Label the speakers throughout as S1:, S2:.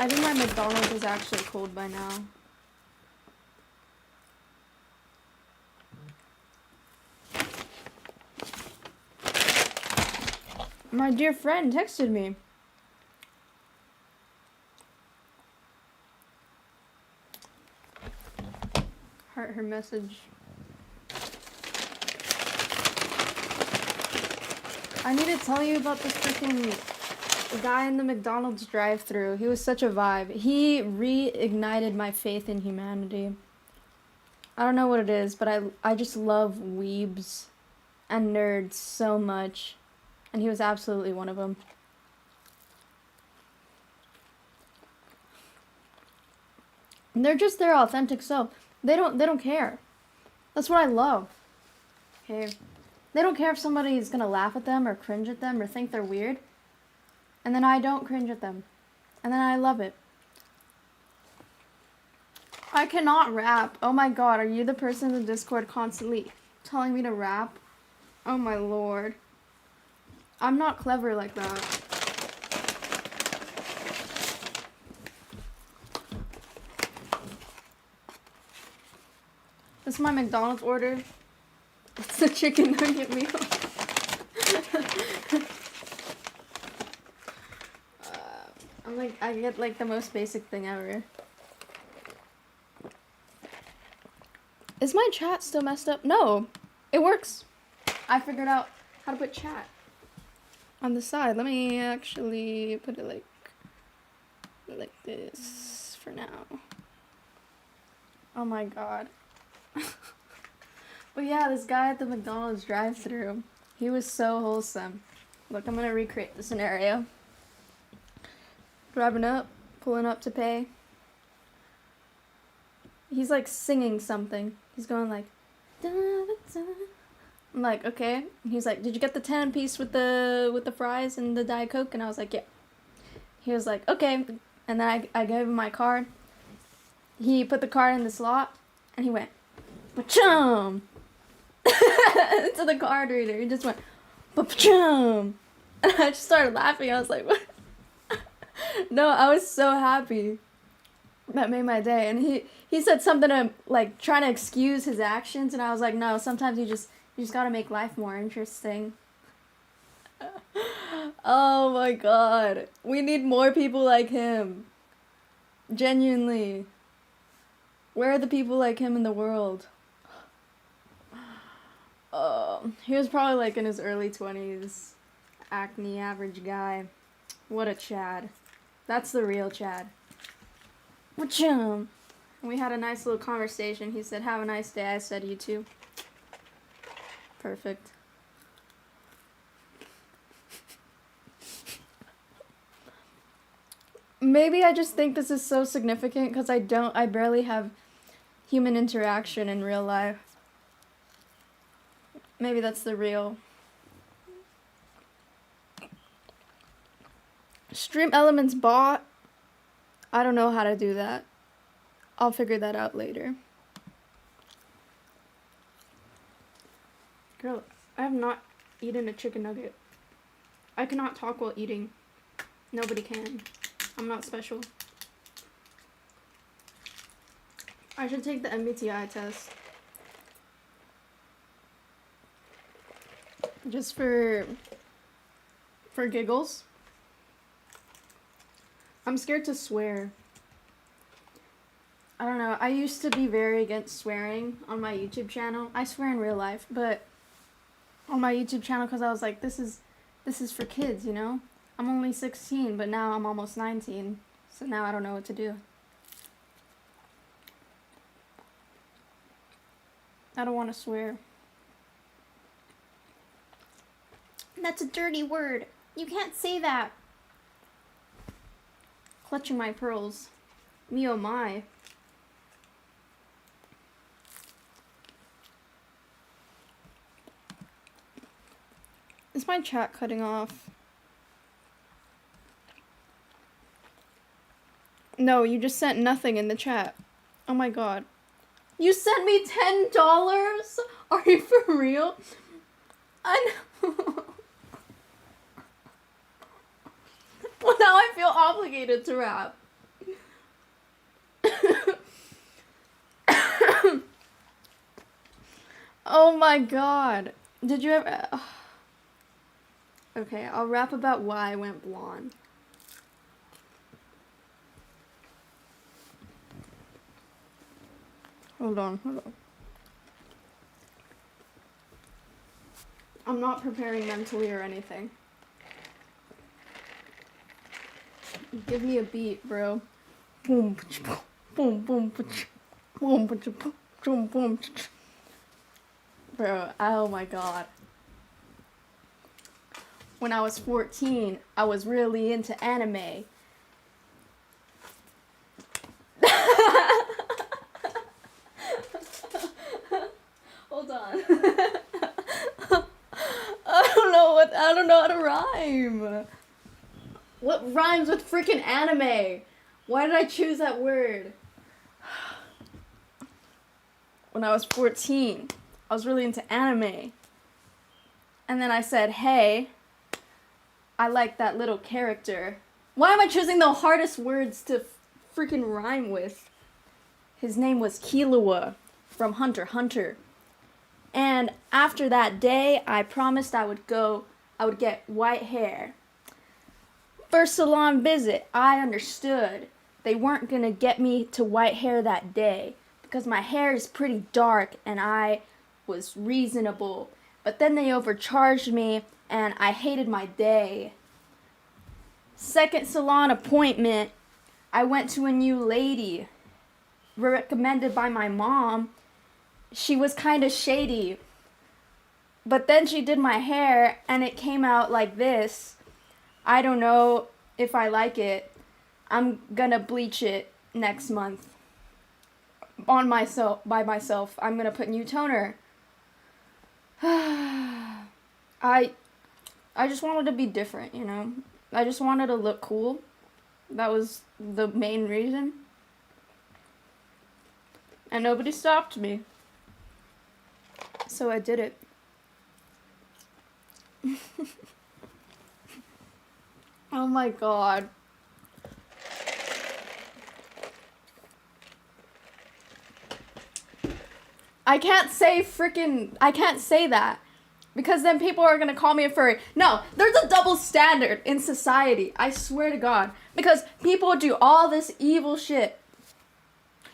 S1: I think my McDonald's is actually cold by now. My dear friend texted me. Heart her message. I need to tell you about this freaking guy in the McDonald's drive-thru. He was such a vibe. He reignited my faith in humanity. I don't know what it is, but I just love weebs and nerds so much. And he was absolutely one of them. And they're just their authentic self. They don't care. That's what I love. Okay. They don't care if somebody's gonna laugh at them or cringe at them or think they're weird. And then I don't cringe at them. And then I love it. I cannot rap. Oh my god, are you the person in the Discord constantly telling me to rap? Oh my lord. I'm not clever like that. This is my McDonald's order. It's a chicken nugget meal. I get like the most basic thing ever. Is my chat still messed up? No, it works. I figured out how to put chat on the side. Let me actually put it like this for now. Oh my god. But yeah, this guy at the McDonald's drive-thru, he was so wholesome. Look, I'm gonna recreate the scenario. Driving up, pulling up to pay. He's like singing something. He's going like, da, da, da. I'm like, okay. He's like, did you get the 10-piece with the fries and the Diet Coke? And I was like, yeah. He was like, okay. And then I gave him my card. He put the card in the slot, and he went, pa-chum! To the card reader. He just went, pa-chum! And I just started laughing. I was like, what? No, I was so happy. That made my day. And he said something to, like, trying to excuse his actions, and I was like, no, sometimes you just gotta make life more interesting. Oh my god. We need more people like him. Genuinely. Where are the people like him in the world? He was probably like in his early 20s. Acne, average guy. What a Chad. That's the real Chad. Wachum. We had a nice little conversation. He said, have a nice day. I said, you too. Perfect. Maybe I just think this is so significant because I barely have human interaction in real life. Maybe that's the real. Stream Elements bot. I don't know how to do that. I'll figure that out later. Girl, I have not eaten a chicken nugget. I cannot talk while eating. Nobody can. I'm not special. I should take the MBTI test. Just for giggles. I'm scared to swear. I don't know. I used to be very against swearing on my YouTube channel. I swear in real life, but on my YouTube channel because I was like, this is for kids, you know? I'm only 16, but now I'm almost 19. So now I don't know what to do. I don't want to swear. That's a dirty word. You can't say that. Clutching my pearls. Me oh my. Is my chat cutting off? No, you just sent nothing in the chat. Oh my god. You sent me $10? Are you for real? I know. Well, now I feel obligated to rap. Oh my god. Did you ever... Okay, I'll rap about why I went blonde. Hold on. I'm not preparing mentally or anything. Give me a beat, bro. Boom, boom, boom, boom, boom, boom. Bro, oh my god. When I was 14, I was really into anime. Hold on. I don't know how to rhyme. What rhymes with freaking anime? Why did I choose that word? When I was 14, I was really into anime. And then I said, hey, I like that little character. Why am I choosing the hardest words to freaking rhyme with? His name was Killua from Hunter x Hunter. And after that day, I promised I would get white hair. First salon visit, I understood they weren't gonna get me to white hair that day because my hair is pretty dark and I was reasonable. But then they overcharged me and I hated my day. Second salon appointment, I went to a new lady recommended by my mom. She was kind of shady. But then she did my hair and it came out like this. I don't know if I like it. I'm gonna bleach it next month. By myself. I'm gonna put new toner. I just wanted to be different, you know? I just wanted to look cool. That was the main reason. And nobody stopped me. So I did it. Oh my god. I can't say that. Because then people are gonna call me a furry. No, there's a double standard in society. I swear to God. Because people do all this evil shit.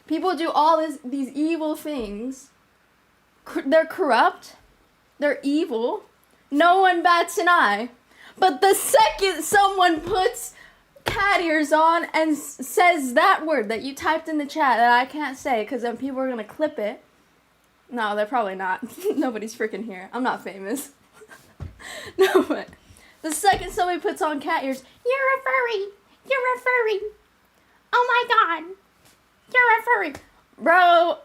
S1: People do all these evil things. They're corrupt. They're evil. No one bats an eye. But the second someone puts cat ears on and says that word that you typed in the chat that I can't say because then people are going to clip it. No, they're probably not. Nobody's freaking here. I'm not famous. No, but the second somebody puts on cat ears, you're a furry. You're a furry. Oh my God. You're a furry. Bro.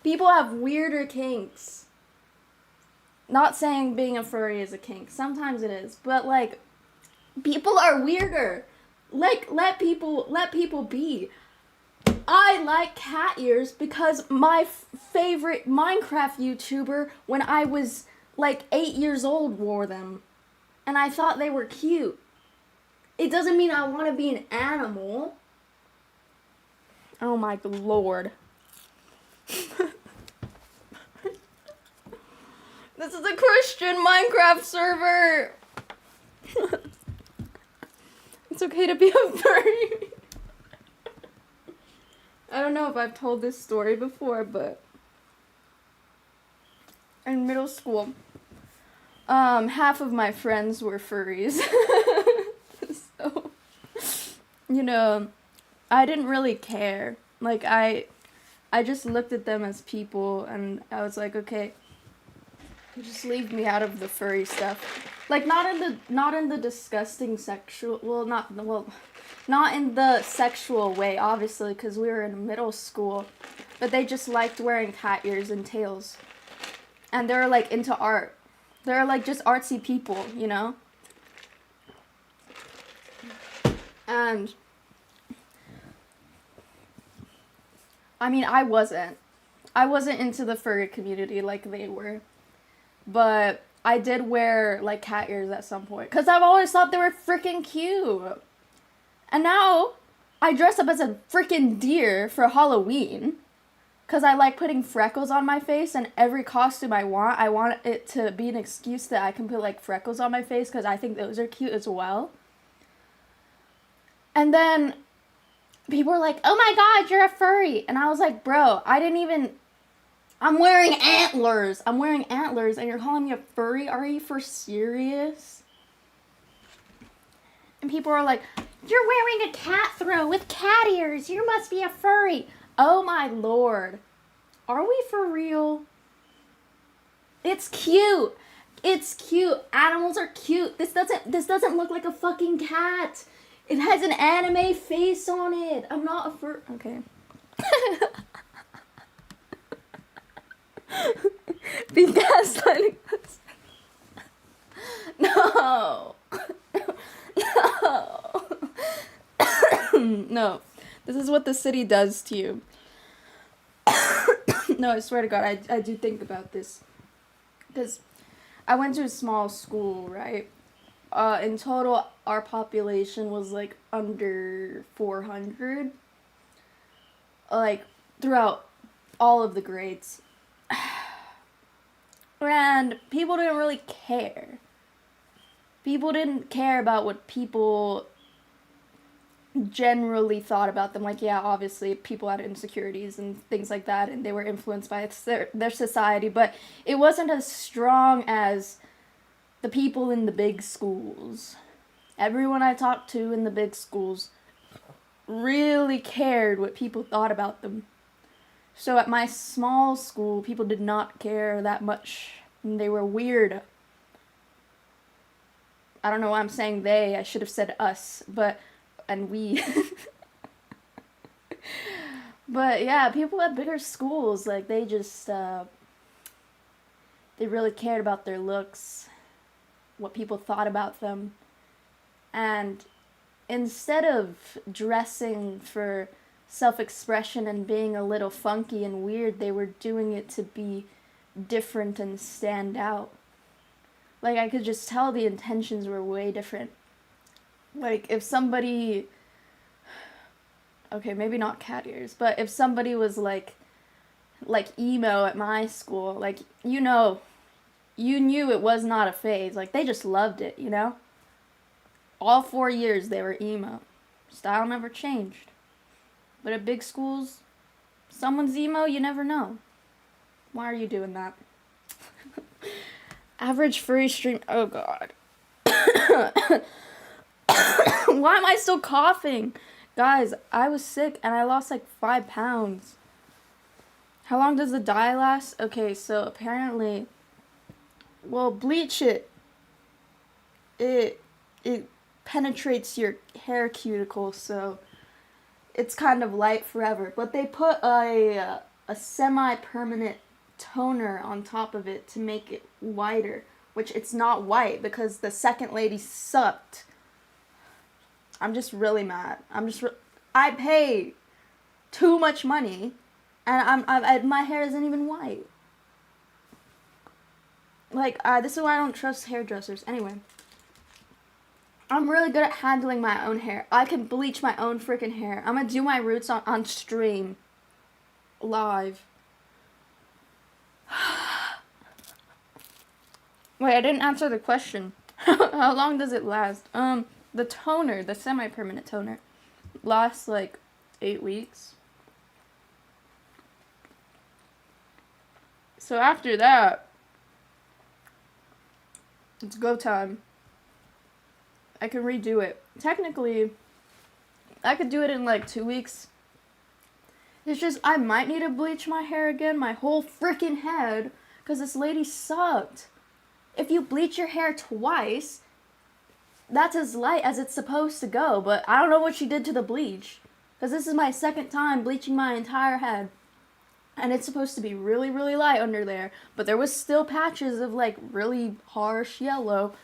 S1: People have weirder kinks. Not saying being a furry is a kink. Sometimes it is. But, like, people are weirder. Like, let people be. I like cat ears because my favorite Minecraft YouTuber, when I was, like, 8 years old, wore them. And I thought they were cute. It doesn't mean I want to be an animal. Oh, my Lord. This is a Christian Minecraft server. It's okay to be a furry. I don't know if I've told this story before, but in middle school, half of my friends were furries. So, you know, I didn't really care. Like, I just looked at them as people, and I was like, okay, just leave me out of the furry stuff. Like, not in the disgusting sexual, not in the sexual way, obviously, because we were in middle school, but they just liked wearing cat ears and tails. And they're, like, into art. They're, like, just artsy people, you know? And I mean, I wasn't into the furry community like they were. But I did wear, like, cat ears at some point. Because I've always thought they were freaking cute. And now, I dress up as a freaking deer for Halloween. because I like putting freckles on my face, and every costume I want it to be an excuse that I can put like freckles on my face because I think those are cute as well. And then people were like, oh my god, you're a furry. And I was like, bro, I'm wearing antlers. And you're calling me a furry? Are you for serious? And people are like, you're wearing a cat throw with cat ears. You must be a furry. Oh my lord. Are we for real? It's cute. It's cute. Animals are cute. This doesn't look like a fucking cat. It has an anime face on it. I'm not a fur. Okay. Be gaslighting us. No. No. No. This is what the city does to you. No, I swear to God, I do think about this. Because I went to a small school, right? In total, our population was like under 400. Like, throughout all of the grades. And people didn't really care. People didn't care about what people generally thought about them. Like, yeah, obviously people had insecurities and things like that, and they were influenced by their society, but it wasn't as strong as the people in the big schools. Everyone I talked to in the big schools really cared what people thought about them. So at my small school, people did not care that much. And they were weird. I don't know why I'm saying they. I should have said us. And we. But yeah, people at bigger schools, like, they just, they really cared about their looks, what people thought about them. And instead of dressing for self-expression and being a little funky and weird, they were doing it to be different and stand out. Like, I could just tell the intentions were way different. Like, if somebody, okay, maybe not cat ears, but if somebody was like emo at my school, like, you knew it was not a phase. Like, they just loved it, you know? All 4 years they were emo. Style never changed. But at big schools, someone's emo, you never know. Why are you doing that? Average furry stream. Oh god. Why am I still coughing? Guys, I was sick and I lost like 5 pounds. How long does the dye last? Okay, so apparently, well, bleach it. It penetrates your hair cuticle, so it's kind of light forever. But they put a semi-permanent toner on top of it to make it whiter, which it's not white because the second lady sucked. I'm just really mad. I pay too much money, and my hair isn't even white. Like, this is why I don't trust hairdressers. Anyway, I'm really good at handling my own hair. I can bleach my own freaking hair. I'm gonna do my roots on stream. Live. Wait, I didn't answer the question. How long does it last? The toner, the semi-permanent toner, lasts like 8 weeks. So after that, it's go time. I can redo it. Technically, I could do it in like 2 weeks. It's just, I might need to bleach my hair again, my whole freaking head, because this lady sucked. If you bleach your hair twice, that's as light as it's supposed to go, but I don't know what she did to the bleach, because this is my second time bleaching my entire head, and it's supposed to be really, really light under there, but there was still patches of, like, really harsh yellow.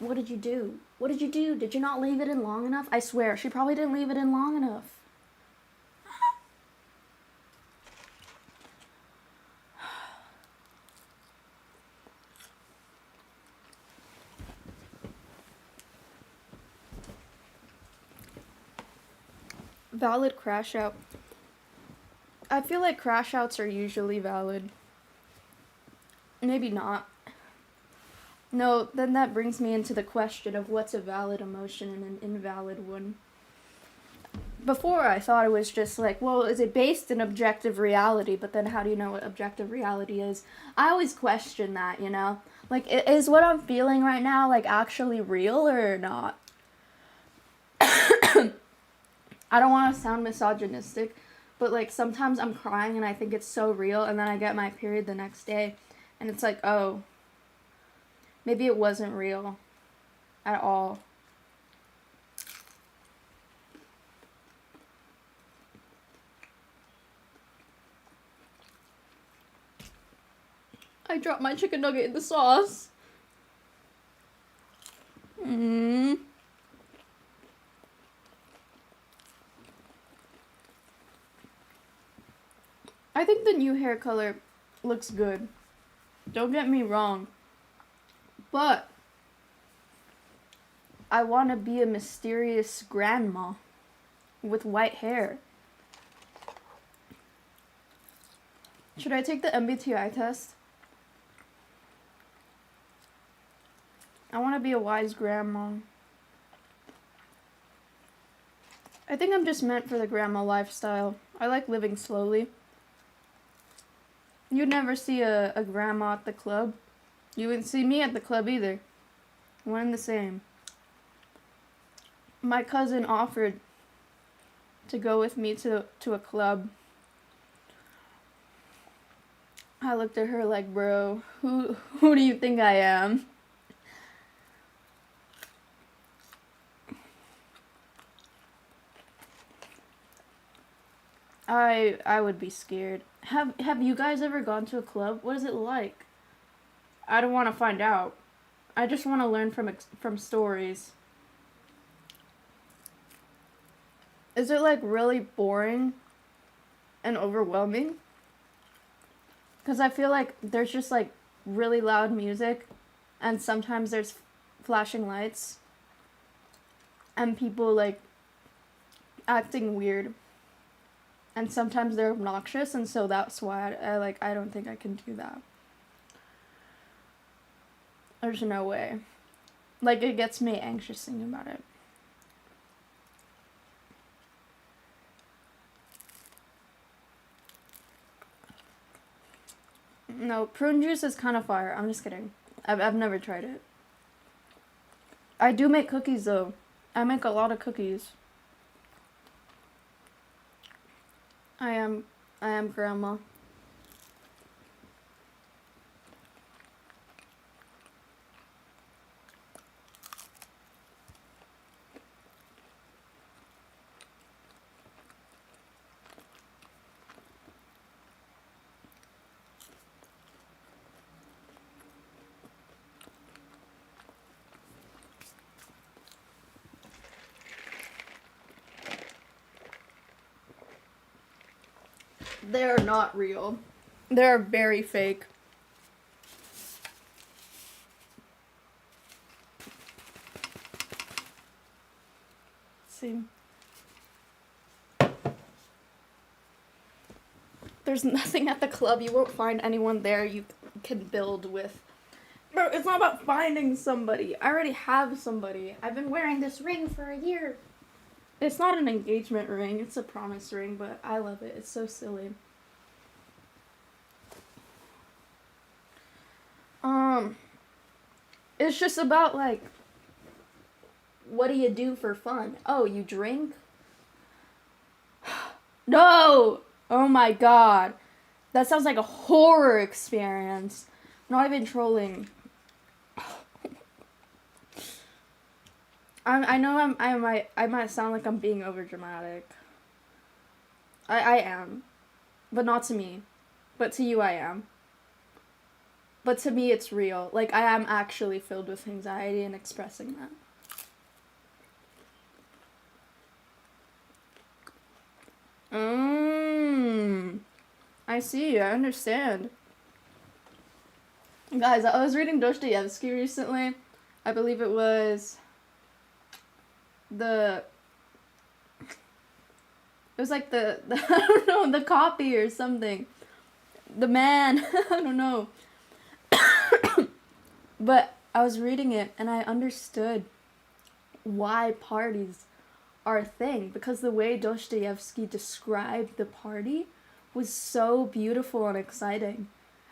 S1: What did you do? What did you do? Did you not leave it in long enough? I swear, she probably didn't leave it in long enough. Valid crash out. I feel like crash outs are usually valid. Maybe not. No, then that brings me into the question of what's a valid emotion and an invalid one. Before I thought it was just like, well, is it based in objective reality? But then how do you know what objective reality is? I always question that, you know? Like, is what I'm feeling right now, like, actually real or not? I don't want to sound misogynistic, but, like, sometimes I'm crying and I think it's so real, and then I get my period the next day, and it's like, oh, maybe it wasn't real at all. I dropped my chicken nugget in the sauce. I think the new hair color looks good. Don't get me wrong. But I want to be a mysterious grandma with white hair. Should I take the MBTI test? I want to be a wise grandma. I think I'm just meant for the grandma lifestyle. I like living slowly. You'd never see a grandma at the club. You wouldn't see me at the club either. One and the same. My cousin offered to go with me to a club. I looked at her like, bro, who do you think I am? I would be scared. Have you guys ever gone to a club? What is it like? I don't want to find out. I just want to learn from stories. Is it like really boring and overwhelming? Because I feel like there's just like really loud music, and sometimes there's flashing lights and people like acting weird. And sometimes they're obnoxious, and so that's why I don't think I can do that. There's no way. Like, it gets me anxious thinking about it. No, prune juice is kind of fire. I'm just kidding. I've never tried it. I do make cookies, though. I make a lot of cookies. I am grandma. They're not real. They're very fake. Let's see. There's nothing at the club. You won't find anyone there you can build with. Bro, it's not about finding somebody. I already have somebody. I've been wearing this ring for a year. It's not an engagement ring. It's a promise ring, but I love it. It's so silly. It's just about, like, what do you do for fun? Oh, you drink? No! Oh my god. That sounds like a horror experience. Not even trolling. I know I might sound like I'm being overdramatic. I am. But not to me. But to you I am. But to me it's real. Like, I am actually filled with anxiety and expressing that. I see, I understand. Guys, I was reading Dostoevsky recently. I believe it was It was like the I don't know, the copy or something. The man, I don't know. But I was reading it and I understood why parties are a thing, because the way Dostoevsky described the party was so beautiful and exciting.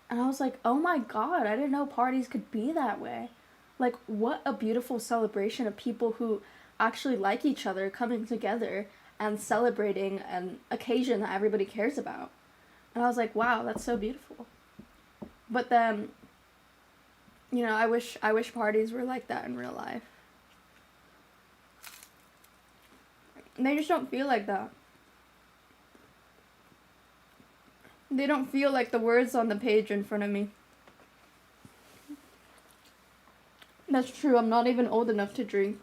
S1: And I was like, oh my god, I didn't know parties could be that way. Like, what a beautiful celebration of people who actually like each other coming together and celebrating an occasion that everybody cares about. And I was like, wow, that's so beautiful. But then, you know, I wish parties were like that in real life. They just don't feel like that. They don't feel like the words on the page in front of me. That's true, I'm not even old enough to drink.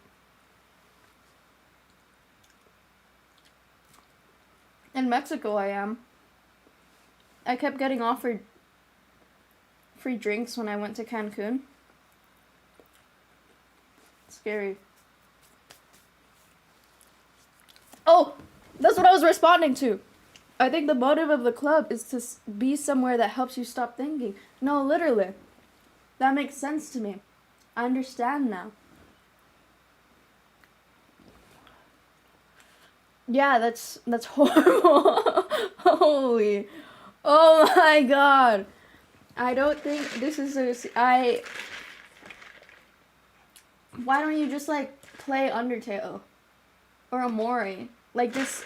S1: In Mexico, I am. I kept getting offered free drinks when I went to Cancun. Scary. Oh, that's what I was responding to. I think the motive of the club is to be somewhere that helps you stop thinking. No, literally. That makes sense to me. I understand now. Yeah, that's horrible. Holy. Oh my god. I don't think this is why don't you just like play Undertale or Amori? Like just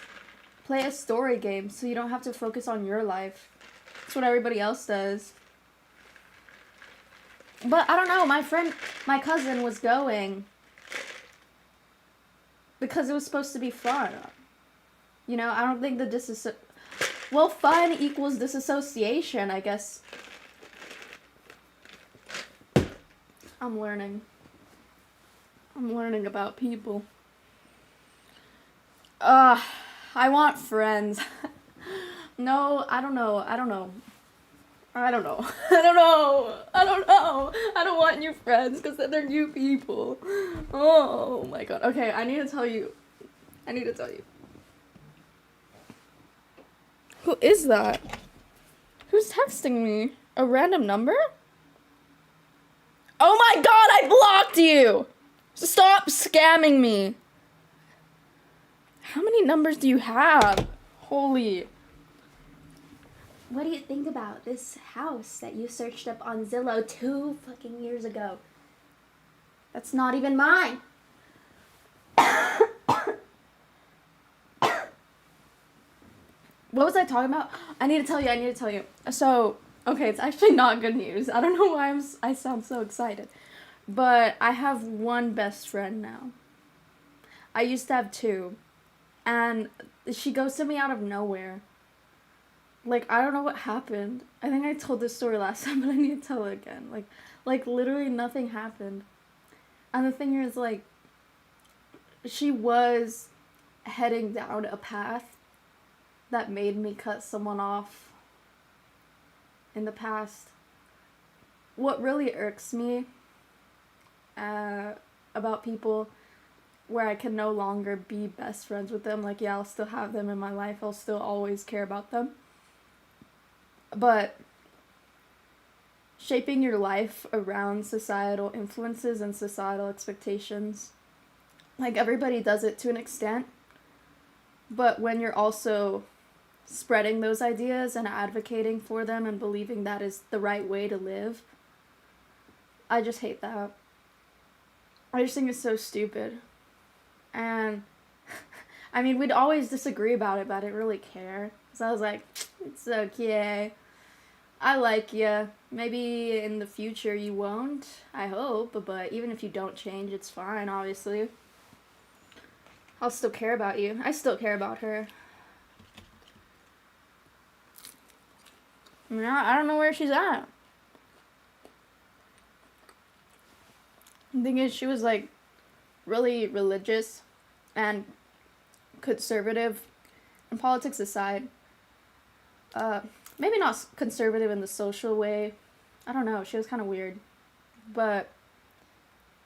S1: play a story game so you don't have to focus on your life. That's what everybody else does. But I don't know, my cousin was going because it was supposed to be fun. You know, I don't think fun equals disassociation, I guess. I'm learning about people. I want friends. No, I don't know. I don't want new friends because then they're new people. Oh my god. Okay, I need to tell you. Who is that? Who's texting me? A random number? Oh my god, I blocked you! Stop scamming me. How many numbers do you have? Holy. What do you think about this house that you searched up on Zillow 2 fucking years ago? That's not even mine. What was I talking about? I need to tell you. So, okay, it's actually not good news. I don't know why I sound so excited. But I have one best friend now. I used to have 2. And she ghosted me out of nowhere. Like, I don't know what happened. I think I told this story last time, but I need to tell it again. Like literally nothing happened. And the thing is, like, she was heading down a path that made me cut someone off in the past. What really irks me about people where I can no longer be best friends with them, like, yeah, I'll still have them in my life, I'll still always care about them, but shaping your life around societal influences and societal expectations, like, everybody does it to an extent, but when you're also spreading those ideas and advocating for them and believing that is the right way to live, I just hate that. I just think it's so stupid. And, I mean, we'd always disagree about it, but I didn't really care. So I was like, it's okay. I like you. Maybe in the future you won't, I hope, but even if you don't change, it's fine, obviously. I'll still care about you. I still care about her. I mean, I don't know where she's at. The thing is, she was, like, really religious and conservative, and politics aside. Maybe not conservative in the social way. I don't know, she was kind of weird. But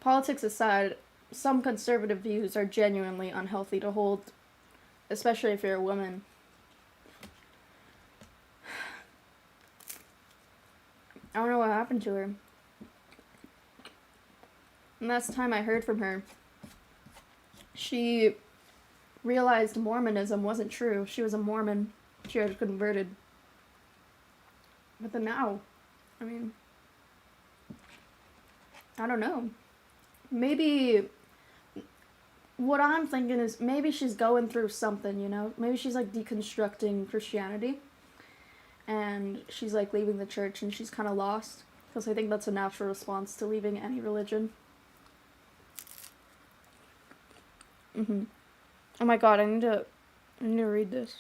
S1: politics aside, some conservative views are genuinely unhealthy to hold. especially if you're a woman. I don't know what happened to her. And last time I heard from her, she realized Mormonism wasn't true. She was a Mormon. She had converted. But then now, I mean, I don't know. Maybe what I'm thinking is maybe she's going through something, you know? Maybe she's like deconstructing Christianity and she's like leaving the church and she's kind of lost, because I think that's a natural response to leaving any religion. Oh my god, I need to read this.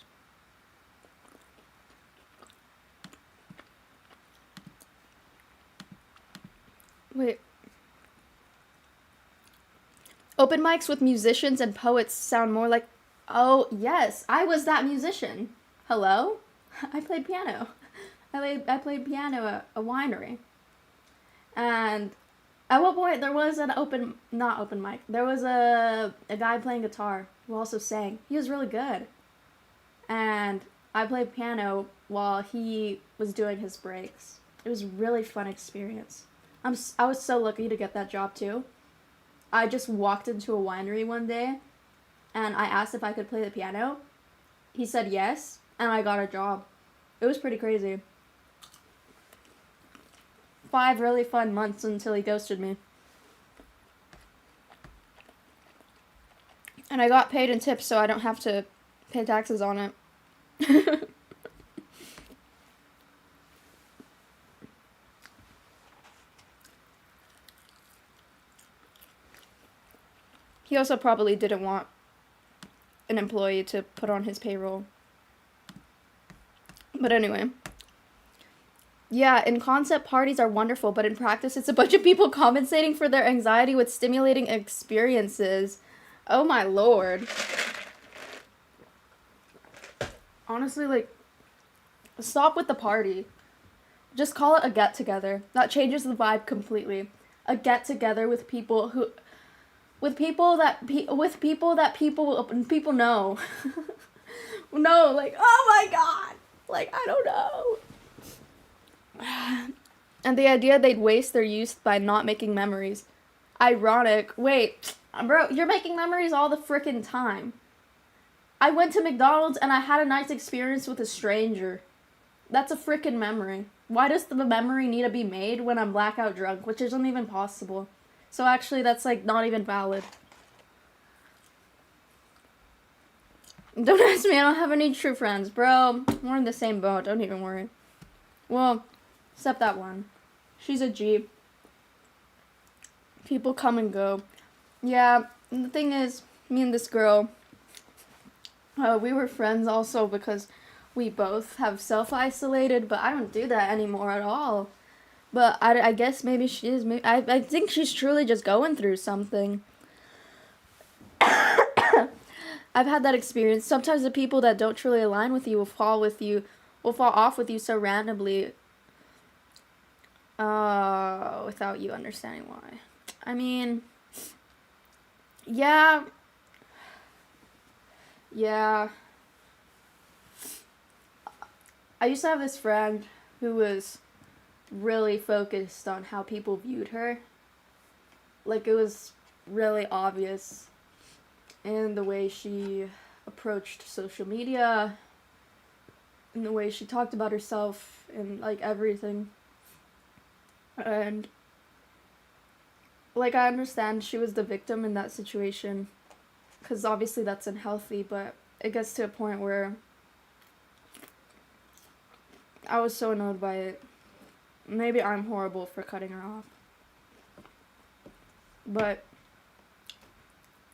S1: Wait. Open mics with musicians and poets sound more like... Oh, yes, I was that musician. Hello? I played piano. I played piano at a winery. And at one point there was an not open mic. There was a guy playing guitar who also sang. He was really good. And I played piano while he was doing his breaks. It was a really fun experience. I was so lucky to get that job too. I just walked into a winery one day and I asked if I could play the piano. He said yes, and I got a job. It was pretty crazy. 5 really fun months until he ghosted me. And I got paid in tips, so I don't have to pay taxes on it. He also probably didn't want an employee to put on his payroll. But anyway. Yeah, in concept, parties are wonderful, but in practice, it's a bunch of people compensating for their anxiety with stimulating experiences. Oh my lord. Honestly, like, stop with the party. Just call it a get-together. That changes the vibe completely. A get-together with people who... people know. No, like, oh my god. Like, I don't know. And the idea they'd waste their youth by not making memories. Ironic. Wait, bro, you're making memories all the frickin' time. I went to McDonald's and I had a nice experience with a stranger. That's a frickin' memory. Why does the memory need to be made when I'm blackout drunk, which isn't even possible? So actually, that's, like, not even valid. Don't ask me, I don't have any true friends. Bro, we're in the same boat, don't even worry. Well, except that one. She's a G. People come and go. Yeah, and the thing is, me and this girl, we were friends also because we both have self-isolated, but I don't do that anymore at all. But I guess maybe she is. I think she's truly just going through something. I've had that experience. Sometimes the people that don't truly align with you will fall off with you so randomly. Without you understanding why. I mean, yeah. I used to have this friend who was really focused on how people viewed her. Like, it was really obvious in the way she approached social media, in the way she talked about herself, and, like, everything. And, like, I understand she was the victim in that situation, because obviously that's unhealthy, but it gets to a point where I was so annoyed by it. Maybe I'm horrible for cutting her off. But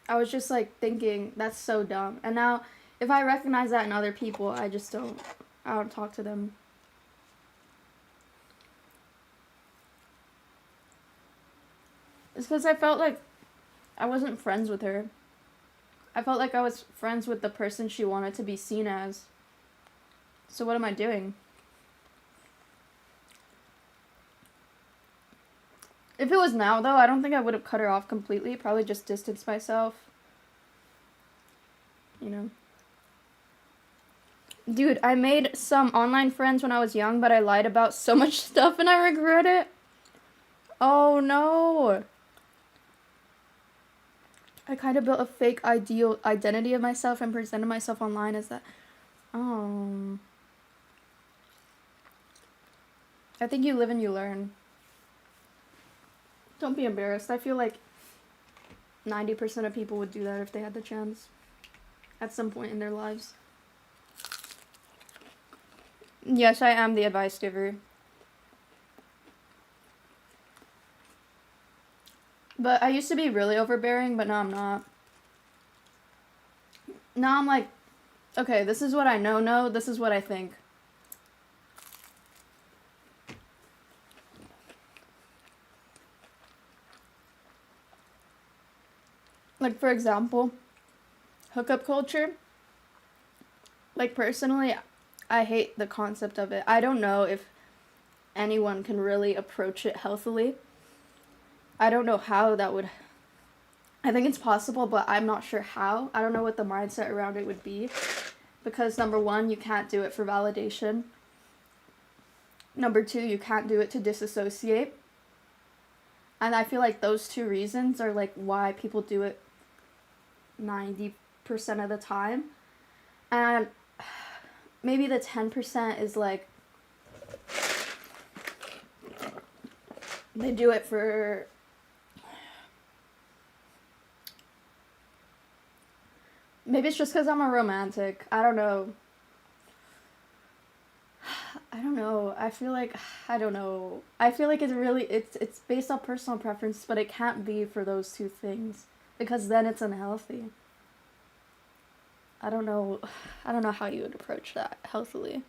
S1: I was just, like, thinking, that's so dumb. And now, if I recognize that in other people, I don't talk to them. It's because I felt like I wasn't friends with her. I felt like I was friends with the person she wanted to be seen as. So what am I doing? If it was now, though, I don't think I would have cut her off completely. Probably just distanced myself. You know? Dude, I made some online friends when I was young, but I lied about so much stuff and I regret it. Oh no. I kind of built a fake ideal identity of myself and presented myself online as that. Oh. I think you live and you learn. Don't be embarrassed. I feel like 90% of people would do that if they had the chance at some point in their lives. Yes, I am the advice giver. But I used to be really overbearing, but now I'm not. Now I'm like, okay, this is what I know, this is what I think. Like, for example, hookup culture. Like, personally, I hate the concept of it. I don't know if anyone can really approach it healthily. I don't know how that would... I think it's possible, but I'm not sure how. I don't know what the mindset around it would be. Because, number one, you can't do it for validation. Number two, you can't do it to disassociate. And I feel like those two reasons are, like, why people do it 90% of the time. And maybe the 10% is, like, they do it for... Maybe it's just because I'm a romantic. I don't know. I feel like, I don't know. I feel like it's based on personal preference, but it can't be for those two things. Because then it's unhealthy. I don't know how you would approach that healthily.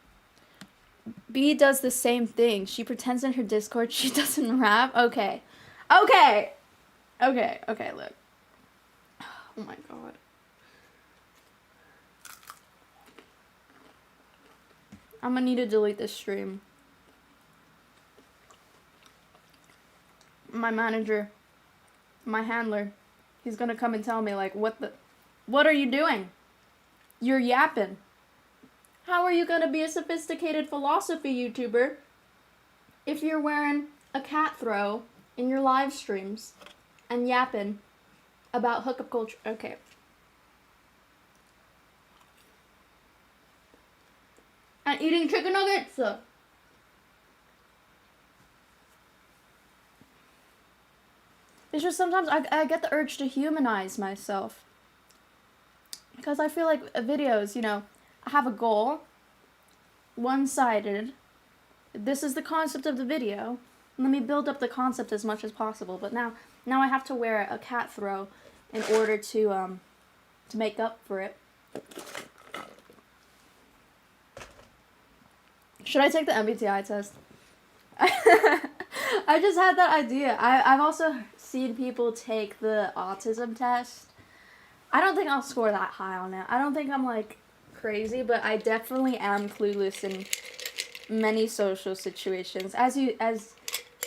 S1: B does the same thing. She pretends in her Discord she doesn't rap. Okay, look. Oh my god. I'm gonna need to delete this stream. My manager, my handler, he's gonna come and tell me, like, what are you doing? You're yapping. How are you gonna be a sophisticated philosophy YouTuber if you're wearing a cat throw in your live streams and yapping about hookup culture? Okay. And eating chicken nuggets. It's just sometimes I get the urge to humanize myself. Because I feel like videos, I have a goal, one-sided. This is the concept of the video. Let me build up the concept as much as possible. But now I have to wear a cat throw in order to make up for it. Should I take the MBTI test? I just had that idea. I've also seen people take the autism test. I don't think I'll score that high on it. I don't think I'm, like, crazy, but I definitely am clueless in many social situations. As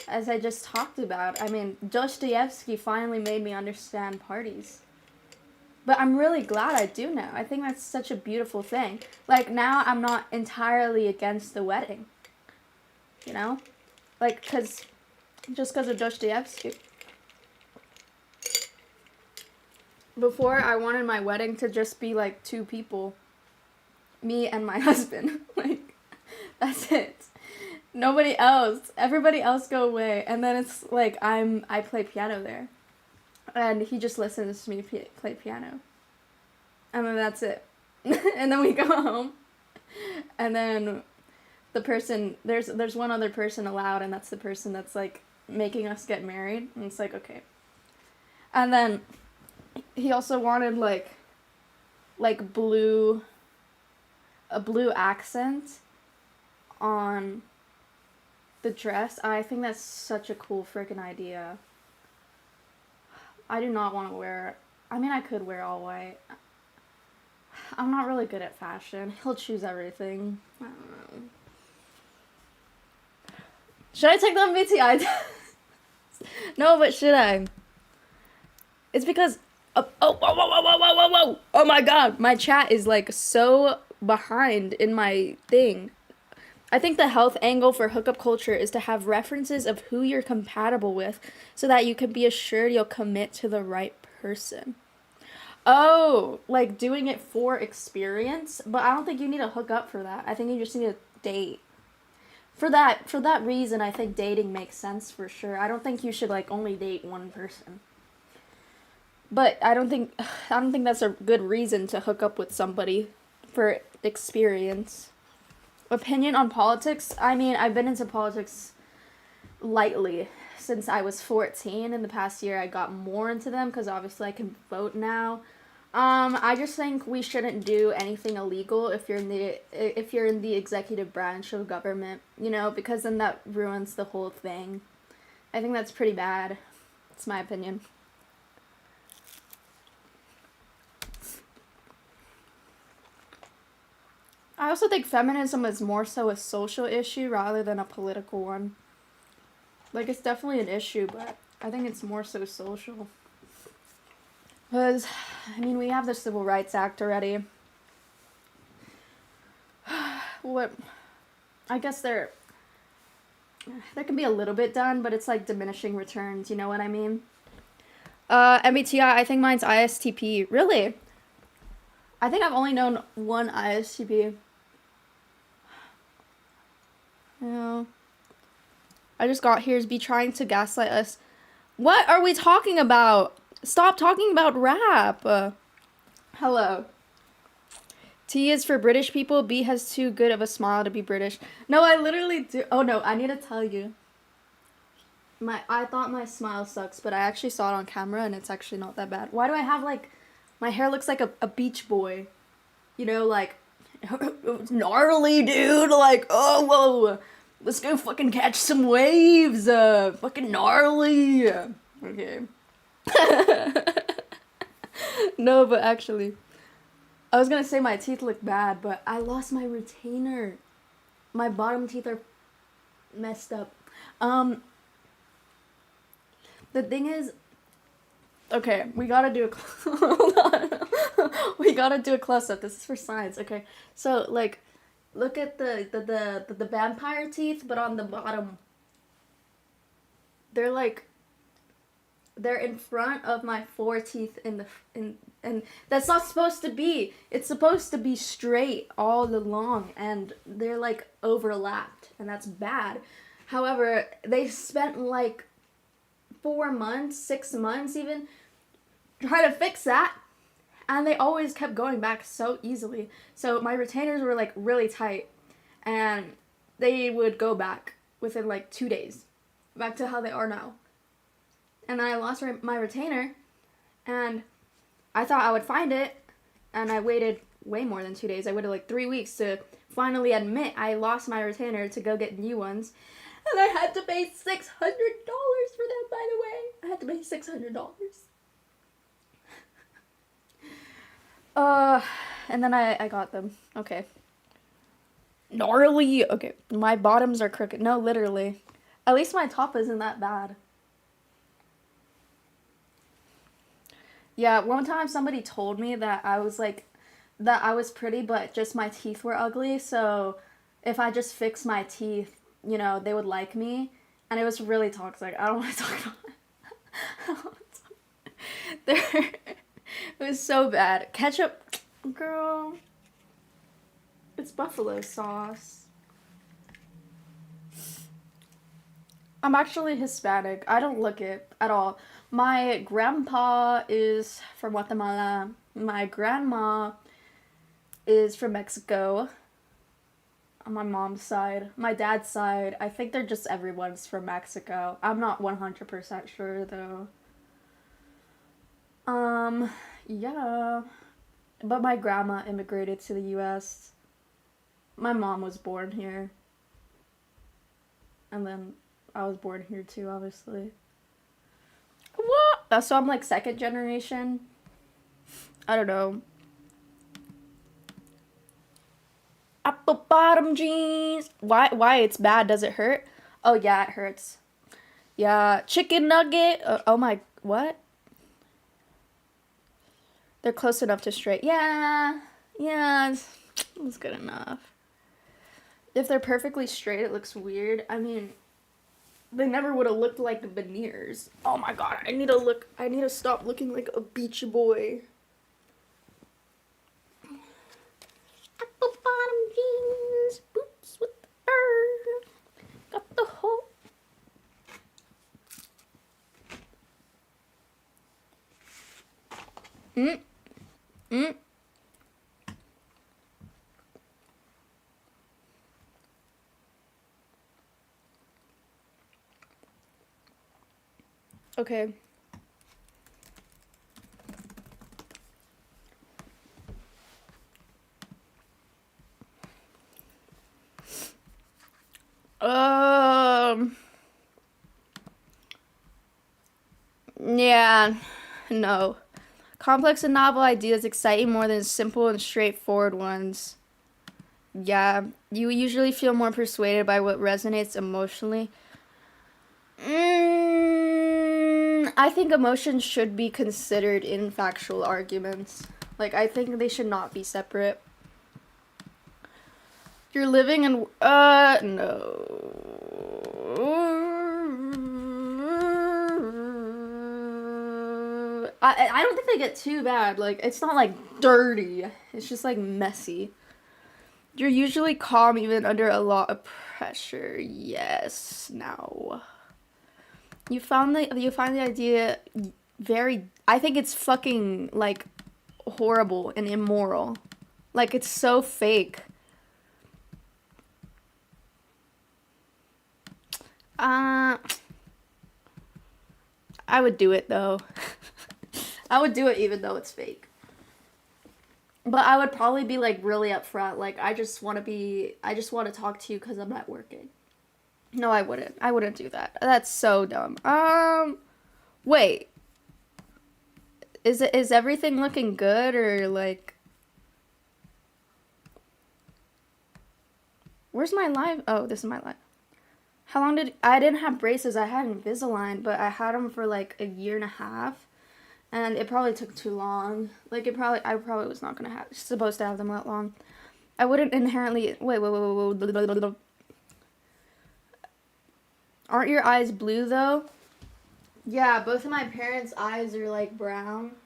S1: I just talked about, I mean, Dostoevsky finally made me understand parties. But I'm really glad I do now. I think that's such a beautiful thing. Like, now I'm not entirely against the wedding. Like, just because of Dostoevsky. Before, I wanted my wedding to just be, like, two people. Me and my husband. Like, that's it. Nobody else. Everybody else go away. And then it's, like, I play piano there. And he just listens to me play piano. And then that's it. And then we go home. And then the person, there's one other person allowed, and that's the person that's, like, making us get married. And it's like, okay. And then he also wanted, like a blue accent on the dress. I think that's such a cool freaking idea. I do not want to wear... I mean, I could wear all white. I'm not really good at fashion. He'll choose everything. I don't know. Should I take the MBTI test? No, but should I? It's because... Oh my god. My chat is, like, so behind in my thing. I think the health angle for hookup culture is to have references of who you're compatible with so that you can be assured you'll commit to the right person. Oh, like doing it for experience, but I don't think you need to hook up for that. I think you just need to date. For that reason, I think dating makes sense for sure. I don't think you should like only date one person. But I don't think that's a good reason to hook up with somebody for experience. Opinion on politics? I mean, I've been into politics lightly since I was 14. In the past year, I got more into them because obviously I can vote now. I just think we shouldn't do anything illegal if you're in the executive branch of government, because then that ruins the whole thing. I think that's pretty bad. It's my opinion. I also think feminism is more so a social issue rather than a political one. Like, it's definitely an issue, but I think it's more so social. Because, I mean, we have the Civil Rights Act already. What? I guess there can be a little bit done, but it's like diminishing returns, you know what I mean? MBTI, I think mine's ISTP. Really? I think I've only known one ISTP. Yeah. I just got here's be trying to gaslight us. What are we talking about? Stop talking about rap. Hello. T is for British people. B has too good of a smile to be British. No, I literally do. Oh no, I need to tell you. I thought my smile sucks, but I actually saw it on camera and it's actually not that bad. Why do I have like my hair looks like a beach boy? Like gnarly dude, like, oh whoa. Let's go fucking catch some waves. Fucking gnarly. Okay. No, but actually, I was gonna say my teeth look bad, but I lost my retainer. My bottom teeth are messed up. The thing is, okay, we gotta do a hold on. We gotta do a close up. This is for science. Okay, so like, look at the vampire teeth, but on the bottom, they're in front of my four teeth and that's not supposed to be. It's supposed to be straight all along, and they're like overlapped, and that's bad. However, they spent like 4 months, 6 months even, trying to fix that, and they always kept going back so easily. So my retainers were like really tight, and they would go back within like 2 days, back to how they are now. And then I lost my retainer, and I thought I would find it, and I waited way more than 2 days. I waited like 3 weeks to finally admit I lost my retainer to go get new ones. And I had to pay $600 for them, by the way. I had to pay $600. And then I got them. Okay. Gnarly. Okay, my bottoms are crooked. No, literally. At least my top isn't that bad. Yeah, one time somebody told me that I was pretty, but just my teeth were ugly. So if I just fix my teeth, they would like me. And it was really toxic. I don't want to talk about it. I don't want to talk about it. It was so bad. Ketchup, girl. It's buffalo sauce. I'm actually Hispanic. I don't look it at all. My grandpa is from Guatemala. My grandma is from Mexico. On my mom's side. My dad's side, I think they're just everyone's from Mexico. I'm not 100% sure though. Yeah. But my grandma immigrated to the US. My mom was born here. And then I was born here too, obviously. What? So I'm like second generation. I don't know. Apple bottom jeans. Why it's bad? Does it hurt? Oh yeah, it hurts. Yeah, chicken nugget. Oh my, what? They're close enough to straight. Yeah. That's good enough. If they're perfectly straight, it looks weird. I mean, they never would have looked like veneers. Oh my god, I need to stop looking like a beachy boy. Apple bottom jeans, boots with the fur. Got the whole. Mm. Mm. Okay. Yeah, no. Complex and novel ideas excite you more than simple and straightforward ones. Yeah, you usually feel more persuaded by what resonates emotionally. I think emotions should be considered in factual arguments. Like, I think they should not be separate. You're living in, no. I don't think they get too bad. Like, it's not like dirty. It's just like messy. You're usually calm even under a lot of pressure. Yes. Now. You find the idea very, I think it's fucking like horrible and immoral. Like, it's so fake. I would do it though. I would do it even though it's fake. But I would probably be like really upfront. Like, I just want to talk to you because I'm not working. No, I wouldn't. I wouldn't do that. That's so dumb. Wait. Is everything looking good or like? Where's my live? Oh, this is my live. How long I didn't have braces. I had Invisalign, but I had them for like a year and a half. And it probably took too long. Like, I probably was not supposed to have them that long. I wouldn't inherently, wait. Aren't your eyes blue, though? Yeah, both of my parents' eyes are, like, brown.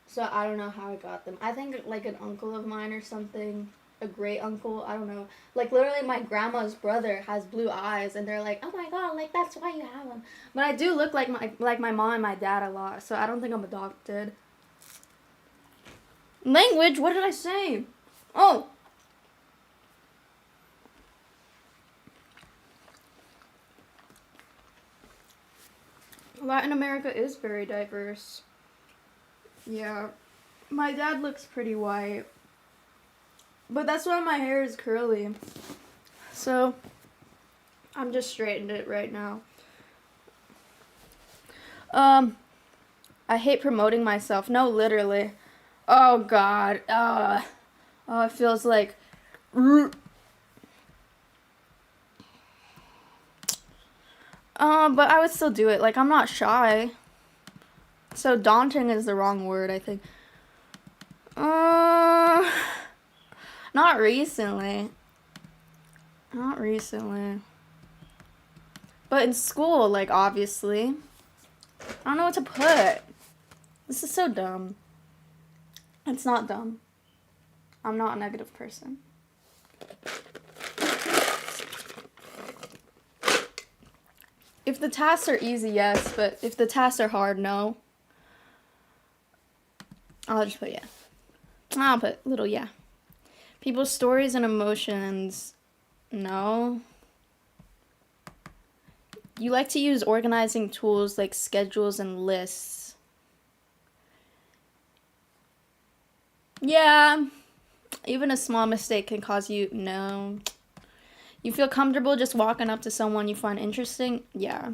S1: So, I don't know how I got them. I think, like, an uncle of mine or something, a great uncle, I don't know. Like, literally, my grandma's brother has blue eyes, and they're like, oh my god, like, that's why you have them. But I do look like my mom and my dad a lot, so I don't think I'm adopted. Language? What did I say? Oh! Latin America is very diverse. Yeah. My dad looks pretty white. But that's why my hair is curly. So, I'm just straightening it right now. I hate promoting myself. No, literally. Oh, God. Oh, it feels like... But I would still do it. Like, I'm not shy. So daunting is the wrong word, I think. Not recently. Not recently. But in school, like, obviously. I don't know what to put. This is so dumb. It's not dumb. I'm not a negative person. If the tasks are easy, yes, but if the tasks are hard, no. I'll just put yeah. I'll put little yeah. People's stories and emotions, no. You like to use organizing tools like schedules and lists. Yeah. Even a small mistake can cause you, no. You feel comfortable just walking up to someone you find interesting? Yeah.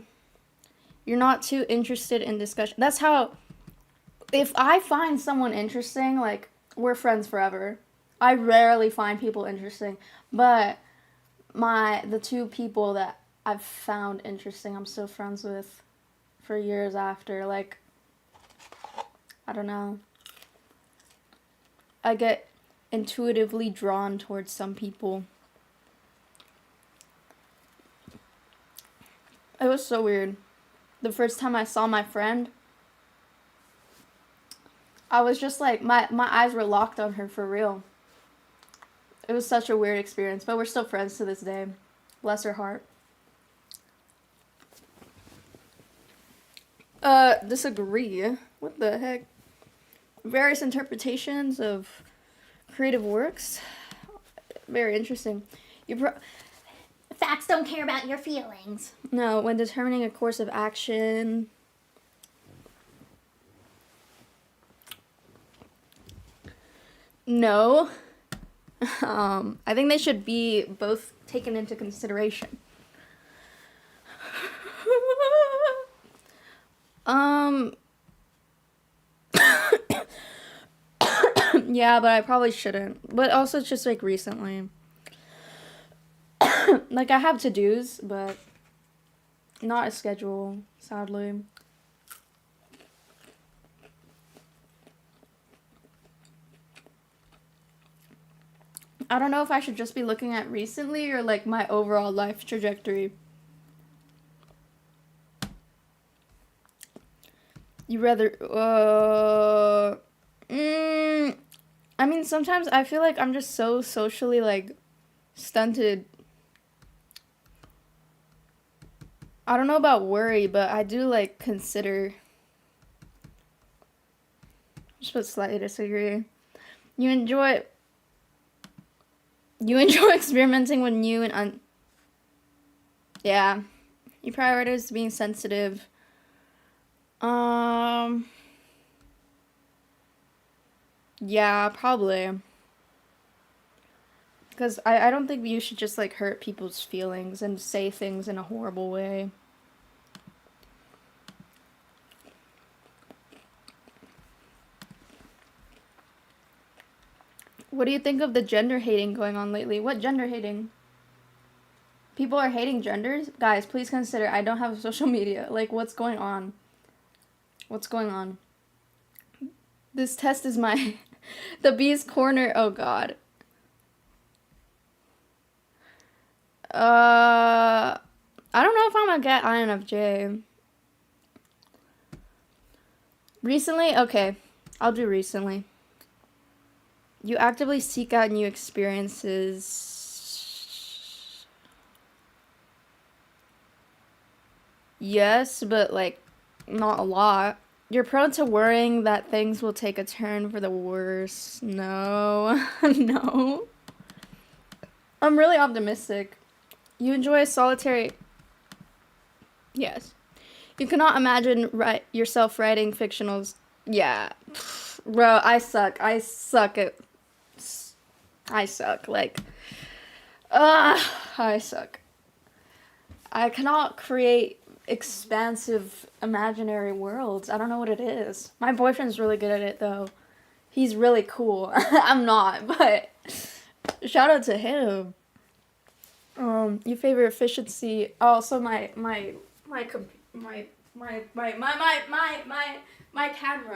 S1: You're not too interested in discussion. That's how, if I find someone interesting, like, we're friends forever. I rarely find people interesting, but the two people that I've found interesting, I'm still friends with for years after. Like, I don't know. intuitively drawn towards some people. It was so weird. The first time I saw my friend, I was just like, my eyes were locked on her for real. It was such a weird experience, but we're still friends to this day. Bless her heart. Disagree. What the heck? Various interpretations of creative works. Very interesting.
S2: Facts don't care about your feelings.
S1: No, when determining a course of action. No. I think they should be both taken into consideration. Yeah, but I probably shouldn't. But also it's just like recently. Like I have to-dos, but not a schedule, sadly. I don't know if I should just be looking at recently or like my overall life trajectory. You rather, I mean, sometimes I feel like I'm just so socially, like, stunted. I don't know about worry, but I do, like, consider. Just but slightly disagree. You enjoy experimenting with new and yeah. You prioritize being sensitive. Yeah, probably. Because I don't think you should just, like, hurt people's feelings and say things in a horrible way. What do you think of the gender hating going on lately? What gender hating? People are hating genders? Guys, please consider, I don't have social media. Like, what's going on? What's going on? This test is my... the bee's corner. Oh, God. I don't know if I'm gonna get INFJ. Recently? Okay. I'll do recently. You actively seek out new experiences. Yes, but, like, not a lot. You're prone to worrying that things will take a turn for the worse. No. No. I'm really optimistic. You enjoy solitary... Yes. You cannot imagine yourself writing fictionals. Yeah. Bro, I suck. I suck. Like... I suck. I cannot create expansive imaginary worlds. I don't know what it is. My boyfriend's really good at it, though. He's really cool. I'm not, but shout out to him. Your favorite efficiency? Oh, so my camera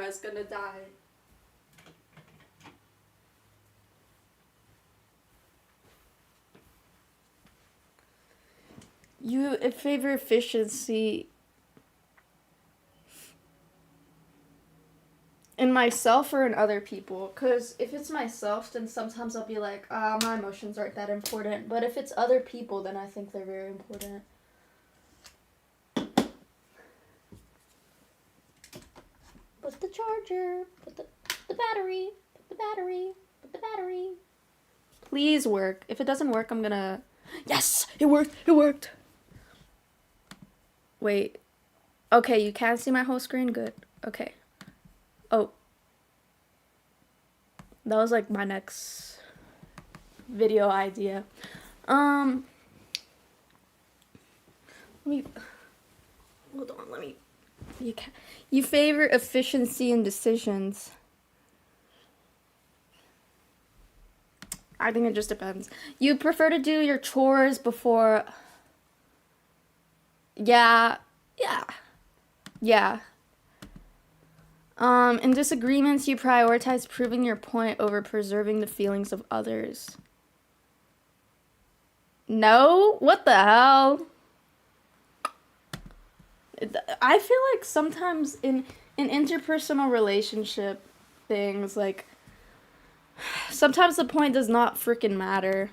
S1: is gonna die. You favor efficiency in myself or in other people? Because if it's myself, then sometimes I'll be like, my emotions aren't that important. But if it's other people, then I think they're very important. Put the charger, put the battery, put the battery, put the battery. Please work. If it doesn't work, I'm gonna... Yes! It worked! It worked! Wait. Okay, you can't see my whole screen? Good. Okay. Oh. That was like my next video idea. Let me... Hold on, let me... You favor efficiency in decisions. I think it just depends. You prefer to do your chores before... Yeah. In disagreements, you prioritize proving your point over preserving the feelings of others. No? What the hell? I feel like sometimes in interpersonal relationship things, like, sometimes the point does not freaking matter.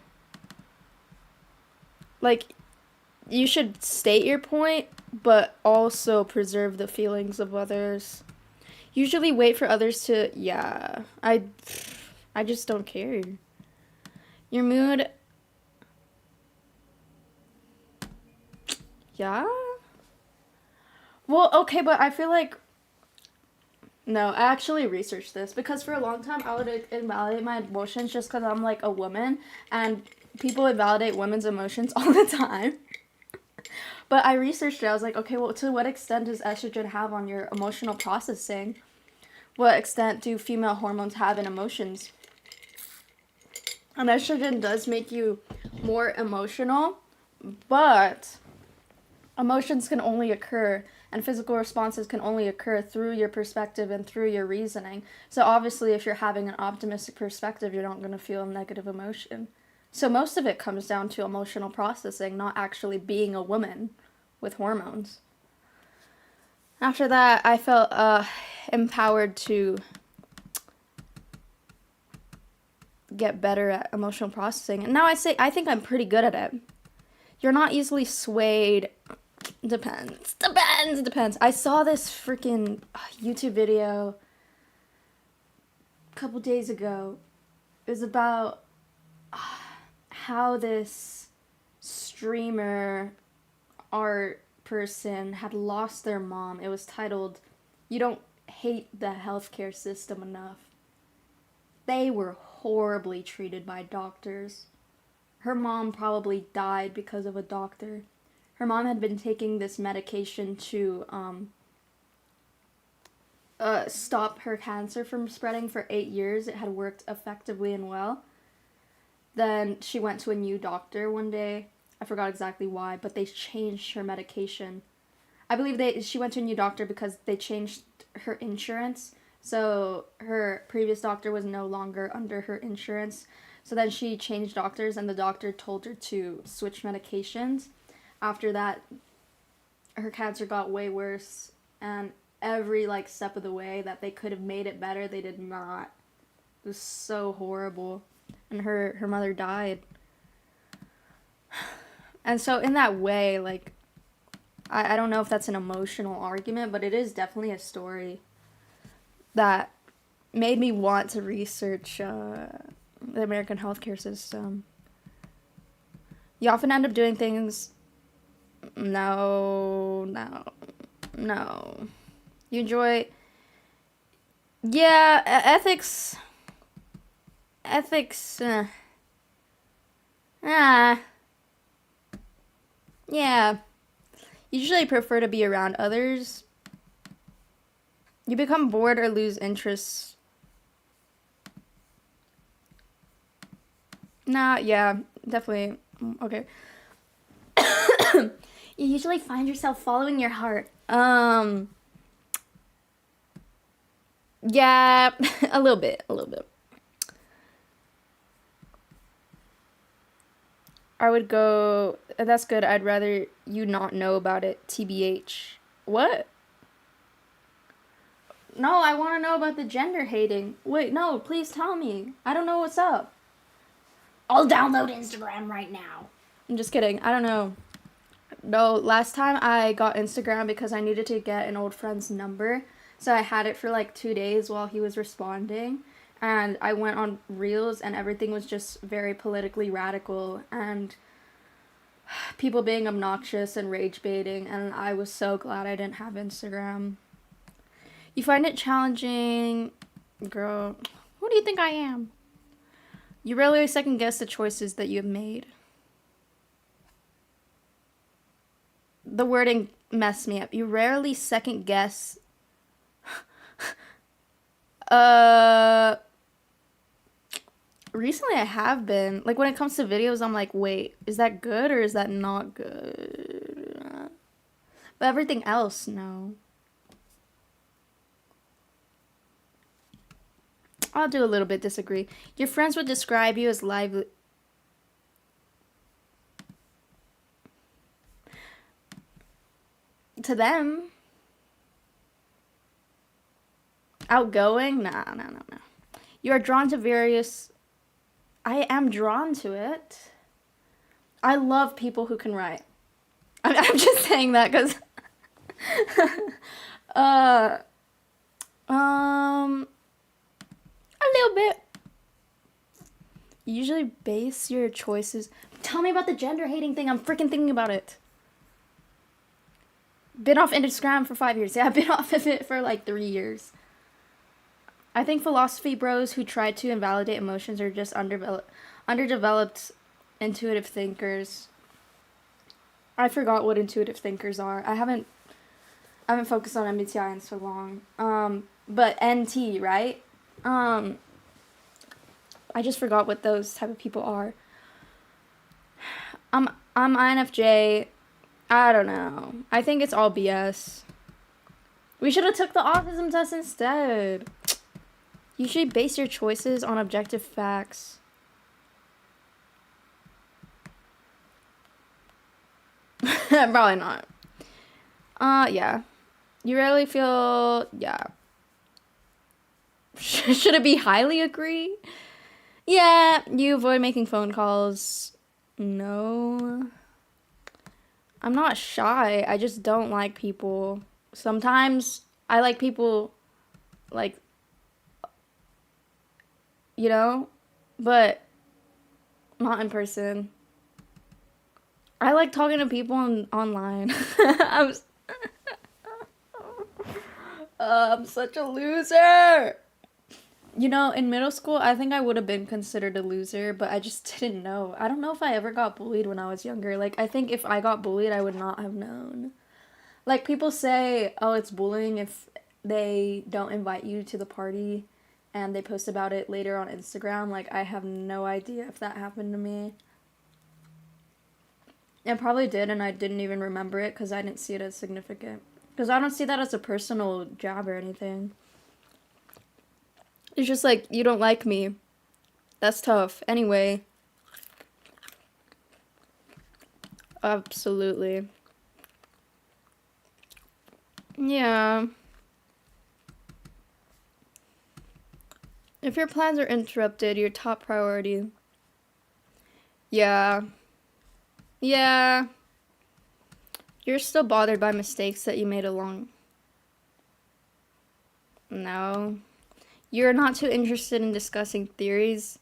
S1: Like, you should state your point, but also preserve the feelings of others. Usually wait for others to, yeah, I just don't care. Your mood, yeah? Well, okay, but I feel like, no, I actually researched this because for a long time I would invalidate my emotions just because I'm like a woman and people invalidate women's emotions all the time. But I researched it. I was like, okay, well, to what extent does estrogen have on your emotional processing? What extent do female hormones have in emotions? And estrogen does make you more emotional, but emotions can only occur and physical responses can only occur through your perspective and through your reasoning. So obviously, if you're having an optimistic perspective, you're not going to feel a negative emotion. So most of it comes down to emotional processing, not actually being a woman with hormones. After that, I felt empowered to get better at emotional processing. And now I think I'm pretty good at it. You're not easily swayed. Depends. I saw this freaking YouTube video a couple days ago. It was about how this streamer art person had lost their mom. It was titled, "You Don't Hate the Healthcare System Enough." They were horribly treated by doctors. Her mom probably died because of a doctor. Her mom had been taking this medication to stop her cancer from spreading for 8 years. It had worked effectively and well. Then she went to a new doctor one day. I forgot exactly why, but they changed her medication. I believe she went to a new doctor because they changed her insurance. So her previous doctor was no longer under her insurance. So then she changed doctors and the doctor told her to switch medications. After that, her cancer got way worse and every step of the way that they could have made it better, they did not. It was so horrible. And her mother died. And so in that way, I don't know if that's an emotional argument, but it is definitely a story that made me want to research the American healthcare system. You often end up doing things. No. You enjoy. Yeah, ethics. Yeah. Usually prefer to be around others. You become bored or lose interest. Nah, yeah, definitely. Okay. You usually find yourself following your heart. Yeah, a little bit. I would go, that's good. I'd rather you not know about it, TBH. What? No, I want to know about the gender hating. Wait, no, please tell me. I don't know what's up.
S2: I'll download Instagram right now.
S1: I'm just kidding. I don't know. No, last time I got Instagram because I needed to get an old friend's number. So I had it for 2 days while he was responding. And I went on Reels and everything was just very politically radical and people being obnoxious and rage baiting. And I was so glad I didn't have Instagram. You find it challenging, girl. Who do you think I am? You rarely second guess the choices that you have made. The wording messed me up. You rarely second guess. Recently I have been. When it comes to videos, I'm like, wait, is that good or is that not good? But everything else, no. I'll do a little bit disagree. Your friends would describe you as lively. To them. Outgoing? Nah. You are drawn to various... I am drawn to it. I love people who can write. I'm just saying that because... a little bit. You usually base your choices... Tell me about the gender hating thing. I'm freaking thinking about it. Been off Instagram for 5 years. Yeah, I've been off of it for like 3 years. I think philosophy bros who try to invalidate emotions are just underdeveloped intuitive thinkers. I forgot what intuitive thinkers are. I haven't focused on MBTI in so long. But NT, right? I just forgot what those type of people are. I'm INFJ. I don't know. I think it's all BS. We should have took the autism test instead. You should base your choices on objective facts. Probably not. Yeah. You rarely feel... Yeah. Should it be highly agree? Yeah. You avoid making phone calls. No. I'm not shy. I just don't like people. Sometimes I like people, like, you know, but not in person. I like talking to people online. I'm such a loser. You know, in middle school, I think I would have been considered a loser, but I just didn't know. I don't know if I ever got bullied when I was younger. Like, I think if I got bullied, I would not have known. Like, people say, oh, it's bullying if they don't invite you to the party and they post about it later on Instagram. Like, I have no idea if that happened to me. It probably did, and I didn't even remember it because I didn't see it as significant. Because I don't see that as a personal jab or anything. It's just like, you don't like me. That's tough. Anyway. Absolutely. Yeah. If your plans are interrupted, your top priority. Yeah. Yeah. You're still bothered by mistakes that you made along. No. You're not too interested in discussing theories.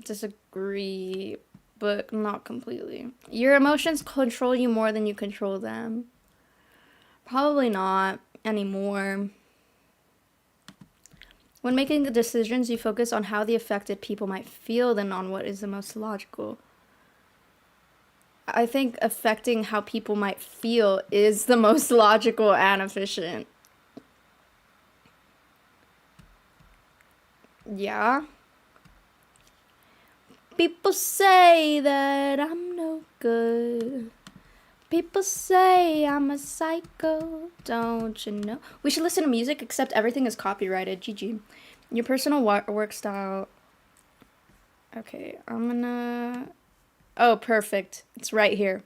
S1: Disagree, but not completely. Your emotions control you more than you control them. Probably not anymore. When making the decisions, you focus on how the affected people might feel than on what is the most logical. I think affecting how people might feel is the most logical and efficient. Yeah. People say that I'm no good. People say I'm a psycho, don't you know? We should listen to music, except everything is copyrighted. GG. Your personal work style. Okay, I'm gonna... Oh, perfect. It's right here.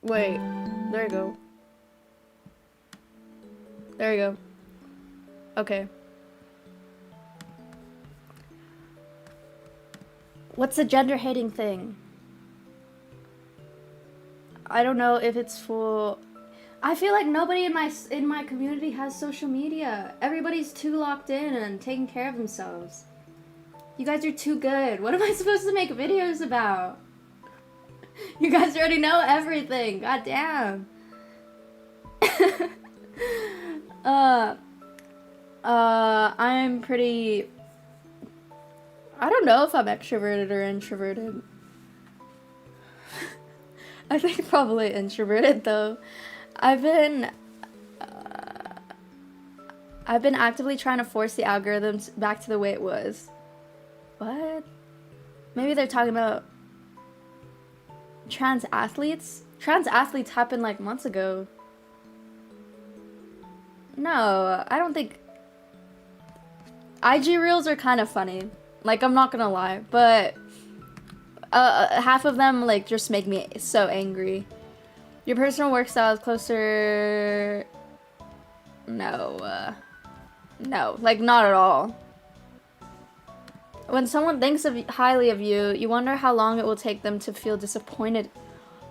S1: Wait, there you go. There you go. Okay. What's the gender hating thing? I don't know if it's full. I feel like nobody in my community has social media. Everybody's too locked in and taking care of themselves. You guys are too good. What am I supposed to make videos about? You guys already know everything. God damn. I'm pretty... I don't know if I'm extroverted or introverted. I think probably introverted though. I've been actively trying to force the algorithms back to the way it was. What? Maybe they're talking about trans athletes? Trans athletes happened like months ago. No, I don't think... IG reels are kind of funny. Like, I'm not gonna lie, but half of them like just make me so angry. Your personal work style is closer... No, no, like not at all. When someone thinks highly of you, you wonder how long it will take them to feel disappointed.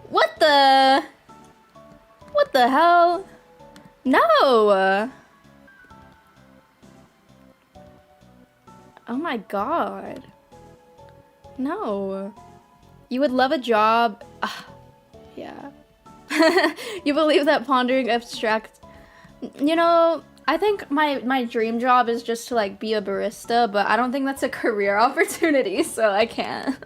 S1: What the hell? No! Oh my god. No. You would love a job. Yeah. You believe that pondering abstract... You know, I think my dream job is just to like be a barista, but I don't think that's a career opportunity, so I can't.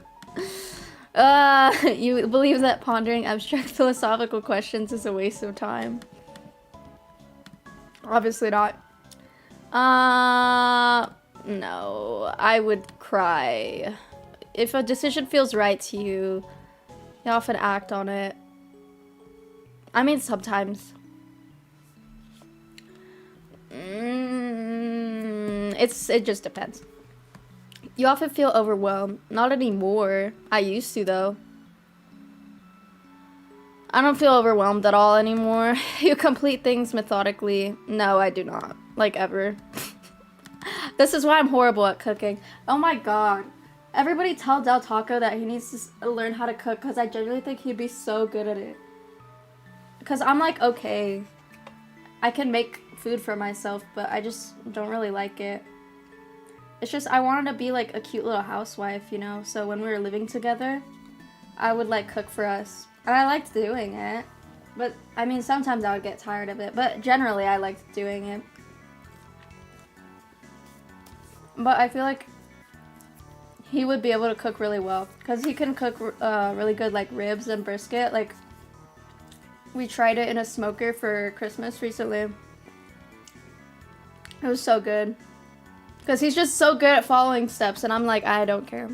S1: You believe that pondering abstract philosophical questions is a waste of time. Obviously not. No, I would cry. If a decision feels right to you, you often act on it. I mean, sometimes. It just depends. You often feel overwhelmed. Not anymore. I used to, though. I don't feel overwhelmed at all anymore. You complete things methodically. No, I do not. Like, ever. This is why I'm horrible at cooking. Oh my god. Everybody tell Del Taco that he needs to learn how to cook, because I genuinely think he'd be so good at it. Because I'm like, okay, I can make food for myself, but I just don't really like it. It's just, I wanted to be like a cute little housewife, you know? So when we were living together, I would like cook for us. And I liked doing it. But, I mean, sometimes I would get tired of it. But generally, I liked doing it. But I feel like he would be able to cook really well. Because he can cook really good, like, ribs and brisket. Like, we tried it in a smoker for Christmas recently. It was so good. Because he's just so good at following steps. And I'm like, I don't care.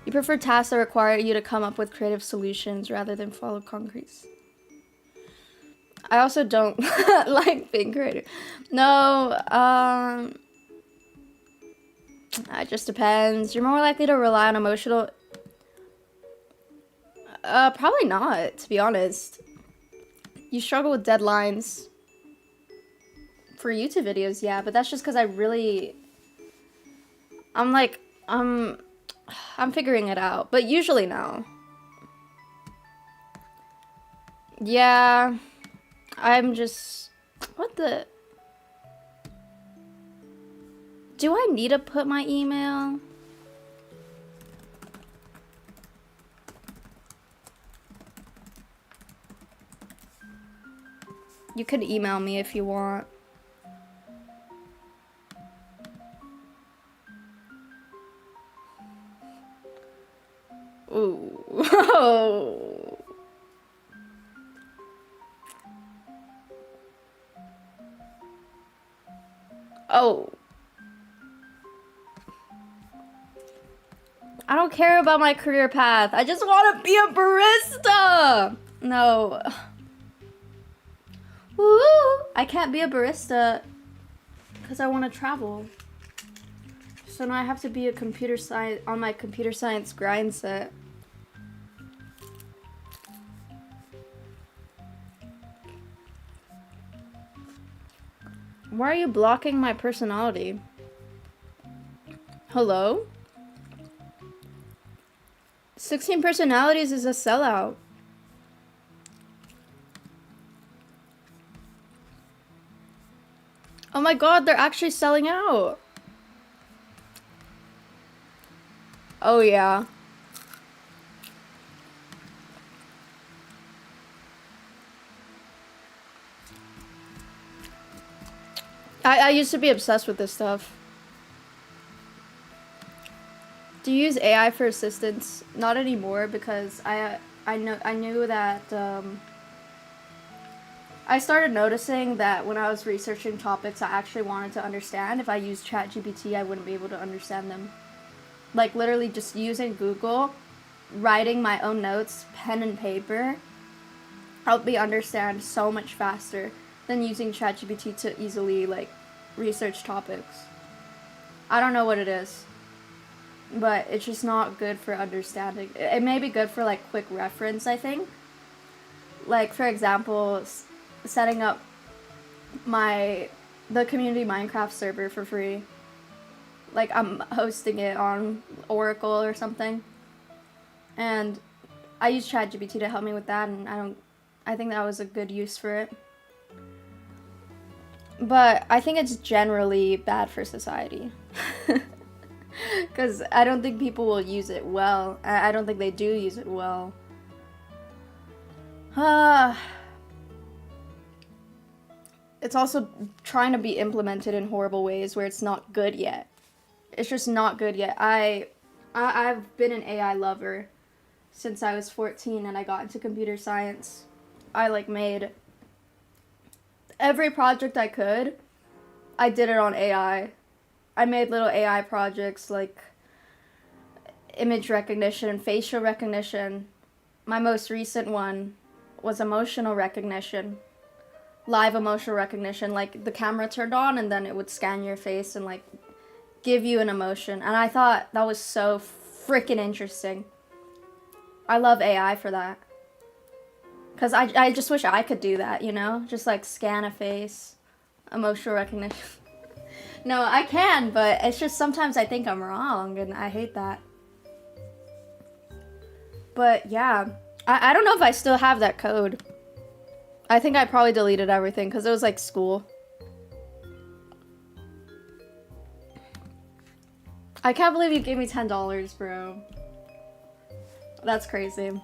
S1: You prefer tasks that require you to come up with creative solutions rather than follow concrete. I also don't like being creative. No, it just depends. You're more likely to rely on emotional... probably not, to be honest. You struggle with deadlines. For YouTube videos, yeah, but that's just because I really... I'm figuring it out, but usually no. Yeah, I'm just... What the... Do I need to put my email? You could email me if you want. Ooh. Oh. Oh. I don't care about my career path. I just want to be a barista. No. Woo! I can't be a barista because I want to travel. So now I have to be a computer science on my computer science grind set. Why are you blocking my personality? Hello? 16 personalities is a sellout. Oh my god, they're actually selling out. Oh yeah. I used to be obsessed with this stuff. Do you use AI for assistance? Not anymore because I knew that I started noticing that when I was researching topics I actually wanted to understand. If I used ChatGPT, I wouldn't be able to understand them. like literally just using Google, writing my own notes, pen and paper, helped me understand so much faster than using ChatGPT to easily like research topics. I don't know what it is, but it's just not good for understanding. It may be good for like quick reference, I think. Like for example, setting up the community Minecraft server for free. Like I'm hosting it on Oracle or something, and I use ChatGPT to help me with that, and I think that was a good use for it. But I think it's generally bad for society. Because I don't think people will use it well. I don't think they do use it well. It's also trying to be implemented in horrible ways where it's not good yet. It's just not good yet. I've been an AI lover since I was 14 and I got into computer science. I like made every project I could. I did it on AI. I made little AI projects like image recognition, facial recognition. My most recent one was emotional recognition. Live emotional recognition, like the camera turned on and then it would scan your face and like give you an emotion. And I thought that was so freaking interesting. I love AI for that. Because I just wish I could do that, you know? Just like scan a face, emotional recognition. No, I can, but it's just sometimes I think I'm wrong and I hate that. But yeah, I don't know if I still have that code. I think I probably deleted everything because it was like school. I can't believe you gave me $10, bro. That's crazy.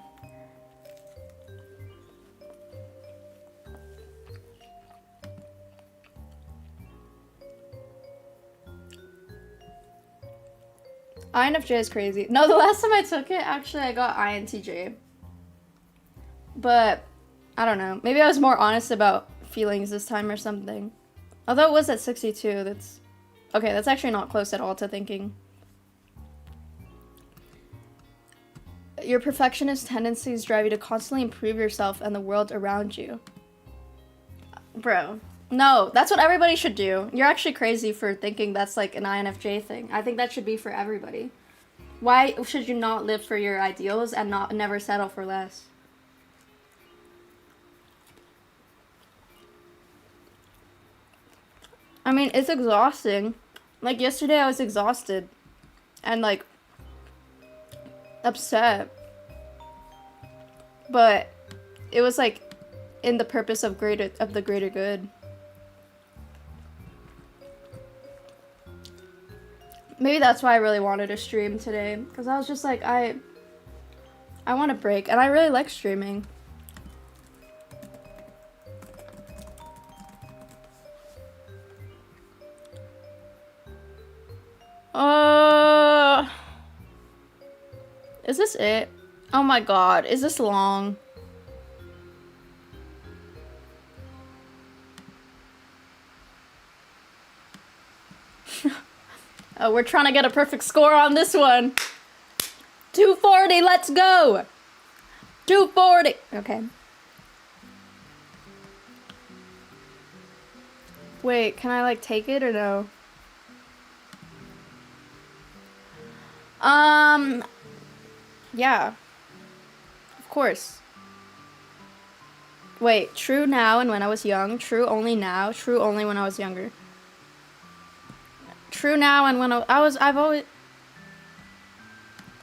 S1: INFJ is crazy. No, the last time I took it, actually, I got INTJ. But, I don't know. Maybe I was more honest about feelings this time or something. Although it was at 62, that's... Okay, that's actually not close at all to thinking. Your perfectionist tendencies drive you to constantly improve yourself and the world around you. Bro. No, that's what everybody should do. You're actually crazy for thinking that's like an INFJ thing. I think that should be for everybody. Why should you not live for your ideals and never settle for less? I mean, it's exhausting. Like yesterday I was exhausted and like upset. But it was like in the purpose of the greater good. Maybe that's why I really wanted to stream today, because I was just like, I want a break, and I really like streaming. Is this it? Oh my god, is this long? Oh, we're trying to get a perfect score on this one. 240, let's go. 240. Okay. Wait, can I like take it or no? Yeah. Of course. Wait, true now and when I was young, true only now, true only when I was younger. True now and when I've always...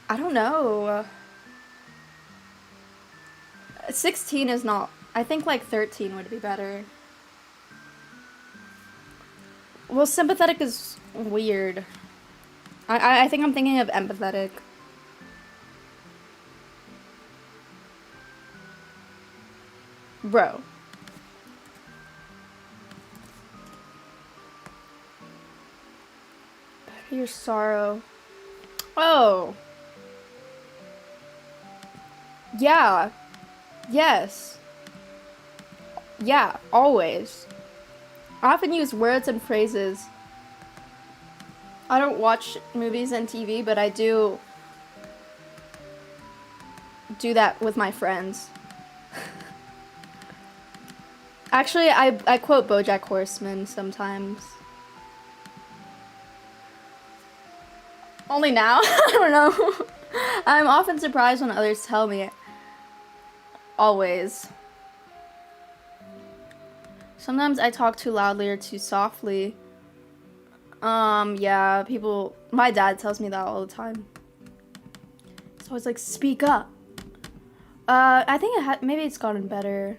S1: I don't know. 16 is not... I think like 13 would be better. Well, sympathetic is weird. I think I'm thinking of empathetic. Bro. Your sorrow. Oh. Yeah. Yes. Yeah, always. I often use words and phrases I don't watch movies and TV, but I do that with my friends. Actually, I quote BoJack Horseman sometimes. Only now? I don't know. I'm often surprised when others tell me. Always. Sometimes I talk too loudly or too softly. Yeah, people... My dad tells me that all the time. So it's like, speak up. I think maybe it's gotten better.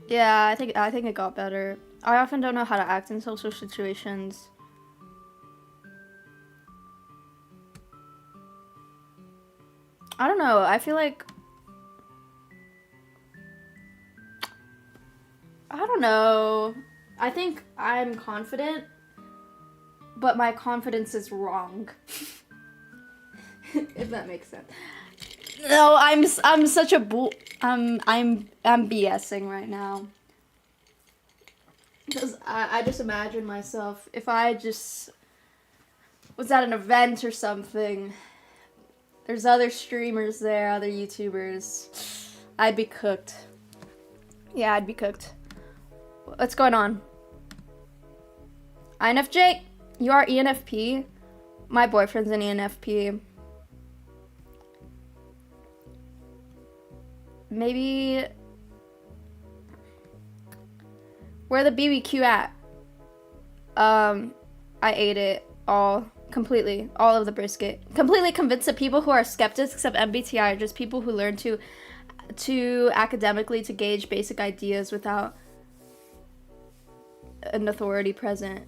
S1: Yeah, I think it got better. I often don't know how to act in social situations. I don't know. I feel like... I don't know. I think I'm confident, but my confidence is wrong. If that makes sense. No, I'm such a bull. I'm BSing right now. Because I just imagine myself if I just was at an event or something. There's other streamers there, other YouTubers. I'd be cooked. Yeah, I'd be cooked. What's going on? INFJ? You are ENFP? My boyfriend's an ENFP. Maybe... Where the BBQ at? I ate it all. Completely. All of the brisket. Completely convinced that people who are skeptics of MBTI are just people who learn to academically to gauge basic ideas without an authority present.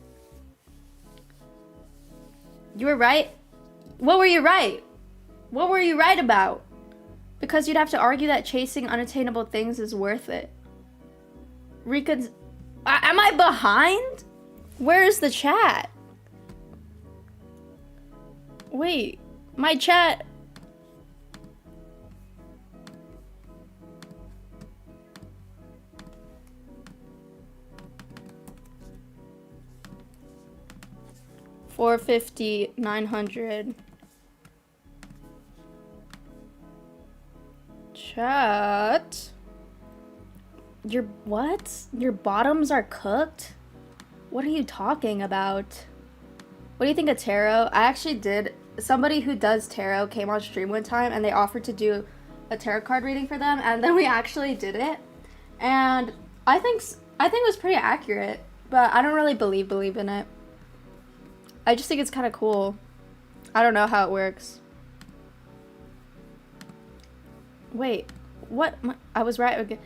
S1: You were right? What were you right? What were you right about? Because you'd have to argue that chasing unattainable things is worth it. Am I behind? Where is the chat? Wait, my chat... $450, $900. Chat. Your what? Your bottoms are cooked? What are you talking about? What do you think of tarot? I actually did. Somebody who does tarot came on stream one time and they offered to do a tarot card reading for them, and then we actually did it. And I think it was pretty accurate, but I don't really believe in it. I just think it's kind of cool. I don't know how it works. Wait, what? I was right again.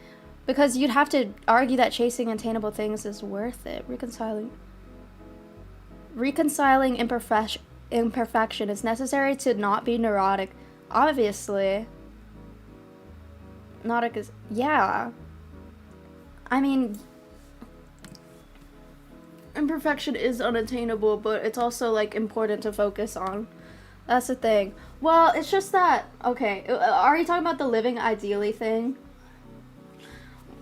S1: Because you'd have to argue that chasing attainable things is worth it. Reconciling imperfection is necessary to not be neurotic. Obviously. Neurotic is... Yeah. I mean... Imperfection is unattainable, but it's also, like, important to focus on. That's the thing. Well, it's just that... Okay, are you talking about the living ideally thing?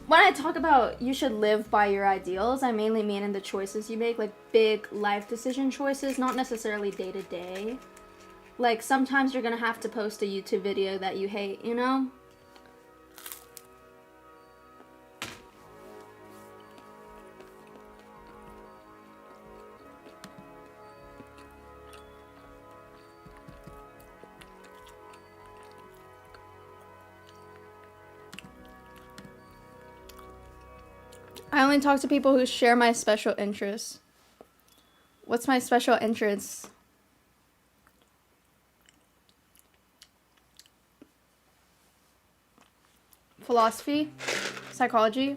S1: When I talk about you should live by your ideals, I mainly mean in the choices you make, like big life decision choices, not necessarily day to day. Like sometimes you're gonna have to post a YouTube video that you hate, you know? I only talk to people who share my special interests. What's my special interest? Philosophy? Psychology?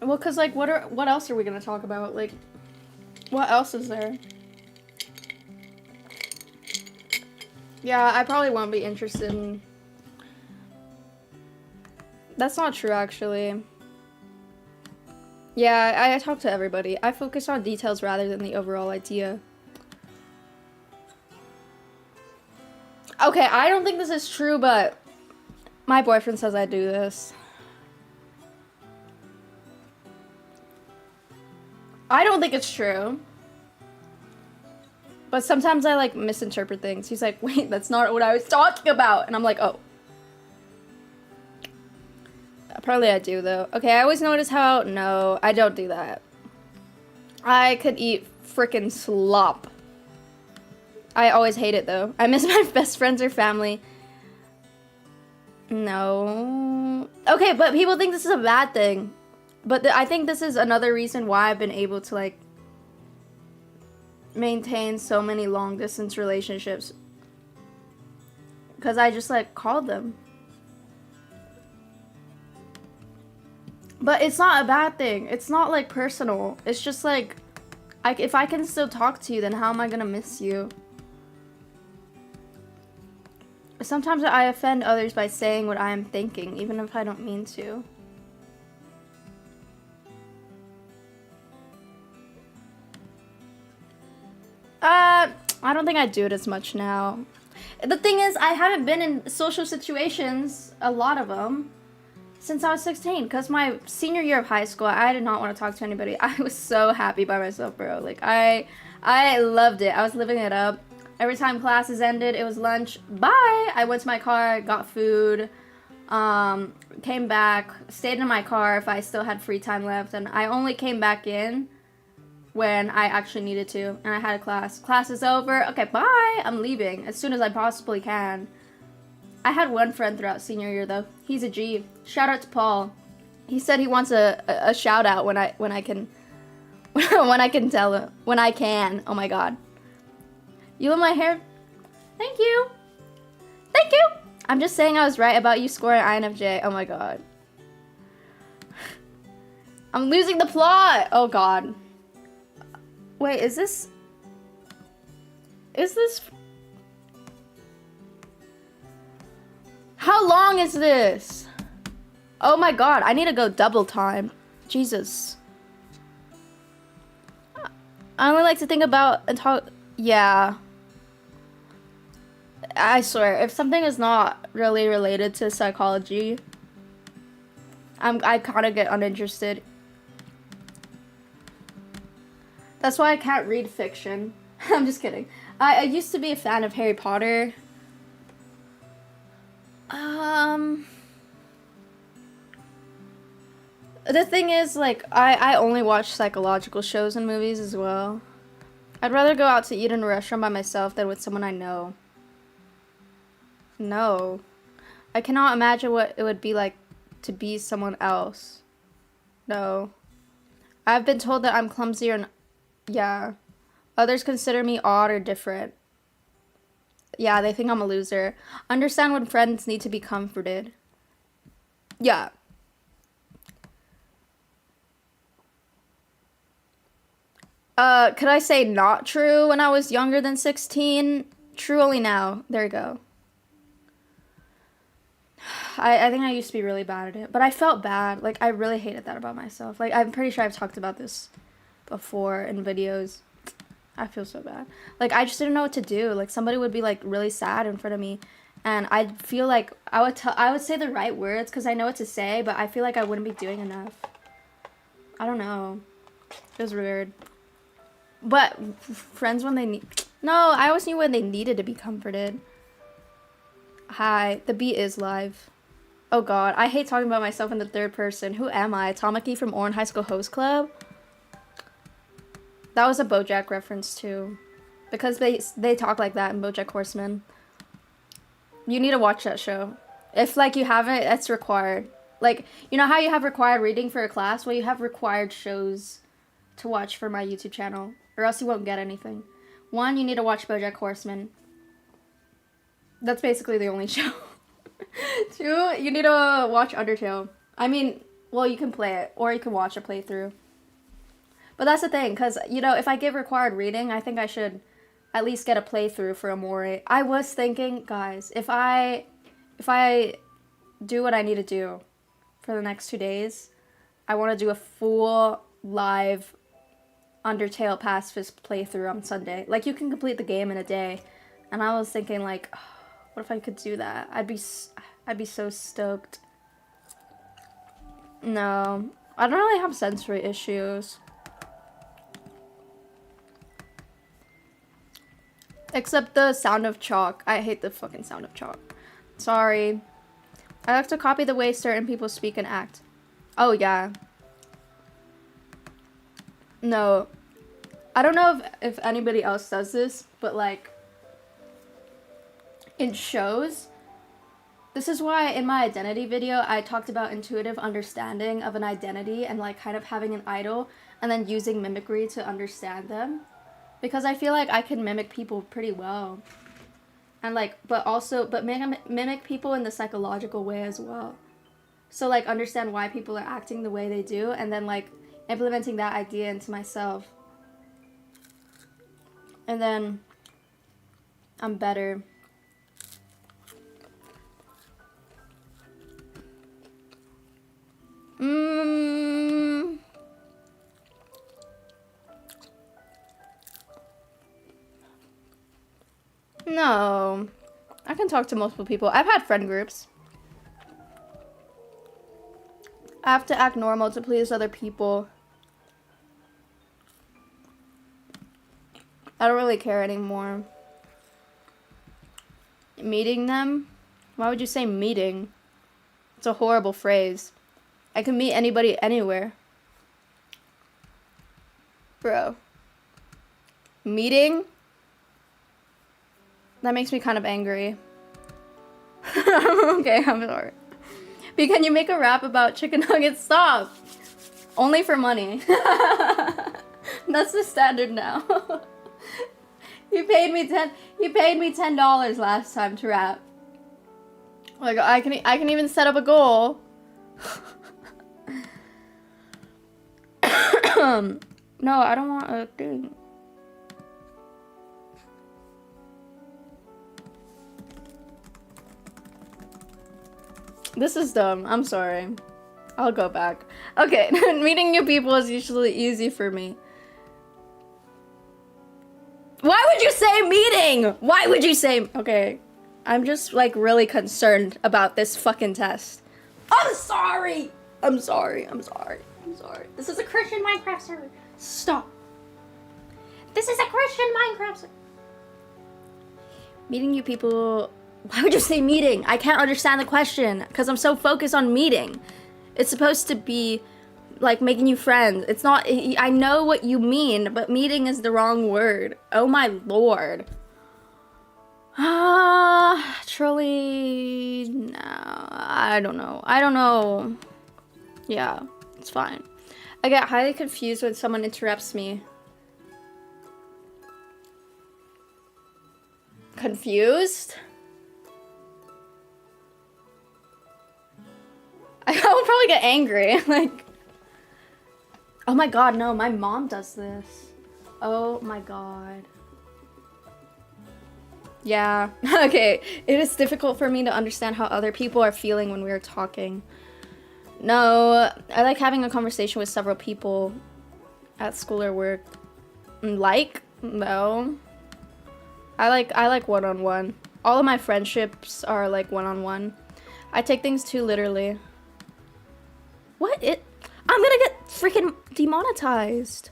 S1: Well, cause like, what else are we gonna talk about? Like, what else is there? Yeah, I probably won't be interested in... That's not true, actually. Yeah, I talk to everybody. I focus on details rather than the overall idea. Okay, I don't think this is true, but my boyfriend says I do this. I don't think it's true. But sometimes I like misinterpret things. He's like, wait, that's not what I was talking about. And I'm like, oh. Probably I do though. Okay, I always notice how, no, I don't do that. I could eat frickin' slop. I always hate it though. I miss my best friends or family. No. Okay, but people think this is a bad thing. But I think this is another reason why I've been able to like maintain so many long distance relationships. Because I just like called them. But it's not a bad thing. It's not like personal. It's just like, if I can still talk to you, then how am I gonna miss you? Sometimes I offend others by saying what I am thinking, even if I don't mean to. I don't think I do it as much now. The thing is, I haven't been in social situations, a lot of them, since I was 16. Because my senior year of high school, I did not want to talk to anybody. I was so happy by myself, bro. Like, I loved it. I was living it up. Every time classes ended, it was lunch. Bye! I went to my car, got food, came back, stayed in my car if I still had free time left. And I only came back in when I actually needed to, and I had a class. Class is over. Okay, bye. I'm leaving as soon as I possibly can. I had one friend throughout senior year though. He's a G. Shout out to Paul. He said he wants a shout out when I can when I can tell him when I can. Oh my god. You love my hair? Thank you. Thank you. I'm just saying I was right about you scoring INFJ. Oh my god. I'm losing the plot. Oh god. Wait, is this... How long is this? Oh my god, I need to go double time. Jesus. I only like to think about and talk... Yeah. I swear, if something is not really related to psychology, I kind of get uninterested. That's why I can't read fiction. I'm just kidding. I used to be a fan of Harry Potter. The thing is, like, I only watch psychological shows and movies as well. I'd rather go out to eat in a restaurant by myself than with someone I know. No. I cannot imagine what it would be like to be someone else. No. I've been told that I'm clumsy or... Yeah. Others consider me odd or different. Yeah, they think I'm a loser. Understand when friends need to be comforted. Yeah. Could I say not true when I was younger than 16? True only now. There you go. I think I used to be really bad at it, but I felt bad. Like, I really hated that about myself. Like, I'm pretty sure I've talked about this before in videos. I feel so bad. Like, I just didn't know what to do. Like, somebody would be, like, really sad in front of me, and I'd feel like I would say the right words because I know what to say, but I feel like I wouldn't be doing enough. I don't know. It was weird. But friends when they need... No, I always knew when they needed to be comforted. Hi, the beat is live. Oh god, I hate talking about myself in the third person. Who am I? Tamaki from Oran High School Host Club? That was a BoJack reference too. Because they talk like that in BoJack Horseman. You need to watch that show. If, like, you haven't, it's required. Like, you know how you have required reading for a class? Well, you have required shows to watch for my YouTube channel. Or else you won't get anything. 1, you need to watch BoJack Horseman. That's basically the only show. 2, you need to watch Undertale. I mean, well, you can play it. Or you can watch a playthrough. But that's the thing, because, you know, if I give required reading, I think I should at least get a playthrough for Amore. I was thinking, guys, if I do what I need to do for the next 2 days, I want to do a full live Undertale pacifist playthrough on Sunday. Like, you can complete the game in a day. And I was thinking, like, oh, what if I could do that? I'd be so stoked. No, I don't really have sensory issues. Except the sound of chalk. I hate the fucking sound of chalk. Sorry. I like to copy the way certain people speak and act. Oh, yeah. No. I don't know if anybody else does this, but like, in shows, this is why in my identity video, I talked about intuitive understanding of an identity and like kind of having an idol and then using mimicry to understand them. Because I feel like I can mimic people pretty well. And like, but mimic people in the psychological way as well. So like understand why people are acting the way they do and then like implementing that idea into myself. And then I'm better. No. I can talk to multiple people. I've had friend groups. I have to act normal to please other people. I don't really care anymore. Meeting them? Why would you say meeting? It's a horrible phrase. I can meet anybody anywhere. Bro. Meeting? That makes me kind of angry. Okay, I'm sorry. But can you make a rap about chicken nuggets? Stop! Only for money. That's the standard now. You paid me $10 last time to rap. Like I can even set up a goal. No, I don't want a thing. This is dumb. I'm sorry. I'll go back. Okay, meeting new people is usually easy for me. Why would you say meeting? Why would you say... Okay, I'm just like really concerned about this fucking test. I'm sorry. I'm sorry. This is a Christian Minecraft server. Stop.
S2: This is a Christian Minecraft server.
S1: Meeting new people... Why would you say meeting? I can't understand the question because I'm so focused on meeting. It's supposed to be like making you friends. It's not, I know what you mean, but meeting is the wrong word. Oh my lord. Truly, no, I don't know. Yeah, it's fine. I get highly confused when someone interrupts me. Confused? I would probably get angry, like, oh my god, no, my mom does this. Oh my god. Yeah, okay, it is difficult for me to understand how other people are feeling when we are talking. No, I like having a conversation with several people at school or work. Like? No. I like one-on-one. All of my friendships are like one-on-one. I take things too literally. What? I'm gonna get freaking demonetized.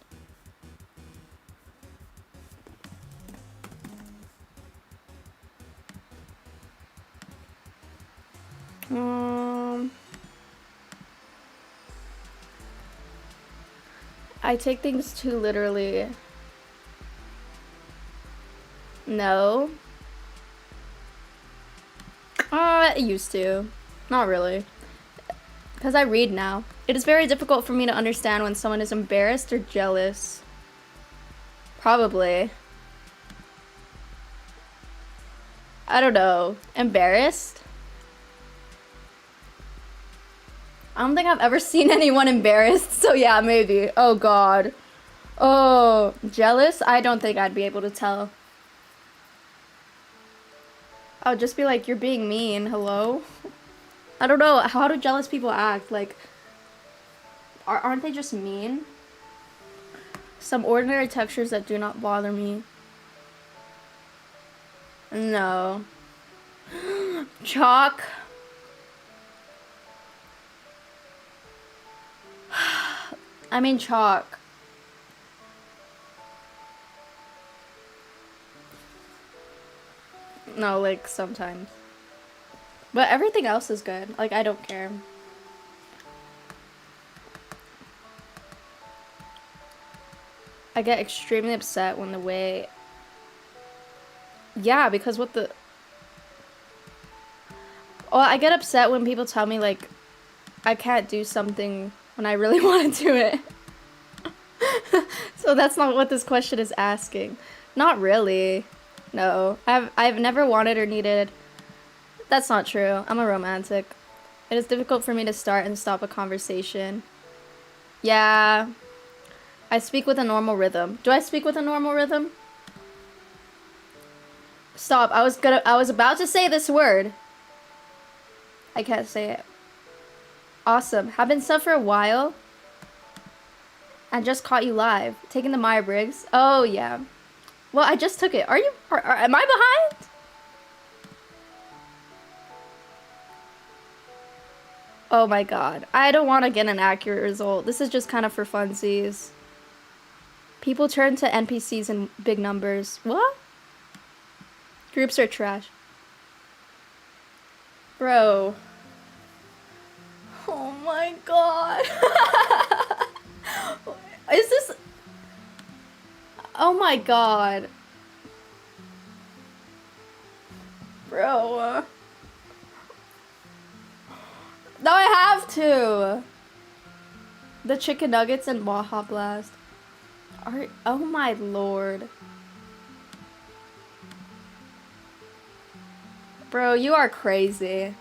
S1: I take things too literally. No. I used to. Not really. Because I read now. It is very difficult for me to understand when someone is embarrassed or jealous. Probably. I don't know. Embarrassed? I don't think I've ever seen anyone embarrassed, so yeah, maybe. Oh god. Oh, jealous? I don't think I'd be able to tell. I would just be like, you're being mean, hello? I don't know, how do jealous people act? Like, aren't they just mean? Some ordinary textures that do not bother me. No. Chalk. I mean chalk. No, like sometimes. But everything else is good. Like I don't care. I get extremely upset when the way. Yeah, because what the. Well, I get upset when people tell me like I can't do something when I really want to do it. So that's not what this question is asking. Not really. No. I've never wanted or needed. That's not true. I'm a romantic. It is difficult for me to start and stop a conversation. Yeah. I speak with a normal rhythm. Do I speak with a normal rhythm? Stop. I was about to say this word. I can't say it. Awesome. Have been sub for a while. I just caught you live. Taking the Myers-Briggs. Oh, yeah. Well, I just took it. Are you... am I behind? Oh my god. I don't want to get an accurate result. This is just kind of for funsies. People turn to NPCs in big numbers. What? Groups are trash. Bro. Oh my god. Is this... Oh my god. Bro. No, I have to. The chicken nuggets and Baja Blast. Oh my lord. Bro, you are crazy.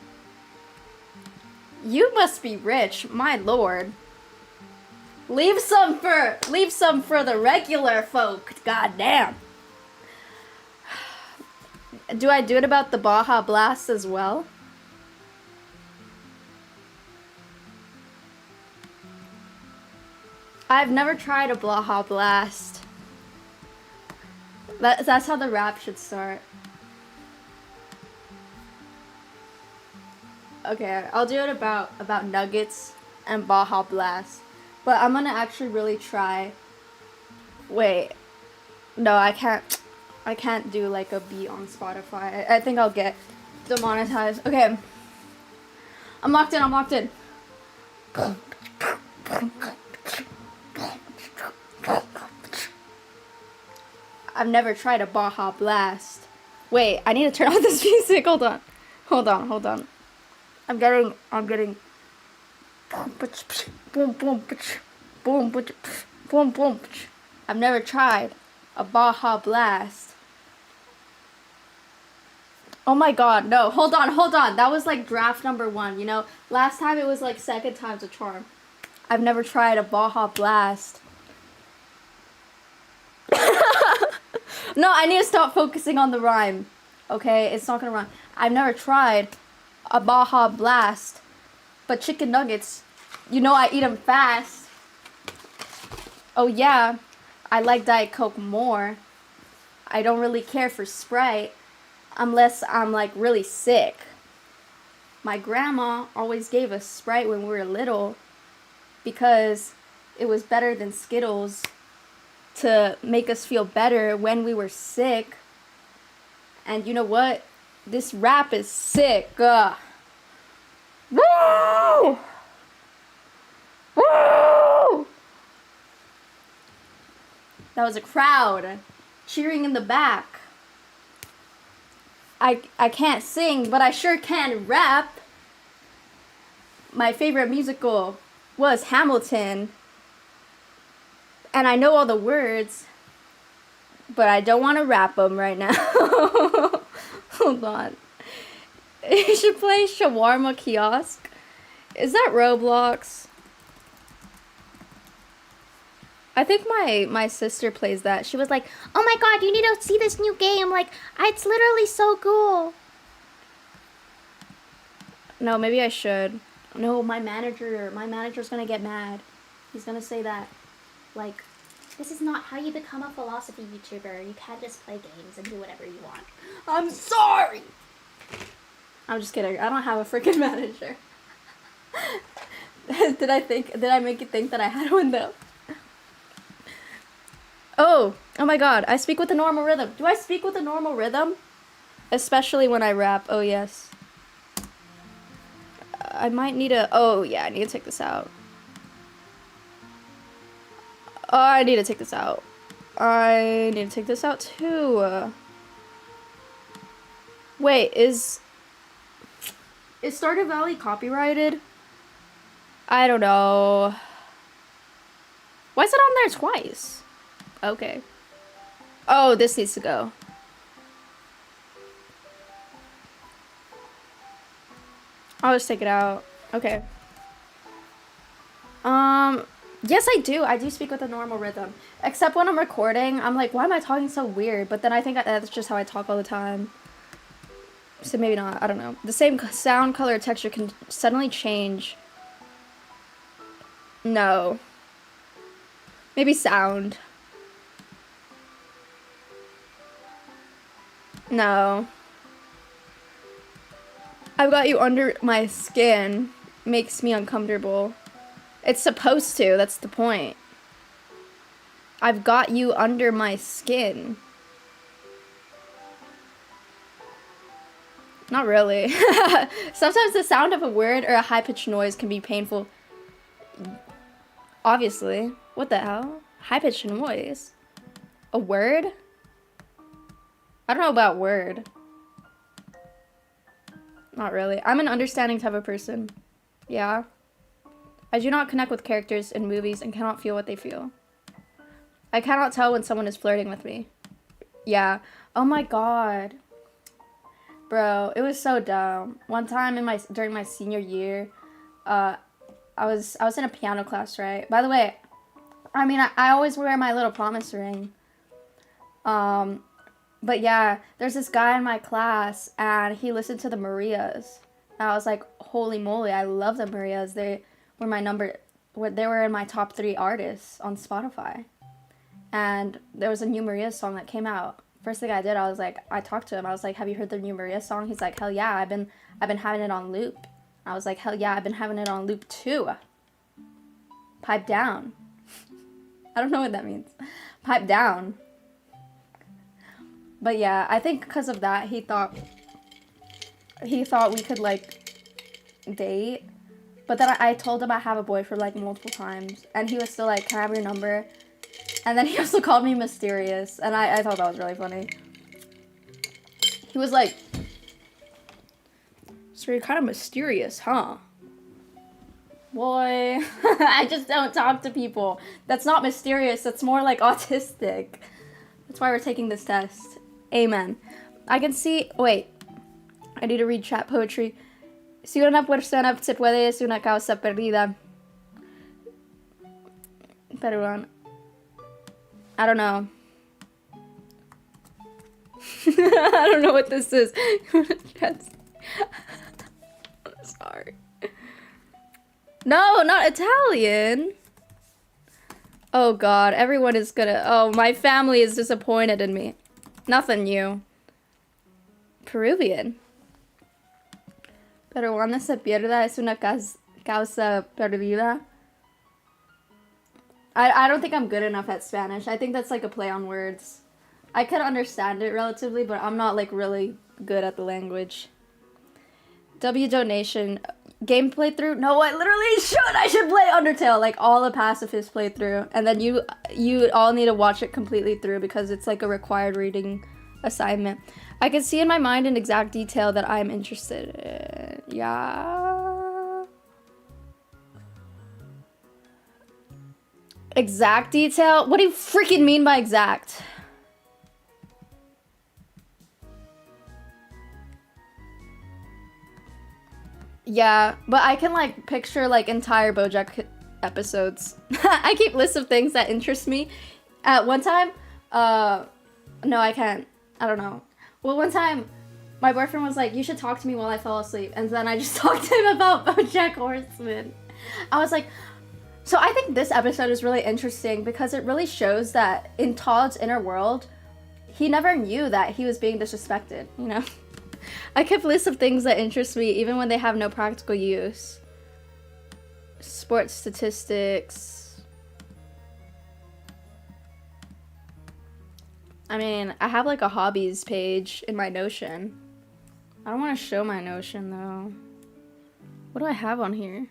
S1: You must be rich, my lord. Leave some for the regular folk. Goddamn. Do I do it about the Baja Blast as well? I've never tried a Baja Blast. That's how the rap should start. Okay, I'll do it about nuggets and Baja Blast. But I'm gonna actually really try. Wait. No, I can't do like a beat on Spotify. I think I'll get demonetized. Okay. I'm locked in. I've never tried a Baja Blast. Wait, I need to turn off this music. Hold on. I'm getting boom. I've never tried a Baja Blast. Oh my god, no. Hold on. That was like draft number 1, you know? Last time it was like second time's a charm. I've never tried a Baja Blast. No, I need to stop focusing on the rhyme. Okay, it's not gonna rhyme. I've never tried a Baja Blast. But chicken nuggets, you know I eat them fast. Oh yeah, I like Diet Coke more. I don't really care for Sprite unless I'm like really sick. My grandma always gave us Sprite when we were little because it was better than Skittles to make us feel better when we were sick. And you know what? This rap is sick. Woo! Woo! That was a crowd cheering in the back. I can't sing, but I sure can rap. My favorite musical was Hamilton. And I know all the words, but I don't want to rap them right now. Hold on. You should play Shawarma Kiosk. Is that Roblox? I think my sister plays that. She was like,
S2: Oh my god, you need to see this new game. Like, it's literally so cool.
S1: no, maybe I should. No, my manager's gonna get mad. He's gonna say that, like,
S2: This is not how you become a philosophy YouTuber. You can't just play games and do whatever you want.
S1: I'm sorry. I'm just kidding. I don't have a freaking manager. Did I make you think that I had one though? Oh my god, I speak with a normal rhythm. Do I speak with a normal rhythm? Especially when I rap. Oh, yes. I might need a... Oh, yeah, I need to take this out. Oh, I need to take this out. I need to take this out, too. Wait, is Stardew Valley copyrighted? I don't know. Why is it on there twice? Okay. Oh, this needs to go. I'll just take it out. Okay. Yes, I do. I do speak with a normal rhythm. Except when I'm recording, I'm like, why am I talking so weird? But then I think that's just how I talk all the time. So maybe not. I don't know. The same sound, color, texture can suddenly change. No. Maybe sound. No. I've got you under my skin. Makes me uncomfortable. It's supposed to. That's the point. I've got you under my skin. Not really. Sometimes the sound of a word or a high-pitched noise can be painful. Obviously. What the hell? High-pitched noise? A word? I don't know about word. Not really. I'm an understanding type of person. Yeah. I do not connect with characters in movies and cannot feel what they feel. I cannot tell when someone is flirting with me. Yeah. Oh my god. Bro, it was so dumb. One time during my senior year, I was in a piano class, right? By the way, I mean I always wear my little promise ring. But yeah, there's this guy in my class and he listened to the Marias. And I was like, holy moly, I love the Marias. They were in my top 3 artists on Spotify. And there was a new Maria song that came out. First thing I did, I talked to him. I was like, have you heard the new Maria song? He's like, hell yeah, I've been having it on loop. I was like, hell yeah, I've been having it on loop too. Pipe down. I don't know what that means. Pipe down. But yeah, I think because of that, he thought we could like date. But then I told him I have a boyfriend like multiple times, and he was still like, can I have your number? And then he also called me mysterious, and I thought that was really funny. He was like, so you're kind of mysterious, huh? Boy, I just don't talk to people. That's not mysterious, that's more like autistic. That's why we're taking this test. Amen. I can see, wait, I need to read chat poetry. Si una persona se puede es una causa perdida. Perdón. I don't know. I don't know what this is. Sorry. No, not Italian. Oh god, everyone is gonna... Oh, my family is disappointed in me. Nothing new. Peruvian. Peruana se pierda es una causa perdida. I don't think I'm good enough at Spanish. I think that's like a play on words. I could understand it relatively, but I'm not like really good at the language. W donation. Game playthrough? No, I literally should! I should play Undertale, like all the pacifist playthrough. And then you all need to watch it completely through because it's like a required reading assignment. I can see in my mind in exact detail that I'm interested in. Yeah. Exact detail? What do you freaking mean by exact? Yeah, but I can like picture like entire BoJack episodes. I keep lists of things that interest me. At one time, no, I can't. I don't know. Well, one time, my boyfriend was like, you should talk to me while I fell asleep. And then I just talked to him about BoJack Horseman. I was like, so I think this episode is really interesting because it really shows that in Todd's inner world, he never knew that he was being disrespected, you know? I kept lists of things that interest me even when they have no practical use. Sports statistics. I mean, I have like a hobbies page in my Notion. I don't want to show my Notion though. What do I have on here?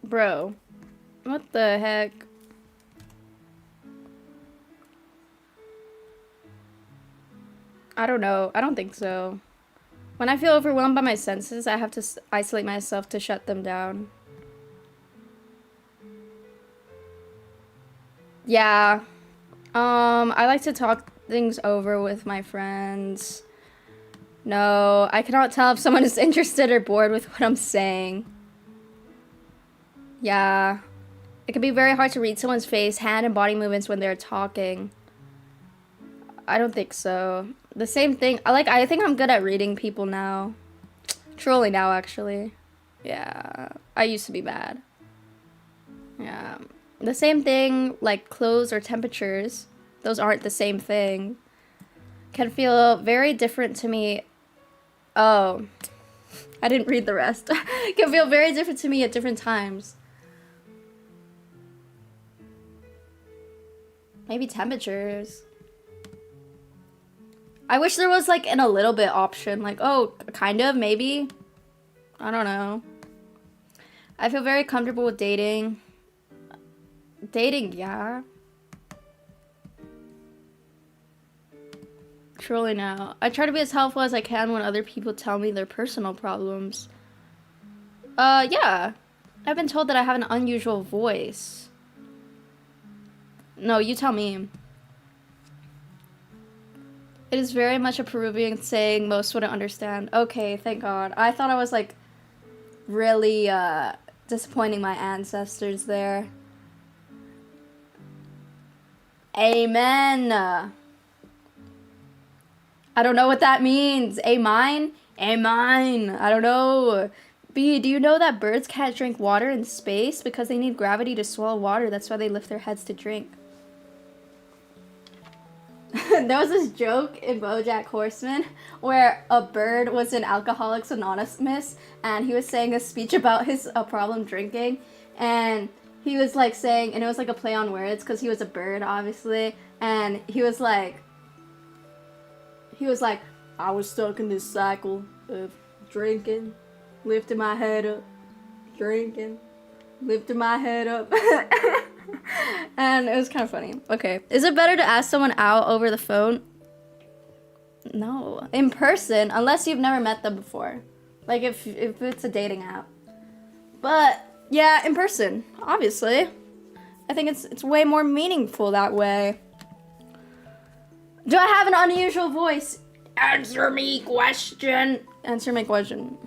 S1: Bro, what the heck? I don't know. I don't think so. When I feel overwhelmed by my senses, I have to isolate myself to shut them down. Yeah. I like to talk things over with my friends. No, I cannot tell if someone is interested or bored with what I'm saying. Yeah. It can be very hard to read someone's face, hand, and body movements when they're talking. I don't think so. The same thing. I think I'm good at reading people now. Truly now, actually. Yeah. I used to be bad. Yeah. The same thing, like clothes or temperatures. Those aren't the same thing. Can feel very different to me. Oh. I didn't read the rest. Can feel very different to me at different times. Maybe temperatures. I wish there was like an a little bit option. Like, oh, kind of, maybe. I don't know. I feel very comfortable with dating. Dating, yeah. Truly now. I try to be as helpful as I can when other people tell me their personal problems. Yeah. I've been told that I have an unusual voice. No, you tell me. It is very much a Peruvian saying most wouldn't understand. Okay, thank God. I thought I was, like, really, disappointing my ancestors there. Amen. I don't know what that means. A mine? A mine. I don't know. B, do you know that birds can't drink water in space because they need gravity to swallow water? That's why they lift their heads to drink. There was this joke in BoJack Horseman where a bird was in Alcoholics Anonymous and he was saying a speech about his problem drinking, and he was like saying, and it was like a play on words because he was a bird obviously, and he was like, I was stuck in this cycle of drinking, lifting my head up, drinking, lifting my head up. And it was kind of funny. Okay. Is it better to ask someone out over the phone? No. In person, unless you've never met them before. Like if it's a dating app. But yeah, in person, obviously. I think it's way more meaningful that way. Do I have an unusual voice? Answer me question. Answer my question.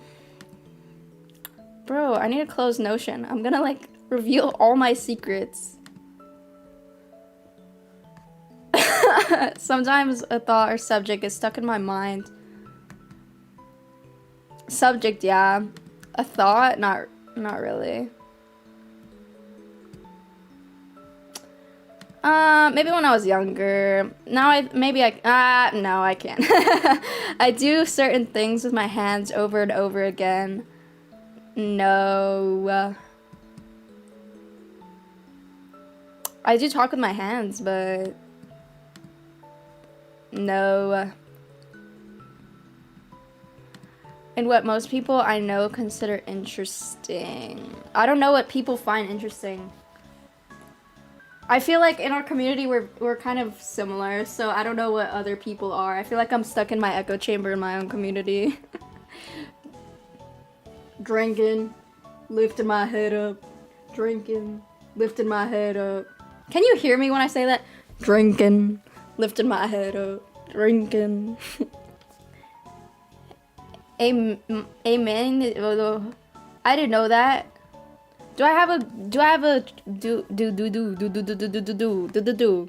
S1: Bro, I need a closed Notion. I'm gonna like reveal all my secrets. Sometimes a thought or subject is stuck in my mind. Subject, yeah. A thought, not really. Maybe when I was younger. Now no, I can't. I do certain things with my hands over and over again. No. I do talk with my hands, but no. And what most people I know consider interesting. I don't know what people find interesting. I feel like in our community we're kind of similar, so I don't know what other people are. I feel like I'm stuck in my echo chamber in my own community. Drinking, lifting my head up, drinking, lifting my head up. Can you hear me when I say that? Drinking, lifting my head up, drinking. Amen. I didn't know that. Do I have a do?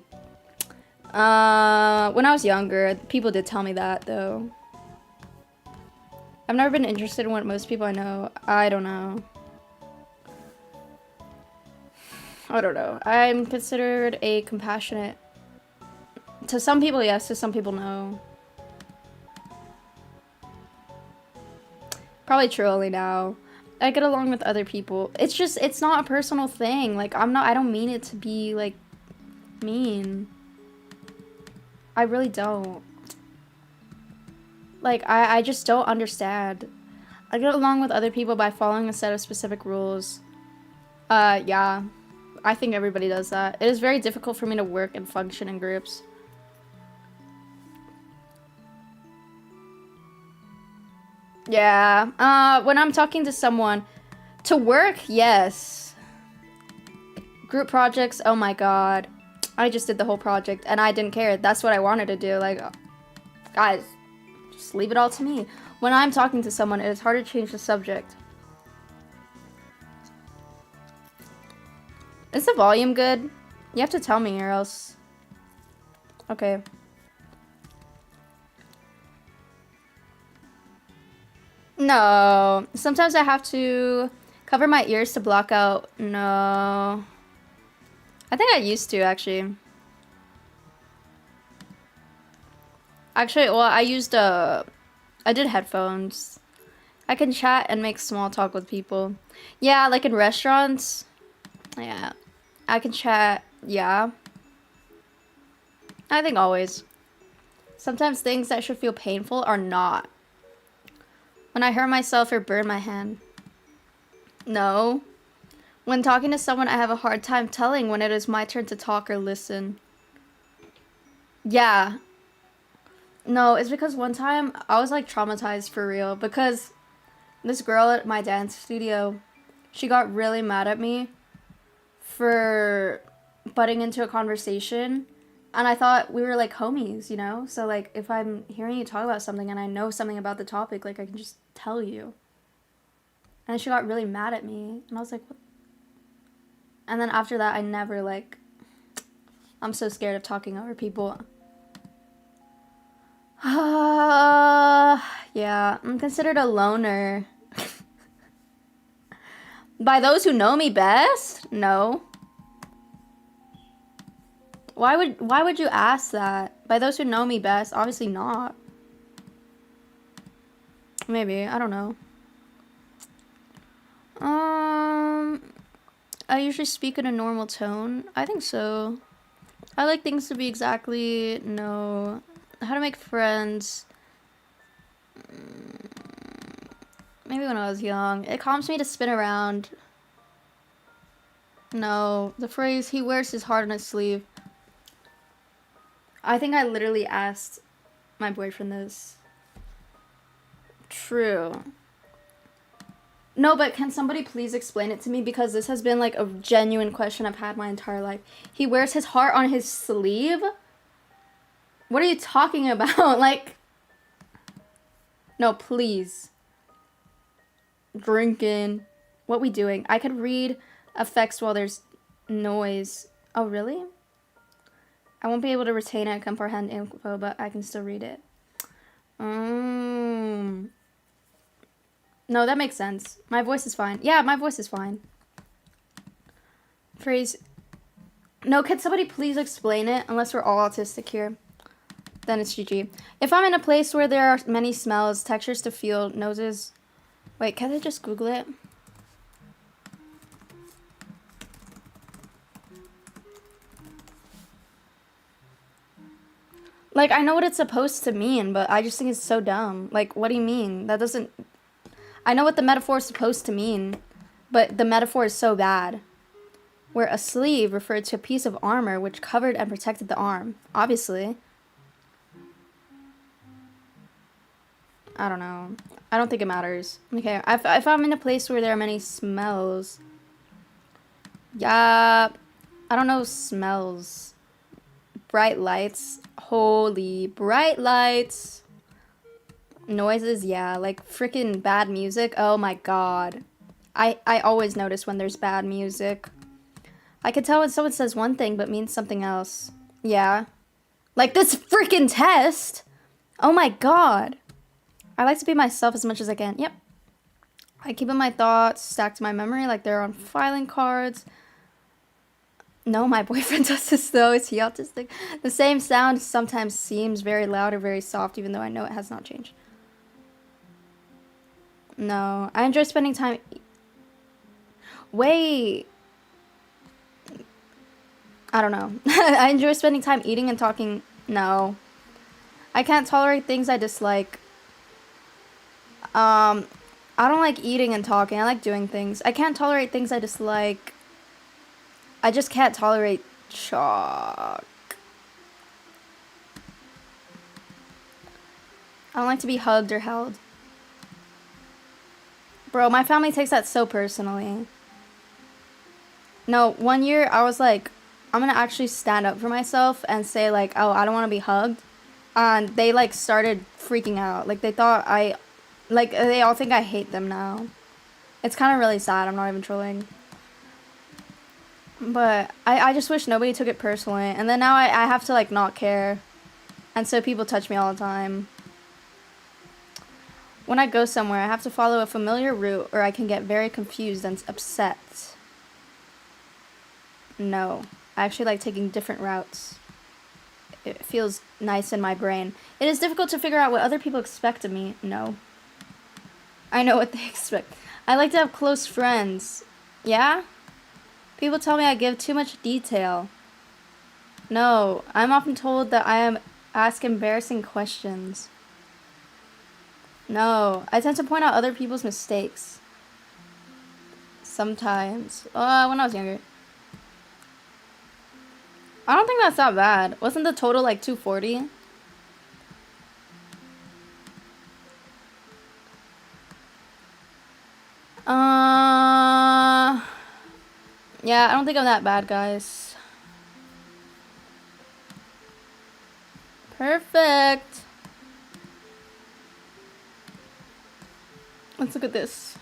S1: When I was younger, people did tell me that though. I've never been interested in what most people I know. I don't know. I'm considered a compassionate. To some people, yes. To some people, no. Probably true only now. I get along with other people. It's just, it's not a personal thing. Like, I don't mean it to be, like, mean. I really don't. Like, I just don't understand. I get along with other people by following a set of specific rules. Yeah. I think everybody does that. It is very difficult for me to work and function in groups. Yeah. When I'm talking to someone, to work, yes. Group projects, oh my god. I just did the whole project and I didn't care. That's what I wanted to do. Like, guys, just leave it all to me. When I'm talking to someone, it is hard to change the subject. Is the volume good? You have to tell me or else. Okay. No. Sometimes I have to cover my ears to block out. No. I think I used to, actually. Actually, well, I did headphones. I can chat and make small talk with people. Yeah, like in restaurants. Yeah. I can chat. Yeah. I think always. Sometimes things that should feel painful are not. When I hurt myself or burn my hand. No. When talking to someone, I have a hard time telling when it is my turn to talk or listen. Yeah. No, it's because one time I was like traumatized for real because this girl at my dance studio, she got really mad at me for butting into a conversation. And I thought we were like homies, you know? So like if I'm hearing you talk about something and I know something about the topic, like I can just tell you. And she got really mad at me. And I was like, what? And then after that, I never like, I'm so scared of talking over people. Yeah, I'm considered a loner. By those who know me best? No. Why would you ask that? By those who know me best? Obviously not. Maybe, I don't know. I usually speak in a normal tone. I think so. I like things to be exactly, no. How to make friends. Maybe when I was young. It calms me to spin around. No. The phrase, he wears his heart on his sleeve. I think I literally asked my boyfriend this. True. No, but can somebody please explain it to me? Because this has been like a genuine question I've had my entire life. He wears his heart on his sleeve? What are you talking about? Like, no, please. Drinking. What we doing? I could read effects while there's noise. Oh, really? I won't be able to retain and comprehend info, but I can still read it. No, that makes sense. My voice is fine. Yeah, my voice is fine. Phrase. No, can somebody please explain it? Unless we're all autistic here. Then it's GG. If I'm in a place where there are many smells, textures to feel, noses... Wait, can I just Google it? Like, I know what it's supposed to mean, but I just think it's so dumb. Like, what do you mean? That doesn't... I know what the metaphor is supposed to mean, but the metaphor is so bad. Where a sleeve referred to a piece of armor which covered and protected the arm. Obviously. I don't know. I don't think it matters. Okay, if I'm in a place where there are many smells... Yeah... I don't know smells. Bright lights. Holy bright lights. Noises, yeah. Like freaking bad music. Oh my god. I always notice when there's bad music. I can tell when someone says one thing but means something else. Yeah. Like this freaking test. Oh my god. I like to be myself as much as I can. Yep. I keep in my thoughts stacked in my memory like they're on filing cards. No, my boyfriend does this though. Is he autistic? The same sound sometimes seems very loud or very soft even though I know it has not changed. No. I enjoy spending time Wait. I don't know. I enjoy spending time eating and talking. No. I can't tolerate things I dislike. I don't like eating and talking. I like doing things. I can't tolerate things I dislike. I just can't tolerate chalk. I don't like to be hugged or held. Bro, my family takes that so personally. No, one year I was like, I'm gonna actually stand up for myself and say like, oh, I don't want to be hugged. And they like started freaking out. Like they thought they all think I hate them now. It's kind of really sad. I'm not even trolling. But I just wish nobody took it personally. And then now I have to like not care. And so people touch me all the time. When I go somewhere, I have to follow a familiar route or I can get very confused and upset. No. I actually like taking different routes. It feels nice in my brain. It is difficult to figure out what other people expect of me. No. I know what they expect. I like to have close friends. Yeah? People tell me I give too much detail. No. I'm often told that I ask embarrassing questions. No. I tend to point out other people's mistakes. Sometimes. When I was younger. I don't think that's that bad. Wasn't the total like 240? Yeah, I don't think I'm that bad, guys. Perfect. Let's look at this.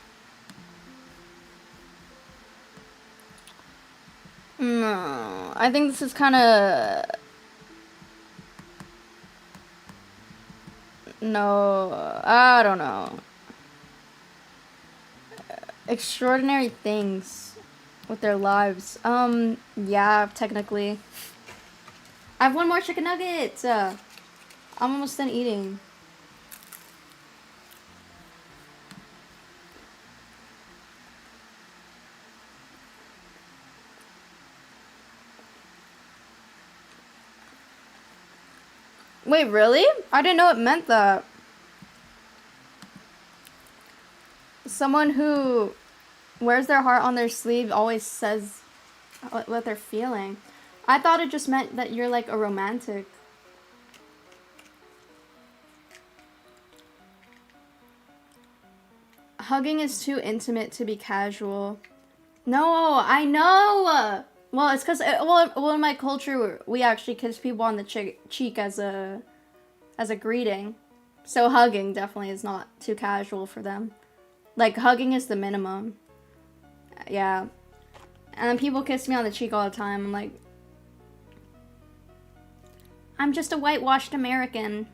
S1: No, I think this is kind of... No, I don't know. Extraordinary things with their lives. Yeah, technically. I have one more chicken nugget. I'm almost done eating. Wait, really? I didn't know it meant that. Someone who wears their heart on their sleeve always says what they're feeling. I thought it just meant that you're like a romantic. Hugging is too intimate to be casual. No, I know. Well, it's because in my culture we actually kiss people on the cheek as a greeting. So hugging definitely is not too casual for them. Like hugging is the minimum. Yeah. And then people kiss me on the cheek all the time. I'm like, I'm just a whitewashed American.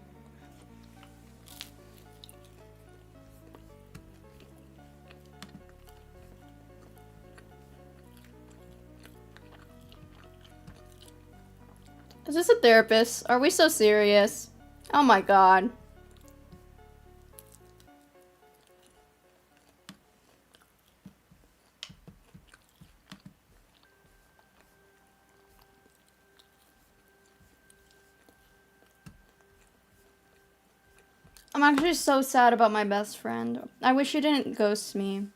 S1: Is this a therapist? Are we so serious? Oh my god. I'm actually so sad about my best friend. I wish he didn't ghost me.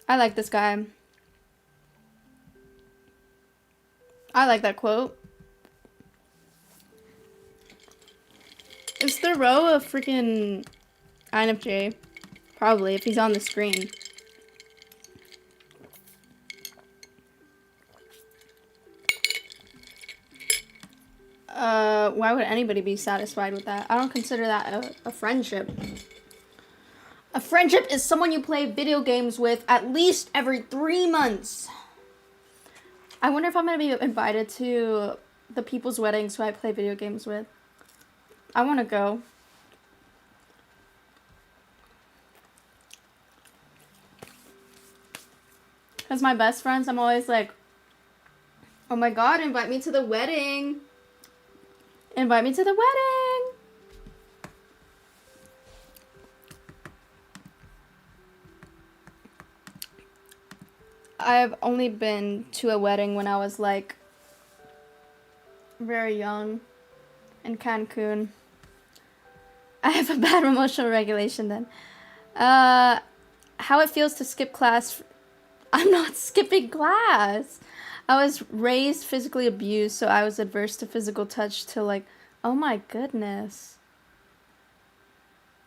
S1: I like this guy. I like that quote. Is Thoreau a freaking INFJ? Probably, if he's on the screen. Why would anybody be satisfied with that? I don't consider that a friendship. A friendship is someone you play video games with at least every 3 months. I wonder if I'm gonna be invited to the people's weddings who I play video games with. I want to go. Because my best friends, I'm always like, oh my god, invite me to the wedding. Invite me to the wedding. I've only been to a wedding when I was like very young in Cancun. I have a bad emotional regulation then. How it feels to skip class. I'm not skipping class. I was raised physically abused, so I was adverse to physical touch till like, oh my goodness.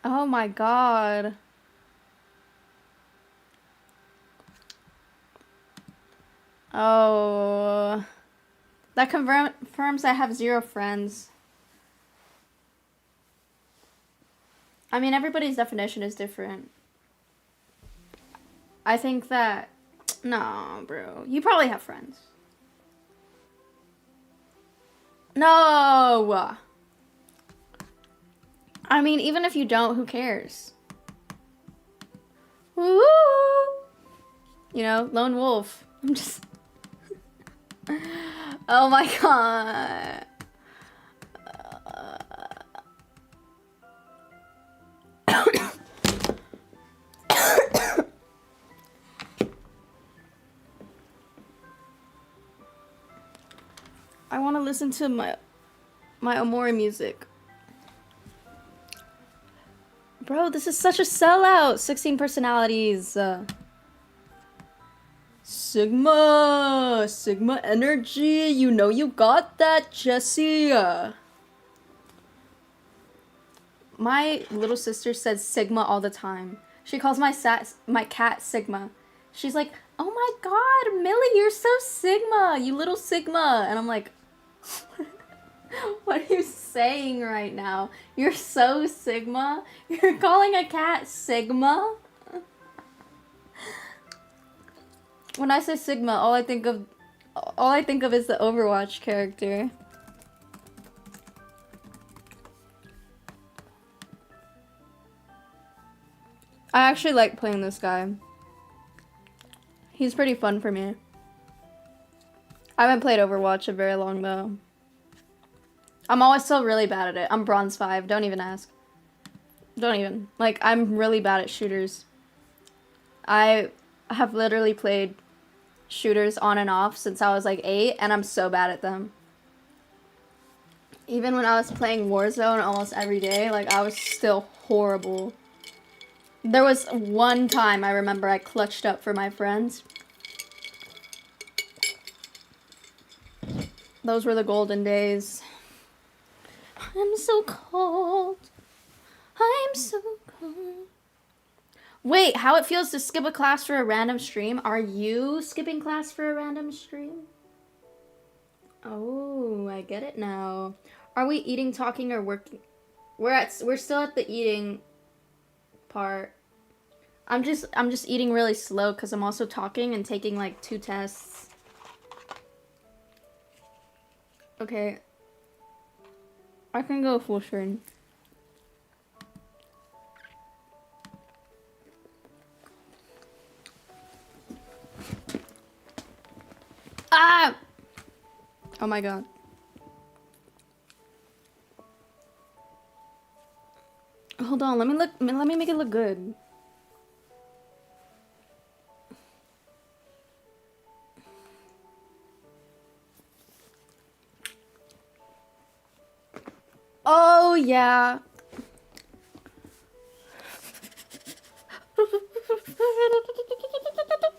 S1: Oh my god. Oh. That confirms I have 0 friends. I mean, everybody's definition is different. I think that... No, bro. You probably have friends. No! I mean, even if you don't, who cares? Woo! You know, lone wolf. I'm just... Oh my god. I want to listen to my Omori music. Bro, this is such a sellout. 16 personalities. Sigma energy. You know you got that, Jessie. My little sister says Sigma all the time. She calls my cat Sigma. She's like, oh my god, Millie, you're so Sigma, you little Sigma. And I'm like, what are you saying right now? You're so Sigma? You're calling a cat Sigma? When I say Sigma, all I think of is the Overwatch character. I actually like playing this guy. He's pretty fun for me. I haven't played Overwatch in very long though. I'm always still really bad at it. I'm bronze 5. Don't even ask. Don't even. Like, I'm really bad at shooters. I have literally played shooters on and off since I was like 8, and I'm so bad at them. Even when I was playing Warzone almost every day, like, I was still horrible. There was one time I remember I clutched up for my friends. Those were the golden days. I'm so cold. I'm so cold. Wait, how it feels to skip a class for a random stream? Are you skipping class for a random stream? Oh, I get it now. Are we eating, talking, or working? We're still at the eating part. I'm just eating really slow because I'm also talking and taking like 2 tests. Okay. I can go full screen. Ah! Oh my god. Hold on, let me make it look good. Oh yeah.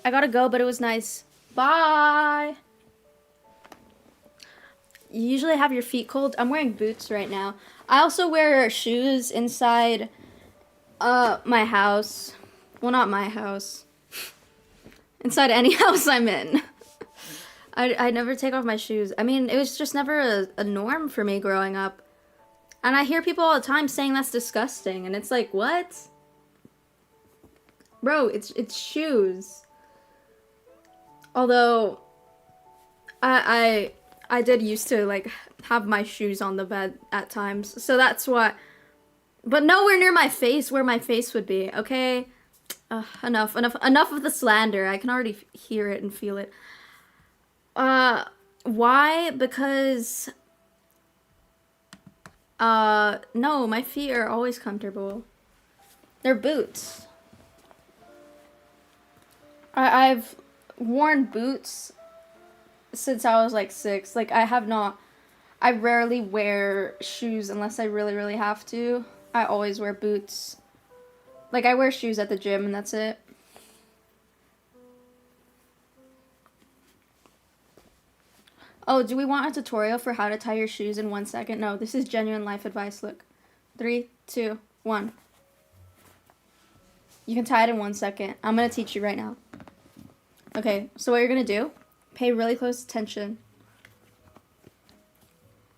S1: I gotta go, but it was nice. Bye. You usually have your feet cold. I'm wearing boots right now. I also wear shoes inside my house. Well, not my house. Inside any house I'm in. I never take off my shoes. I mean, it was just never a norm for me growing up. And I hear people all the time saying that's disgusting. And it's like, what? Bro, it's shoes. Although, I did used to, like, have my shoes on the bed at times. So that's what... But nowhere near my face, where my face would be, okay? Enough of the slander. I can already hear it and feel it. Why? Because... no, my feet are always comfortable. They're boots. I've worn boots since I was like 6. Like I rarely wear shoes unless I really, really have to. I always wear boots. Like, I wear shoes at the gym and that's it. Oh, do we want a tutorial for how to tie your shoes in 1 second? No, this is genuine life advice. Look. 3, 2, 1. You can tie it in 1 second. I'm going to teach you right now. Okay, so what you're going to do, pay really close attention.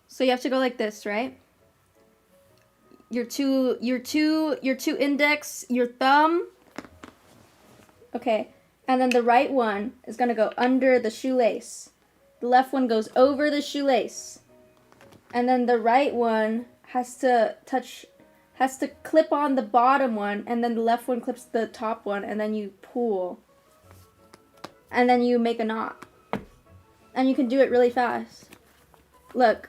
S1: So you have to go like this, right? Your two index, your thumb. Okay, and then the right one is going to go under the shoelace. The left one goes over the shoelace. And then the right one has to clip on the bottom one, and then the left one clips the top one, and then you pull. And then you make a knot. And you can do it really fast. Look.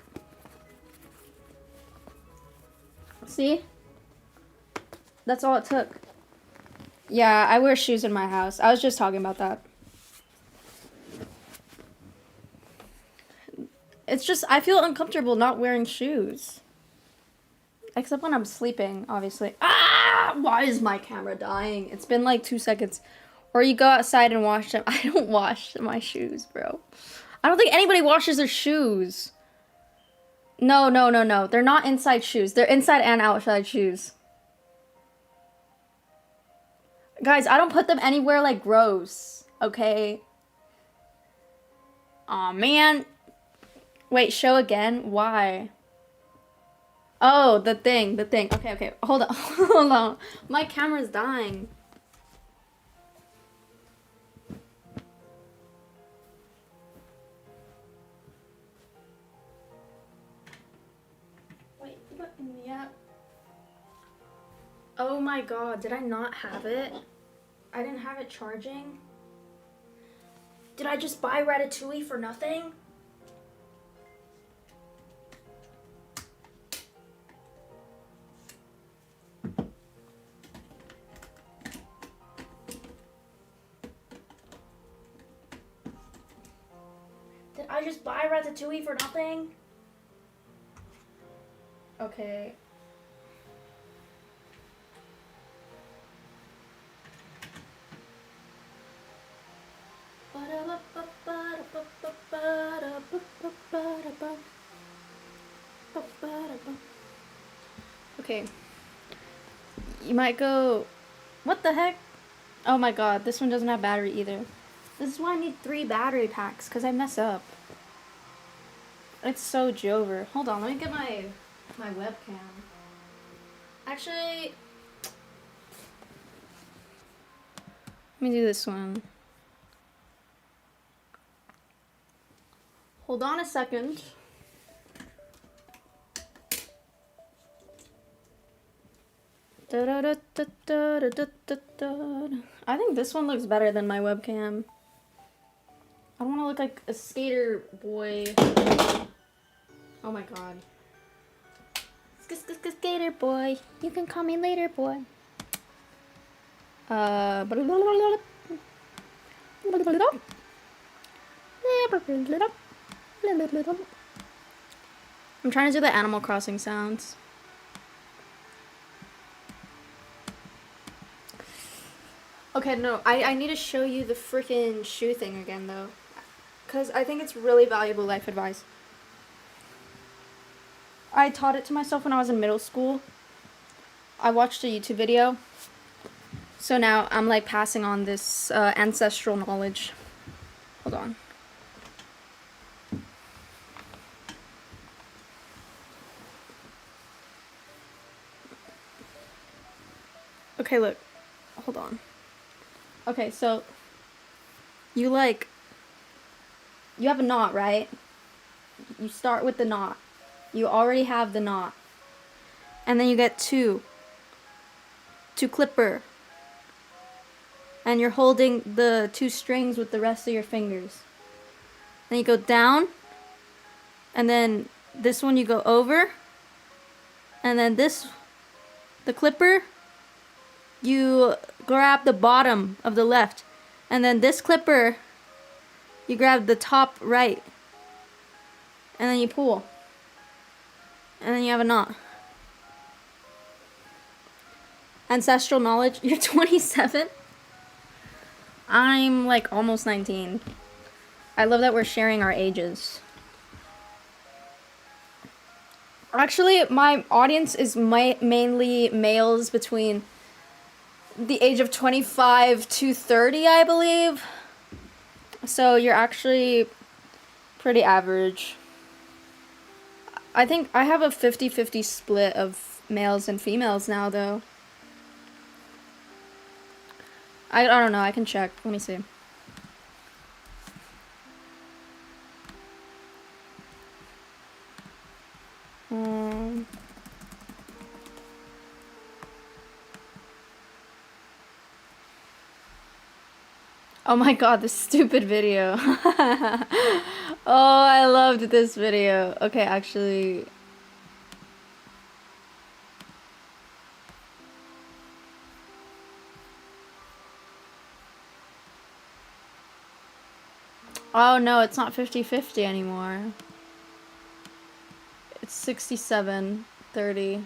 S1: See? That's all it took. Yeah, I wear shoes in my house. I was just talking about that. It's just, I feel uncomfortable not wearing shoes. Except when I'm sleeping, obviously. Ah! Why is my camera dying? It's been like 2 seconds. Or you go outside and wash them. I don't wash my shoes, bro. I don't think anybody washes their shoes. No. They're not inside shoes. They're inside and outside shoes. Guys, I don't put them anywhere like gross. Okay? Aw, man. Wait, show again? Why? Oh, the thing. Okay. Hold on. My camera's dying. Wait, what in the app? Oh my god, did I not have it? I didn't have it charging? Did I just buy Ratatouille for nothing? Did I just buy Ratatouille for nothing? Okay. Okay. You might go, what the heck? Oh my god, this one doesn't have battery either. This is why I need 3 battery packs, because I mess up. It's so Jover. Hold on, let me get my webcam. Actually, let me do this one. Hold on a second. I think this one looks better than my webcam. I don't want to look like a skater boy. Oh my god. Skater boy. You can call me later, boy. I'm trying to do the Animal Crossing sounds. Okay, no, I need to show you the freaking shoe thing again, though. Because I think it's really valuable life advice. I taught it to myself when I was in middle school. I watched a YouTube video. So now I'm like passing on this ancestral knowledge. Hold on. Okay, look. Hold on. Okay, so you have a knot, right? You start with the knot. You already have the knot. And then you get two clipper. And you're holding the 2 strings with the rest of your fingers. Then you go down. And then this one you go over. And then the clipper, you grab the bottom of the left. And then this clipper, You grab the top right. And then you pull. And then you have a knot. Ancestral knowledge. You're 27? I'm like almost 19. I love that we're sharing our ages. Actually, my audience is mainly males between the age of 25 to 30, I believe. So you're actually pretty average. I think I have a 50-50 split of males and females now, though. I don't know. I can check. Let me see. Oh my god, this stupid video. Oh, I loved this video. Okay, actually. Oh no, it's not 50-50 anymore. It's 67-30.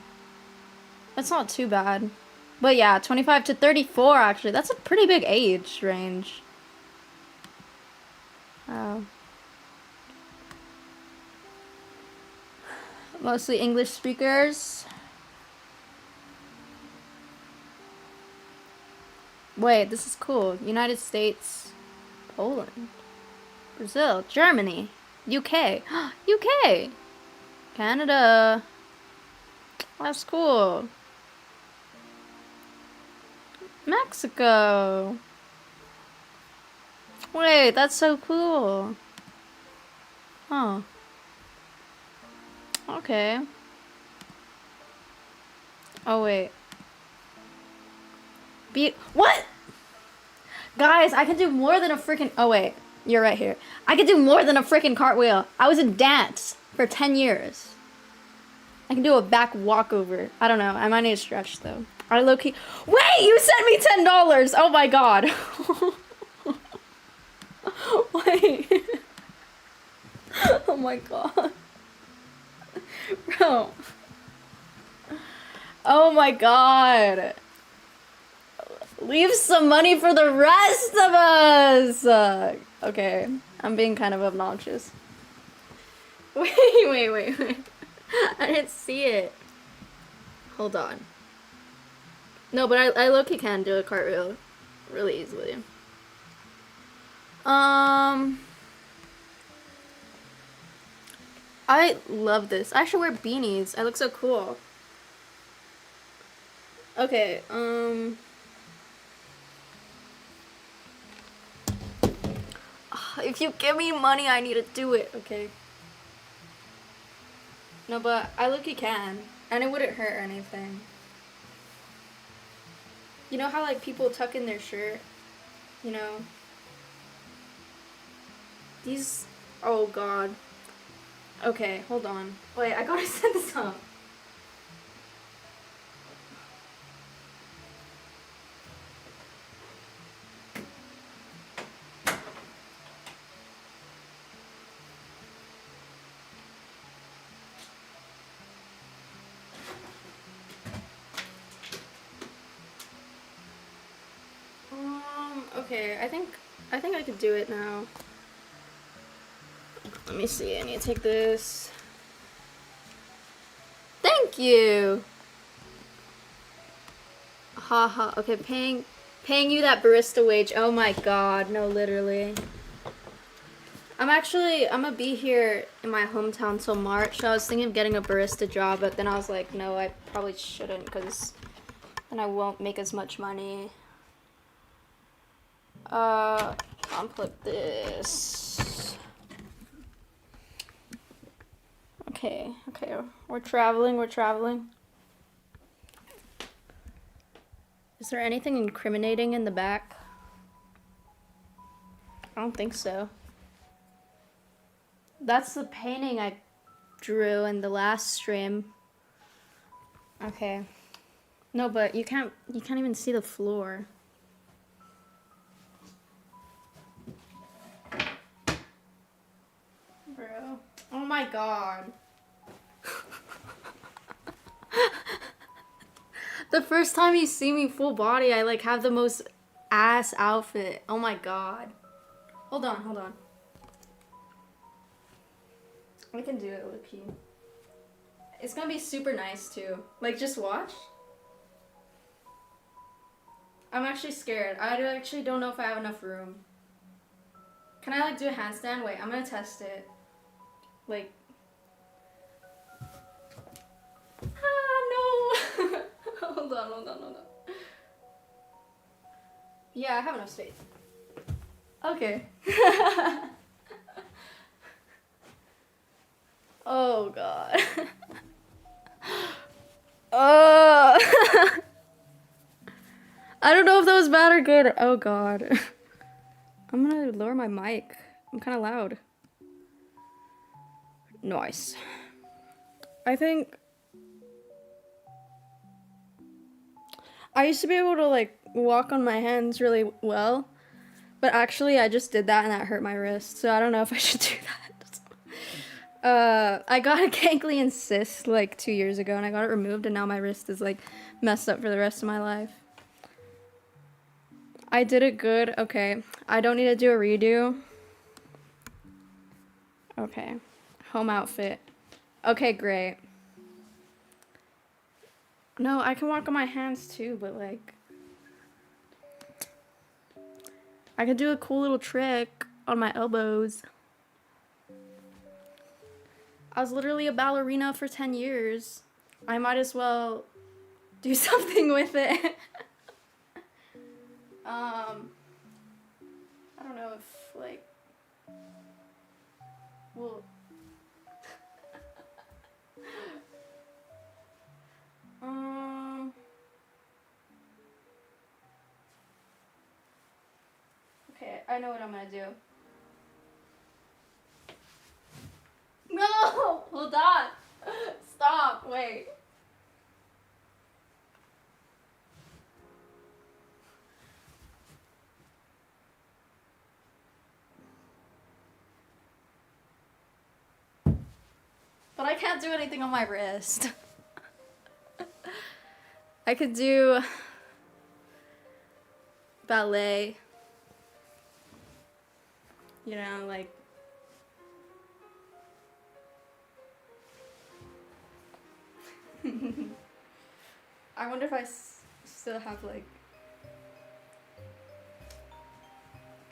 S1: That's not too bad. But yeah, 25 to 34 actually. That's a pretty big age range. Oh. Mostly English speakers. Wait, this is cool. United States, Poland, Brazil, Germany, UK, UK, Canada. That's cool. Mexico. Wait, that's so cool. Huh. Okay. Oh, wait. What? Guys, I can do more than a freaking... Oh, wait. You're right here. I can do more than a freaking cartwheel. I was in dance for 10 years. I can do a back walkover. I don't know. I might need to stretch, though. I low-key... Wait! You sent me $10! Oh, my God. Wait. Oh, my God. Bro. Oh, my God. Leave some money for the rest of us! Okay, I'm being kind of obnoxious. Wait. I didn't see it. Hold on. No, but I low-key can do a cartwheel really easily. I love this. I should wear beanies. I look so cool. Okay, if you give me money, I need to do it, okay? No, but I look you can. And it wouldn't hurt or anything. You know how, like, people tuck in their shirt? You know? These... Oh, God. Okay, hold on. Wait, I gotta set this up. Okay, I think I could do it now. Let me see, I need to take this. Thank you! Haha, okay, paying you that barista wage. Oh my god, no, literally. I'm gonna be here in my hometown till March. So I was thinking of getting a barista job, but then I was like, no, I probably shouldn't, because then I won't make as much money. Unplug this. Okay, we're traveling. Is there anything incriminating in the back? I don't think so. That's the painting I drew in the last stream. Okay. No, but you can't even see the floor. Oh my god. The first time you see me full body, I like have the most ass outfit. Oh my god. Hold on, hold on. I can do it, low-key. It's gonna be super nice too. Like, just watch. I'm actually scared. I actually don't know if I have enough room. Can I like do a handstand? Wait, I'm gonna test it. Like. Ah, no! Hold on, hold on, hold on. Yeah, I have enough space. Okay. Oh god. I don't know if that was bad or good. Oh god. I'm gonna lower my mic. I'm kind of loud. Nice. I think I used to be able to like walk on my hands really well, but actually I just did that and that hurt my wrist, so I don't know if I should do that. I got a ganglion cyst like 2 years ago and I got it removed and now my wrist is like messed up for the rest of my life. I did it good. Okay. I don't need to do a redo. Okay. Home outfit. Okay, great. No, I can walk on my hands too, but like I could do a cool little trick on my elbows. I was literally a ballerina for 10 years. I might as well do something with it. I don't know if, like, well, okay, I know what I'm gonna do. No! Hold on! Stop, wait. But I can't do anything on my wrist. I could do ballet. You know, like. I wonder if I still have, like.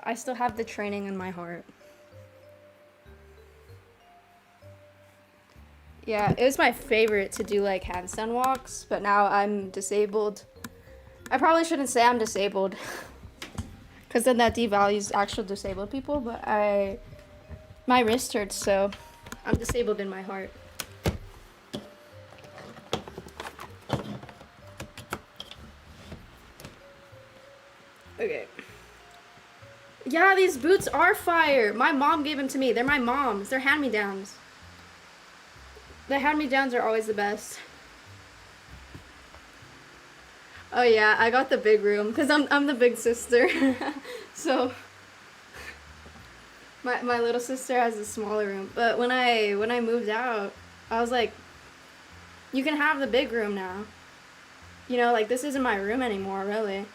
S1: I still have the training in my heart. Yeah, it was my favorite to do like handstand walks, but now I'm disabled. I probably shouldn't say I'm disabled, because then that devalues actual disabled people, but my wrist hurts, so I'm disabled in my heart. Okay. Yeah, these boots are fire. My mom gave them to me. They're my mom's. They're hand-me-downs. The hand-me-downs are always the best. Oh yeah, I got the big room because I'm the big sister. So my little sister has a smaller room. But when I moved out, I was like, you can have the big room now. You know, like this isn't my room anymore, really.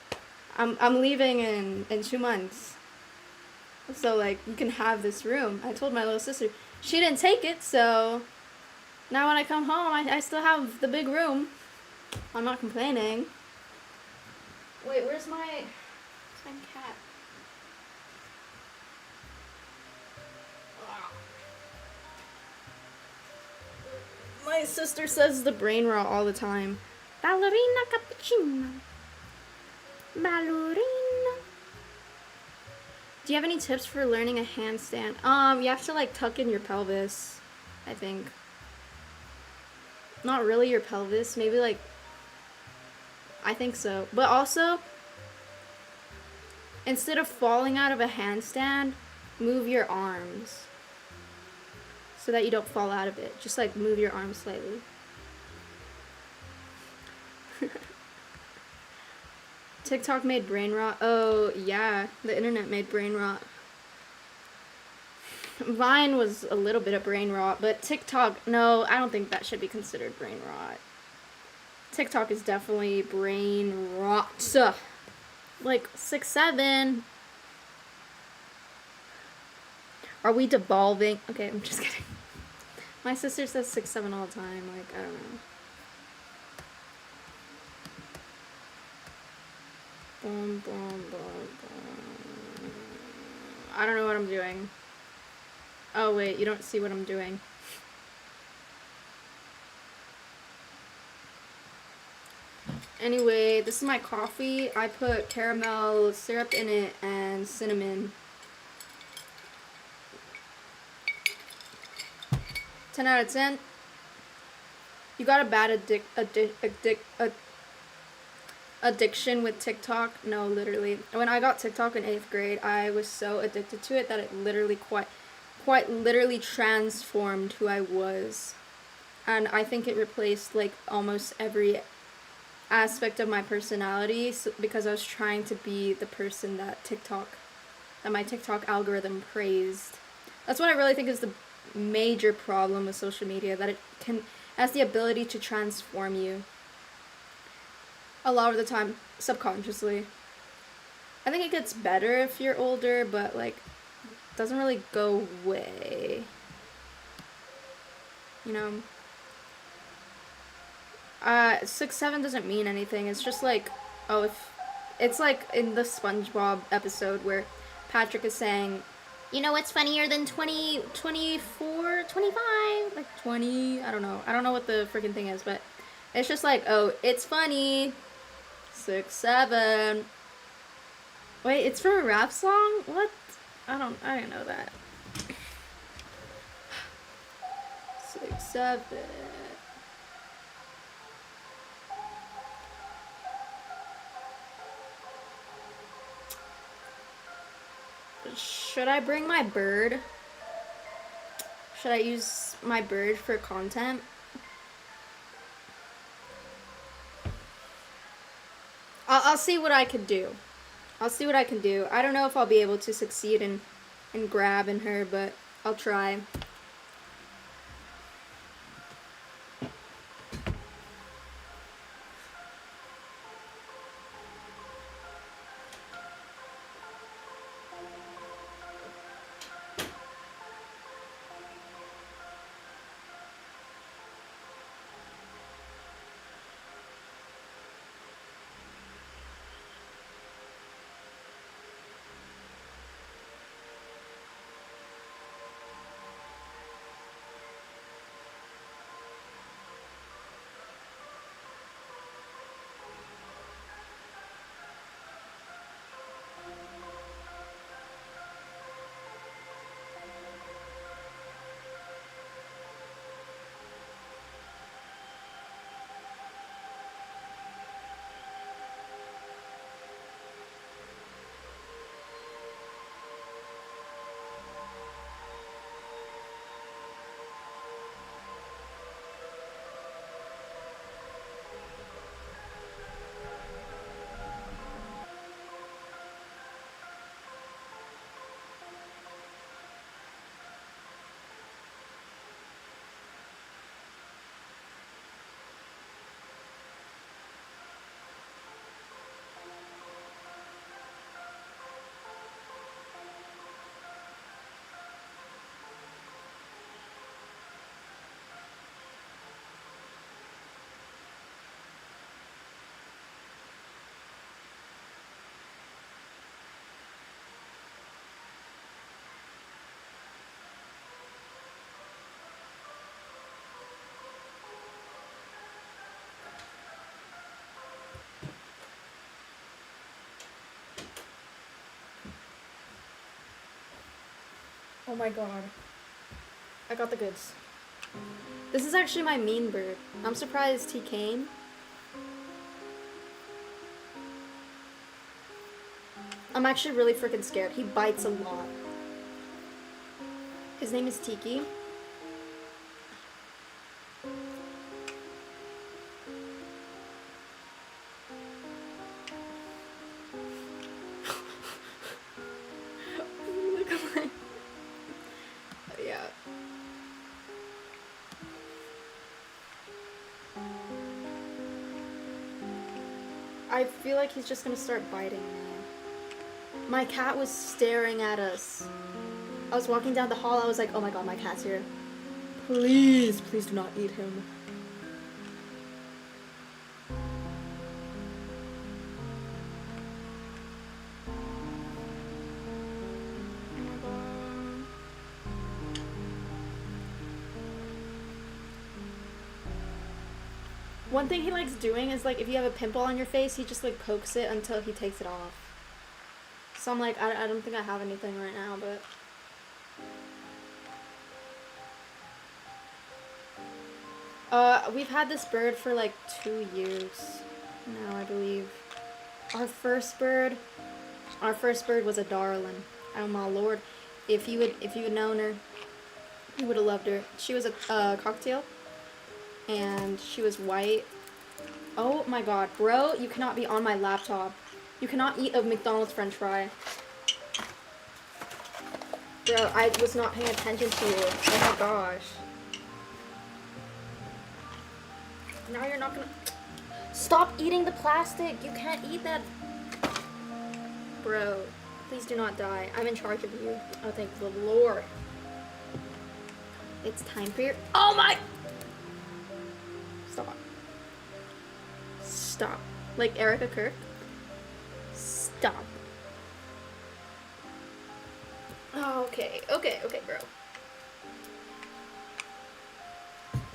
S1: I'm leaving in 2 months. So like you can have this room. I told my little sister. She didn't take it, so now when I come home, I still have the big room. I'm not complaining. Wait, where's my cat? My sister says the brain rot all the time. Ballerina cappuccino. Ballerina. Do you have any tips for learning a handstand? You have to like tuck in your pelvis, I think. Not really your pelvis, maybe like, I think so. But also, instead of falling out of a handstand, move your arms so that you don't fall out of it. Just like move your arms slightly. TikTok made brain rot. Oh, yeah. The internet made brain rot. Vine was a little bit of brain rot, but TikTok, no, I don't think that should be considered brain rot. TikTok is definitely brain rot. Like 6'7". Are we devolving? Okay, I'm just kidding. My sister says 6'7" all the time. Like, I don't know. Boom, boom, boom, boom. I don't know what I'm doing. Oh, wait, you don't see what I'm doing. Anyway, this is my coffee. I put caramel syrup in it and cinnamon. 10 out of 10. You got a bad addiction with TikTok? No, literally. When I got TikTok in 8th grade, I was so addicted to it that it literally quite literally transformed who I was. And I think it replaced like almost every aspect of my personality, because I was trying to be the person that my TikTok algorithm praised. That's what I really think is the major problem with social media, that it has the ability to transform you. A lot of the time, subconsciously. I think it gets better if you're older, but like, doesn't really go away. You know? 6'7" doesn't mean anything. It's just like, oh, if it's like in the SpongeBob episode where Patrick is saying, you know what's funnier than 20, 24, 25, like 20, I don't know what the freaking thing is, but it's just like, oh, it's funny. 6'7". Wait, it's from a rap song? What? I didn't know that. 6'7". Should I bring my bird? Should I use my bird for content? I'll see what I can do. I'll see what I can do. I don't know if I'll be able to succeed in grabbing her, but I'll try. Oh my god. I got the goods. This is actually my mean bird. I'm surprised he came. I'm actually really freaking scared. He bites a lot. His name is Tiki. I feel like he's just gonna start biting me. My cat was staring at us. I was walking down the hall, I was like, oh my god, my cat's here. Please, please do not eat him. One thing he likes doing is like if you have a pimple on your face, he just like pokes it until he takes it off. So I'm like, I don't think I have anything right now, but... We've had this bird for like 2 years now, I believe. Our first bird was a darling. Oh my lord. If you had known her, you would have loved her. She was a cocktail. And she was white. Oh my god, bro, you cannot be on my laptop. You cannot eat a McDonald's french fry. Bro, I was not paying attention to you. Oh my gosh. Now you're not gonna... Stop eating the plastic! You can't eat that! Bro, please do not die. I'm in charge of you. Oh, thank the Lord. It's time for your... Oh my... Stop. Stop. Like Erica Kirk. Stop. Oh, okay, bro.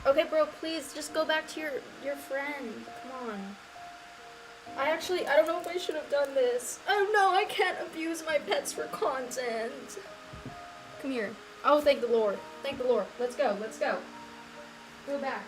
S1: Okay, bro, please just go back to your friend. Come on. I don't know if I should have done this. Oh no, I can't abuse my pets for content. Come here. Oh, thank the Lord. Thank the Lord. Let's go, let's go. Go back.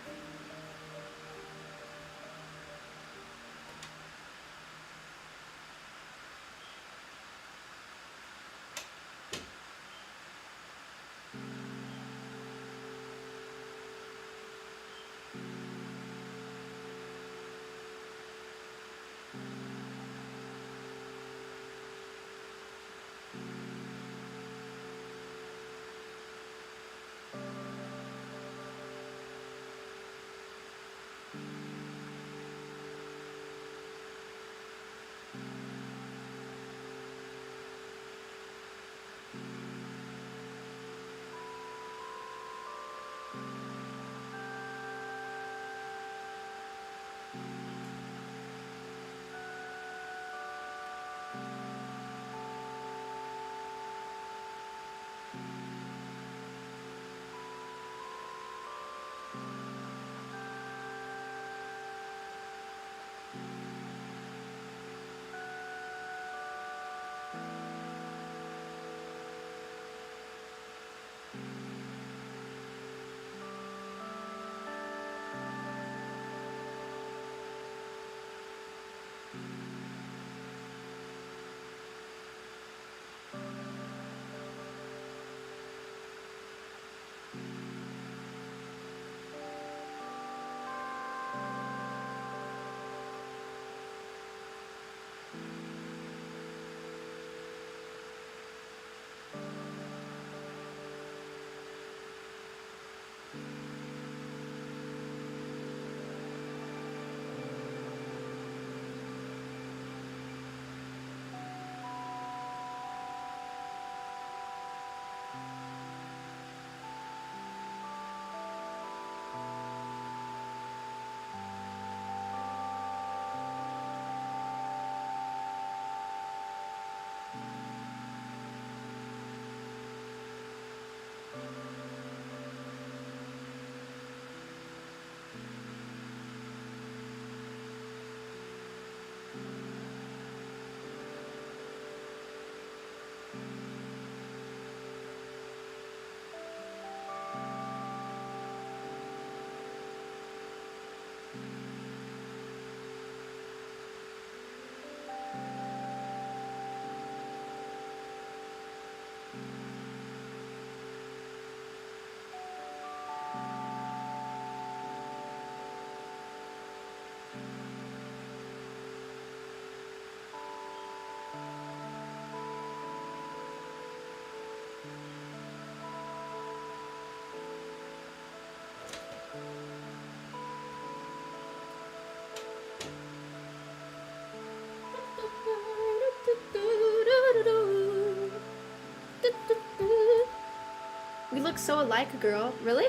S1: so alike, girl. Really?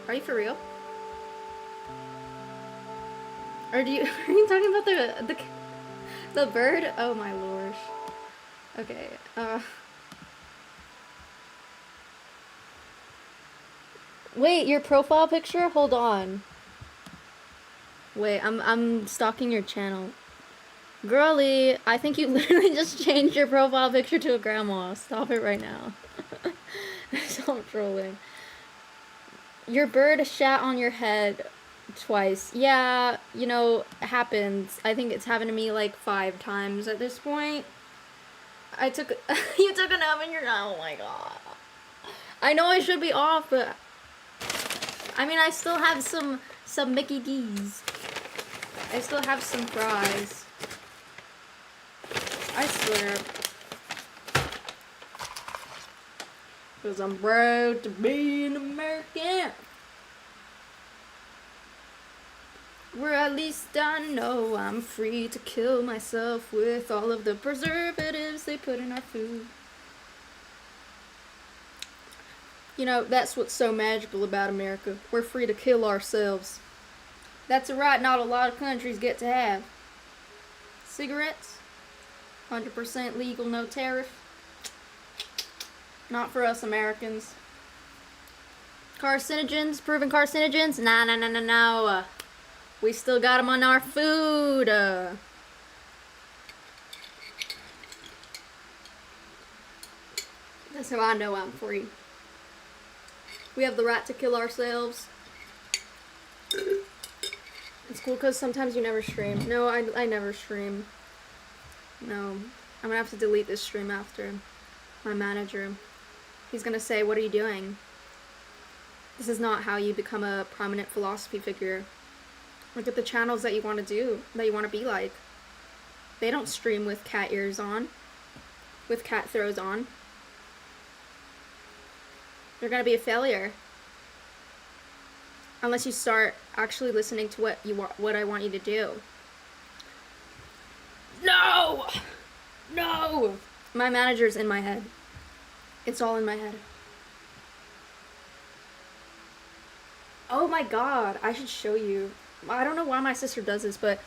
S1: Are you for real? Or do you are you talking about the bird? Oh my lord. Okay. Wait, your profile picture? Hold on. Wait, I'm stalking your channel. Girly, I think you literally just changed your profile picture to a grandma. Stop it right now. Stop trolling. Your bird shat on your head twice. Yeah, you know, it happens. I think it's happened to me like 5 times at this point. I took you took a nap and you're not. Oh my god. I know I should be off, but I mean I still have some Mickey D's. I still have some fries. I swear. Because I'm proud to be an American. Where at least I know I'm free to kill myself with all of the preservatives they put in our food. You know, that's what's so magical about America. We're free to kill ourselves. That's a right not a lot of countries get to have. Cigarettes, 100% legal, no tariff. Not for us Americans. Carcinogens, proven carcinogens? No. We still got them on our food. That's how I know I'm free. We have the right to kill ourselves. It's cool because sometimes you never stream. No, I never stream. No. I'm gonna have to delete this stream after. My manager. He's gonna say, what are you doing? This is not how you become a prominent philosophy figure. Look at the channels that you want to do, that you want to be like. They don't stream with cat ears on. With cat throws on. You're gonna be a failure. Unless you start actually listening to what I want you to do. No! No! My manager's in my head. It's all in my head. Oh my god, I should show you. I don't know why my sister does this, but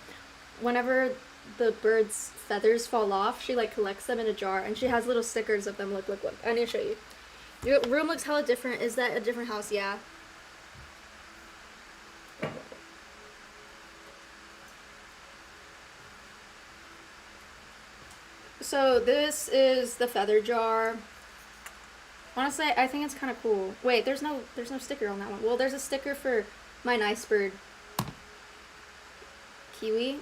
S1: whenever the bird's feathers fall off, she like collects them in a jar and she has little stickers of them. Look. I need to show you. Your room looks hella different. Is that a different house? Yeah. So this is the feather jar. Honestly, I think it's kind of cool. Wait, there's no sticker on that one. Well, there's a sticker for my nice bird. Kiwi.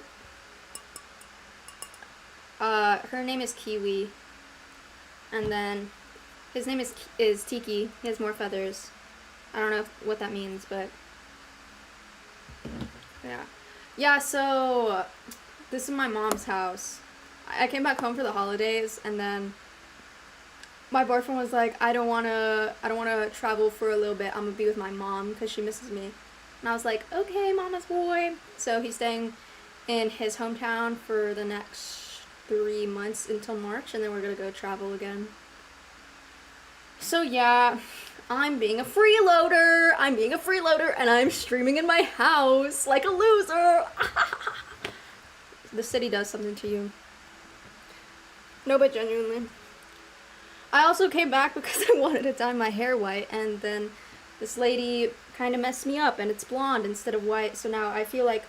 S1: Her name is Kiwi. And then his name is Tiki. He has more feathers. I don't know what that means, but yeah. Yeah, so this is my mom's house. I came back home for the holidays and then my boyfriend was like, I don't wanna travel for a little bit. I'm gonna be with my mom because she misses me. And I was like, okay, mama's boy. So he's staying in his hometown for the next 3 months until March, and then we're gonna go travel again. So yeah, I'm being a freeloader. And I'm streaming in my house like a loser. The city does something to you. No, but genuinely. I also came back because I wanted to dye my hair white, and then this lady kind of messed me up, and it's blonde instead of white, so now I feel like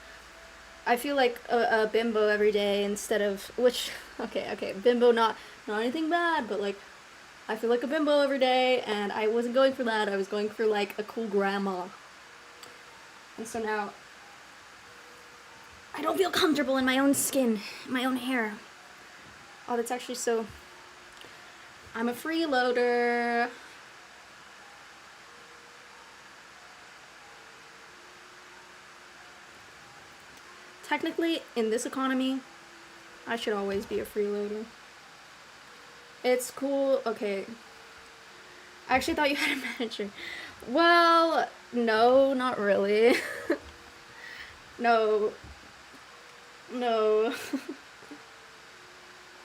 S1: a bimbo every day instead of, which, okay, bimbo, not anything bad, but like, I feel like a bimbo every day, and I wasn't going for that. I was going for like a cool grandma. And so now I don't feel comfortable in my own skin, my own hair. Oh, that's actually so... I'm a freeloader. Technically, in this economy, I should always be a freeloader. It's cool. Okay. I actually thought you had a manager. Well, no, not really. No.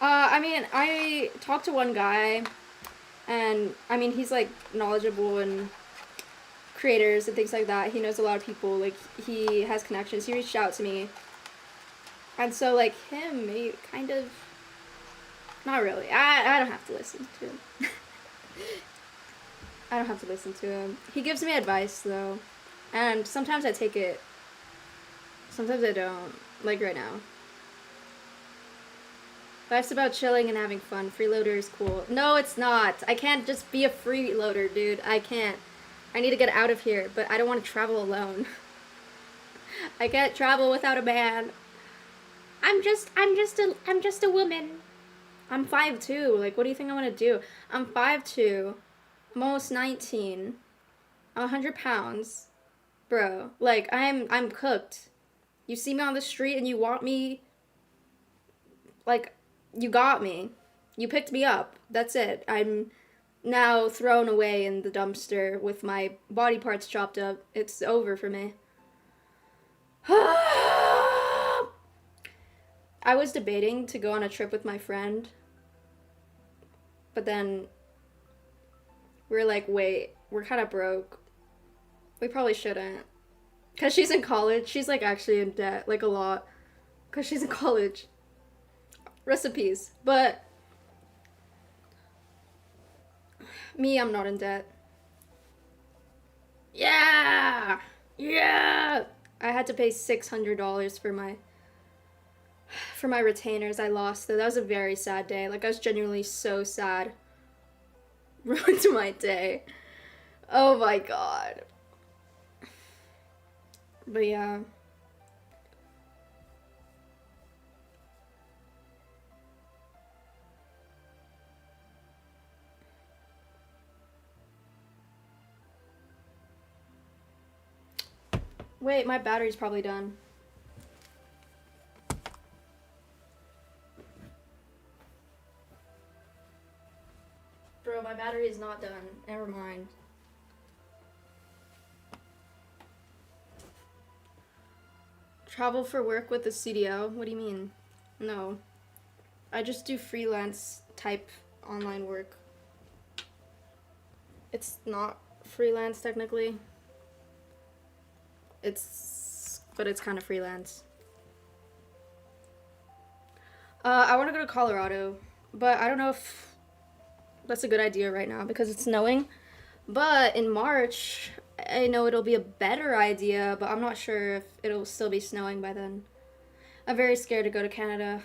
S1: I mean, I talked to one guy, and I mean, he's like knowledgeable and creators and things like that. He knows a lot of people. Like, he has connections. He reached out to me. And so, like, him, he kind of... Not really. I don't have to listen to him. I don't have to listen to him. He gives me advice, though. And sometimes I take it. Sometimes I don't. Like right now. Life's about chilling and having fun. Freeloader is cool. No, it's not. I can't just be a freeloader, dude. I can't. I need to get out of here, but I don't want to travel alone. I can't travel without a man. I'm just a woman. I'm 5'2". Like, what do you think I want to do? I'm 5'2". I'm almost 19. I'm 100 pounds. Bro, like, I'm cooked. You see me on the street and you want me, like, you got me. You picked me up. That's it. I'm now thrown away in the dumpster with my body parts chopped up. It's over for me. I was debating to go on a trip with my friend. But then we're like, wait, we're kind of broke. We probably shouldn't. Because she's in college. She's like actually in debt, like a lot. Because she's in college. Recipes. But me, I'm not in debt. Yeah! Yeah! I had to pay $600 for my retainers. I lost though. That was a very sad day. Like, I was genuinely so sad. Ruined my day. Oh my god. But yeah. Wait, my battery's probably done. Bro, my battery is not done. Never mind. Travel for work with a CDO? What do you mean? No. I just do freelance type online work. It's not freelance technically. But it's kind of freelance. I want to go to Colorado, but I don't know if that's a good idea right now because it's snowing. But in March, I know it'll be a better idea, but I'm not sure if it'll still be snowing by then. I'm very scared to go to Canada.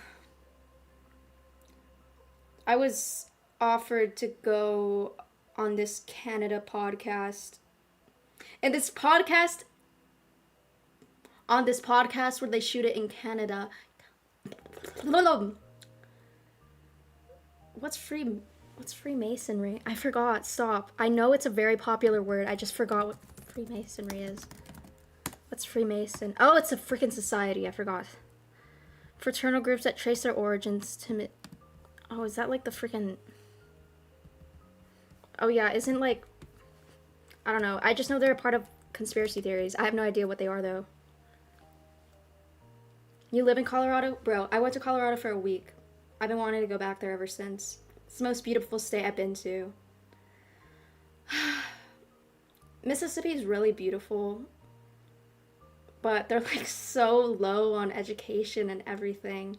S1: I was offered to go on this Canada podcast. And on this podcast where they shoot it in Canada. What's Freemasonry? I forgot. Stop. I know it's a very popular word. I just forgot what Freemasonry is. What's Freemason? Oh, it's a freaking society. I forgot. Fraternal groups that trace their origins to... Oh, is that like the freaking... Oh yeah, isn't like... I don't know. I just know they're a part of conspiracy theories. I have no idea what they are though. You live in Colorado? Bro, I went to Colorado for a week. I've been wanting to go back there ever since. It's the most beautiful state I've been to. Mississippi is really beautiful. But they're like so low on education and everything.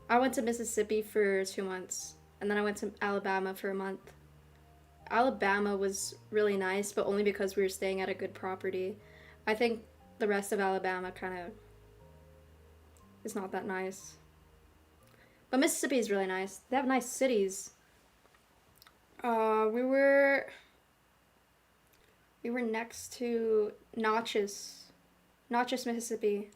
S1: I went to Mississippi for 2 months. And then I went to Alabama for a month. Alabama was really nice, but only because we were staying at a good property. I think the rest of Alabama kind of is not that nice. But Mississippi is really nice. They have nice cities. We were next to Natchez, Mississippi.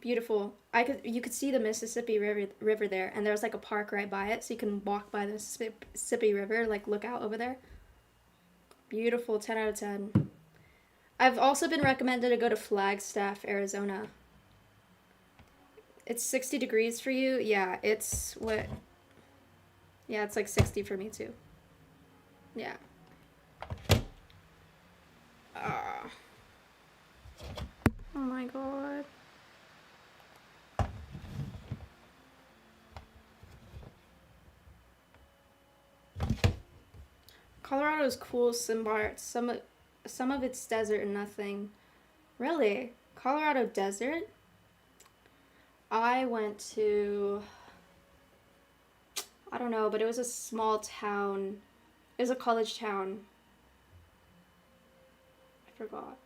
S1: Beautiful. You could see the Mississippi River there, and there was like a park right by it, so you can walk by the Mississippi River, like look out over there. Beautiful, 10 out of 10. I've also been recommended to go to Flagstaff, Arizona. It's 60 degrees for you? Yeah, it's what? Yeah, it's like 60 for me too. Yeah. Oh my god. Colorado is cool, some of it's desert and nothing. Really? Colorado desert? I went to, I don't know, but it was a small town. It was a college town. I forgot.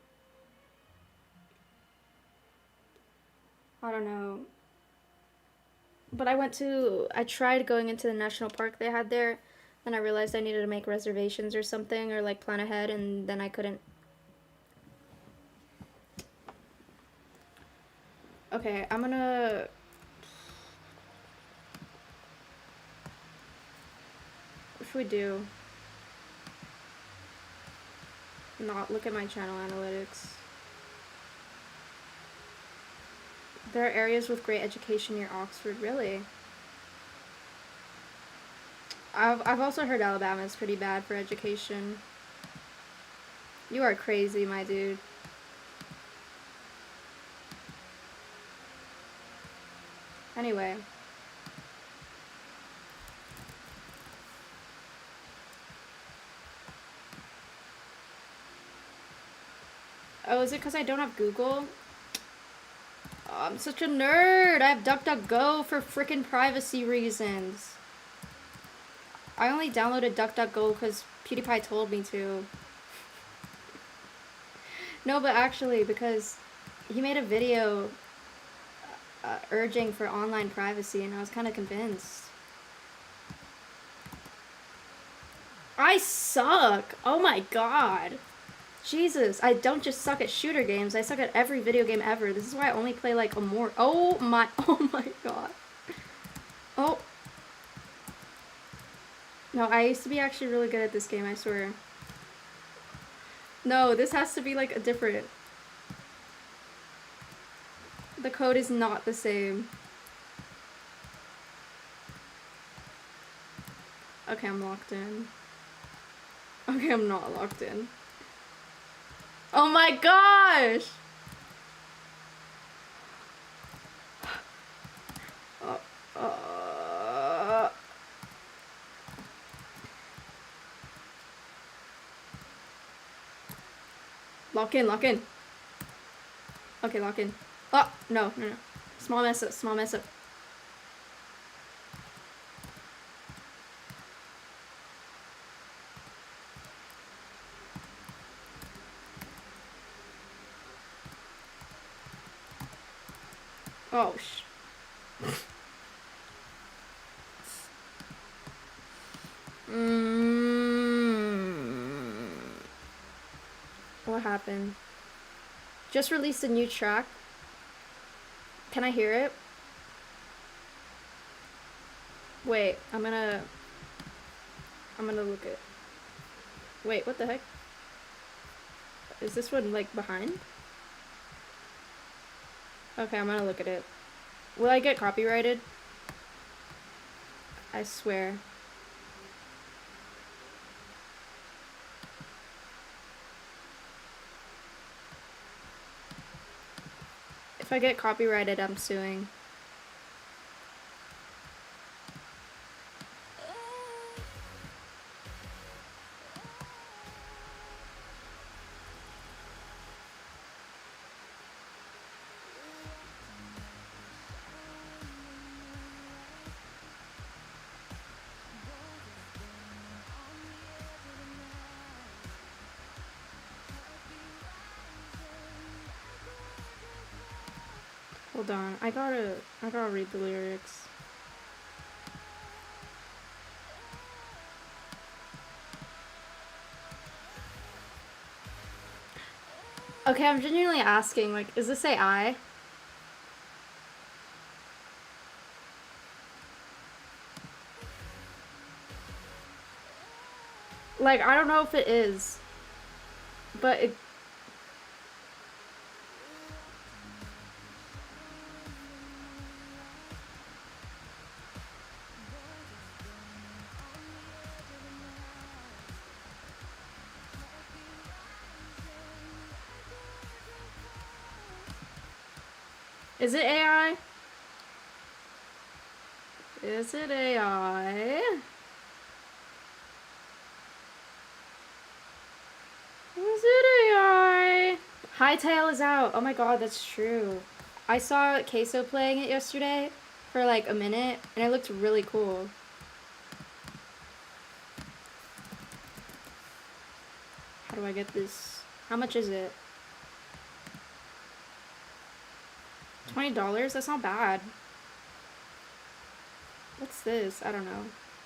S1: I don't know. But I tried going into the national park they had there, and I realized I needed to make reservations or something, or like plan ahead, and then I couldn't. Okay, I'm gonna... What should we do? Not look at my channel analytics. There are areas with great education near Oxford, really? I've also heard Alabama is pretty bad for education. You are crazy, my dude. Anyway. Oh, is it because I don't have Google? Oh, I'm such a nerd. I have DuckDuckGo for freaking privacy reasons. I only downloaded DuckDuckGo because PewDiePie told me to. No, but actually, because he made a video urging for online privacy, and I was kind of convinced. I suck! Oh my god! Jesus, I don't just suck at shooter games, I suck at every video game ever. This is why I only play like oh my god. Oh. No, I used to be actually really good at this game, I swear. No, this has to be like a different... The code is not the same. Okay, I'm locked in. Okay, I'm not locked in. Oh my gosh! Lock in, lock in. Okay, lock in. Oh, no. Small mess up, small mess up. Oh, What happened? Just released a new track. Can I hear it? Wait, I'm gonna look at... Wait, what the heck? Is this one, like, behind? Okay, I'm gonna look at it. Will I get copyrighted? I swear. If I get copyrighted, I'm suing. Hold on, I gotta read the lyrics. Okay, I'm genuinely asking, like, is this AI? Like, I don't know if it is, but it... Is it AI? Is it AI? Was it AI? Hightail is out. Oh my god, that's true. I saw Queso playing it yesterday for like a minute, and it looked really cool. How do I get this? How much is it? $20? That's not bad. What's this? I don't know.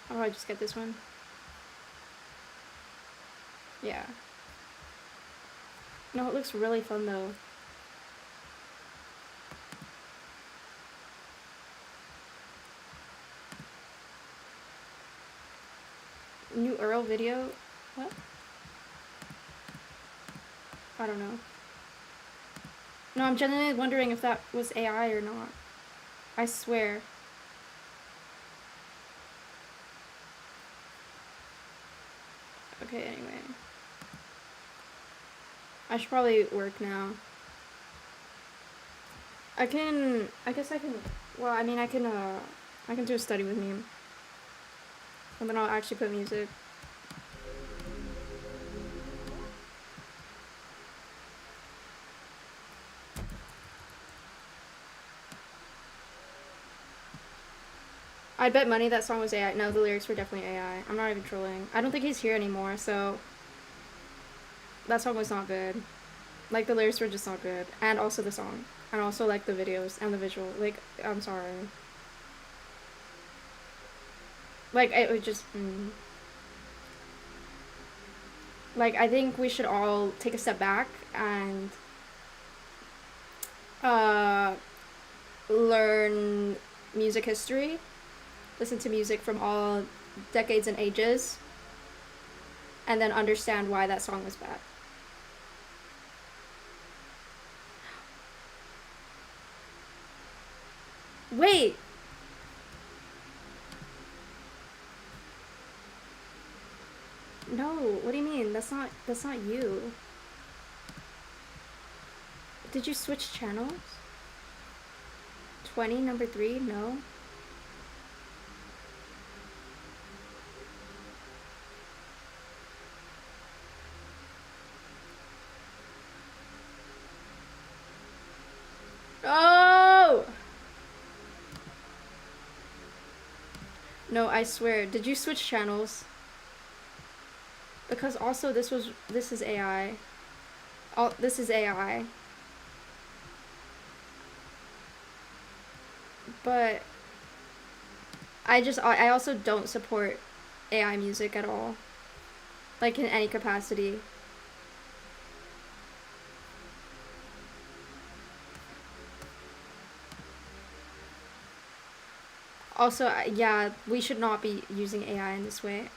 S1: How do I just get this one? Yeah. No, it looks really fun though. New Earl video? What? I don't know. No, I'm genuinely wondering if that was AI or not. I swear. Okay, anyway. I should probably work now. I guess I can, well, I mean, I can do a study with me. And then I'll actually put music. I'd bet money that song was AI. No, the lyrics were definitely AI. I'm not even trolling. I don't think he's here anymore, so that song was not good. Like, the lyrics were just not good. And also the song. And also, like, the videos and the visual. Like, I'm sorry. Like, it would just... Like, I think we should all take a step back and... learn music history. Listen to music from all decades and ages. And then understand why that song was bad. Wait! No, what do you mean? That's not you. Did you switch channels? 20, number 3? No. Oh! No, I swear. Did you switch channels? Because also this is AI. This is AI. But I also don't support AI music at all. Like, in any capacity. Also, yeah, we should not be using AI in this way.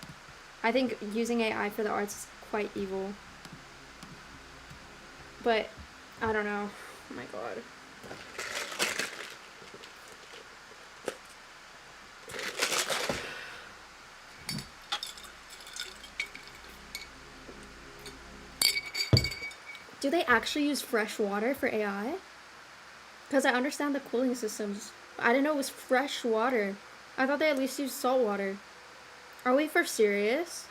S1: I think using AI for the arts is quite evil. But, I don't know. Oh my god. Do they actually use fresh water for AI? Because I understand the cooling systems. I didn't know it was fresh water. I thought they at least used salt water. Are we for serious?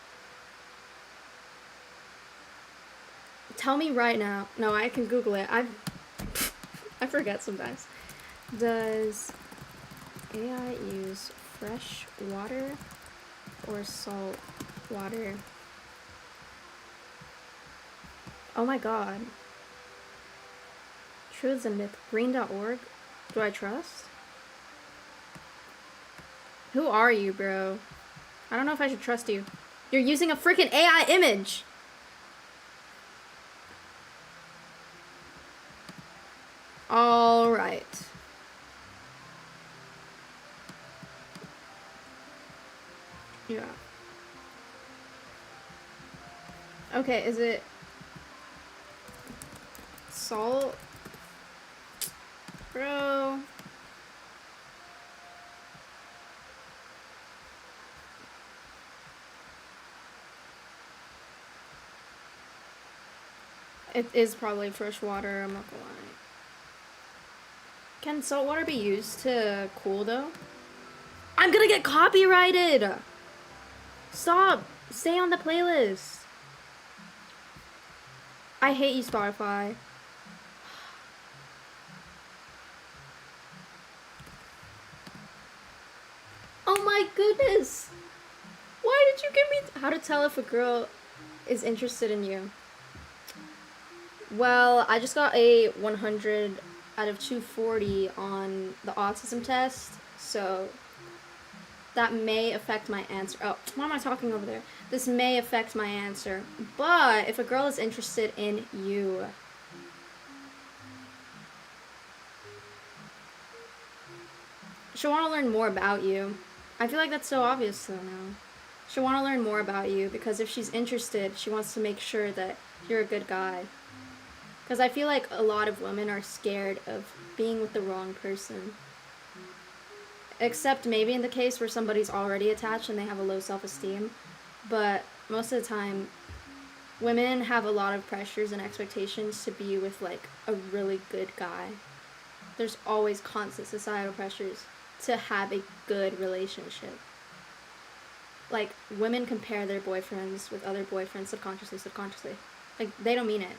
S1: Tell me right now. No, I can Google it. I forget sometimes. Does AI use fresh water or salt water? Oh my god. Truths and myth. Green.org. Do I trust? Who are you, bro? I don't know if I should trust you. You're using a freaking AI image! Alright. Yeah. Okay, is it salt? Bro. It is probably fresh water, I'm not gonna lie. Can salt water be used to cool though? I'm gonna get copyrighted! Stop! Stay on the playlist! I hate you, Spotify. Oh my goodness! Why did you give me how to tell if a girl is interested in you? Well, I just got a 100 out of 240 on the autism test, so that may affect my answer. Oh, why am I talking over there? This may affect my answer. But if a girl is interested in you, she'll want to learn more about you. I feel like that's so obvious though now. She'll want to learn more about you because if she's interested, she wants to make sure that you're a good guy. Because I feel like a lot of women are scared of being with the wrong person. Except maybe in the case where somebody's already attached and they have a low self-esteem. But most of the time, women have a lot of pressures and expectations to be with like a really good guy. There's always constant societal pressures to have a good relationship. Like, women compare their boyfriends with other boyfriends subconsciously. Like, they don't mean it.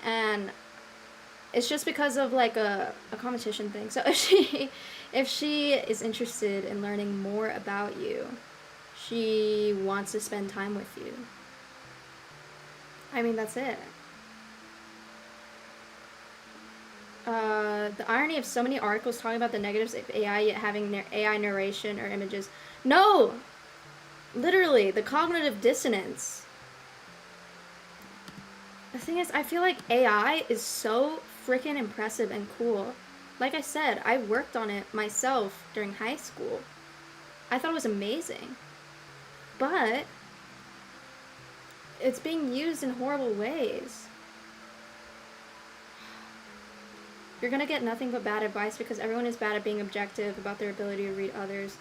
S1: And it's just because of like a competition thing. So if she is interested in learning more about you, she wants to spend time with you. I mean, that's it. The irony of so many articles talking about the negatives of AI yet having AI narration or images. No! Literally, the cognitive dissonance. The thing is, I feel like AI is so freaking impressive and cool. Like I said, I worked on it myself during high school. I thought it was amazing. But it's being used in horrible ways. You're gonna get nothing but bad advice because everyone is bad at being objective about their ability to read others.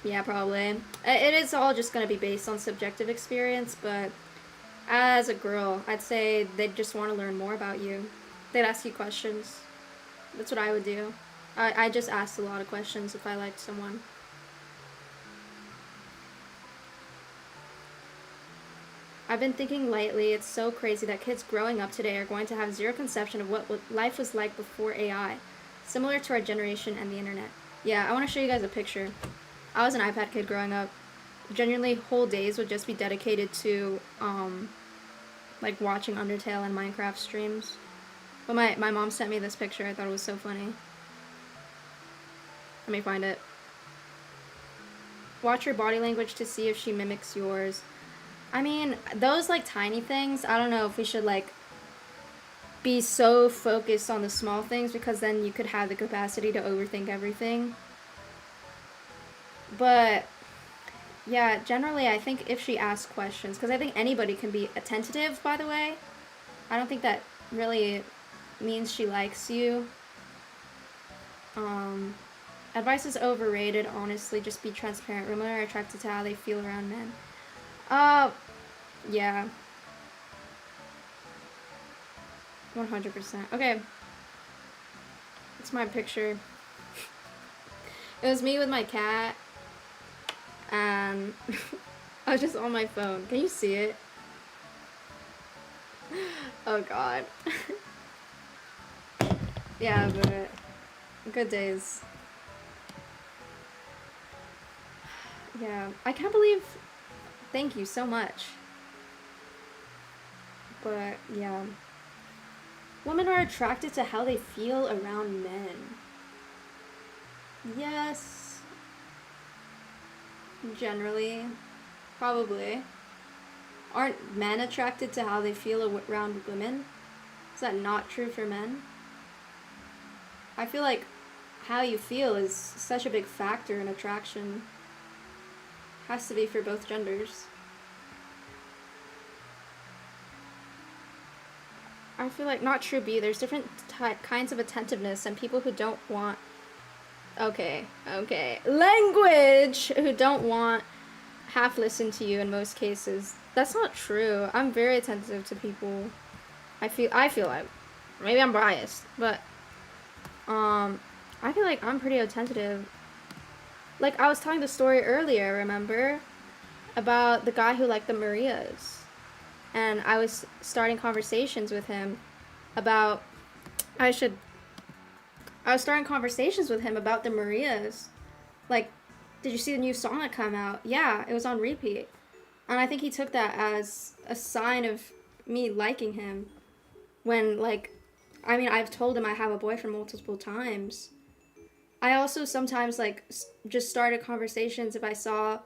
S1: Yeah, probably. It is all just gonna be based on subjective experience, but as a girl, I'd say they'd just want to learn more about you. They'd ask you questions. That's what I would do. I just asked a lot of questions if I liked someone. I've been thinking lately, it's so crazy that kids growing up today are going to have zero conception of what life was like before AI. Similar to our generation and the internet. Yeah, I want to show you guys a picture. I was an iPad kid growing up. Genuinely, whole days would just be dedicated to, like, watching Undertale and Minecraft streams. But my mom sent me this picture. I thought it was so funny. Let me find it. Watch her body language to see if she mimics yours. I mean, those, like, tiny things, I don't know if we should, like, be so focused on the small things because then you could have the capacity to overthink everything. But yeah, generally I think if she asks questions, because I think anybody can be attentive, by the way. I don't think that really means she likes you. Advice is overrated, honestly. Just be transparent. Women are attracted to how they feel around men. Yeah. 100%. Okay. It's my picture. It was me with my cat. And I was just on my phone. Can you see it? Oh god. Yeah, but good days. Yeah, I can't believe. Thank you so much. But yeah, women are attracted to how they feel around men. Yes. Generally, probably. Aren't men attracted to how they feel around women? Is that not true for men? I feel like how you feel is such a big factor in attraction. Has to be for both genders. I feel like not true B. There's different kinds of attentiveness and people who don't want. Okay. Language! Who don't want half listen to you in most cases. That's not true. I'm very attentive to people. I feel like, maybe I'm biased, but, I feel like I'm pretty attentive. Like, I was telling the story earlier, remember? About the guy who liked the Marias. and I was starting conversations with him about I was starting conversations with him about the Marias. Like, did you see the new song that come out? Yeah, it was on repeat. And I think he took that as a sign of me liking him. When, like, I mean, I've told him I have a boyfriend multiple times. I also sometimes, like, just started conversations if I saw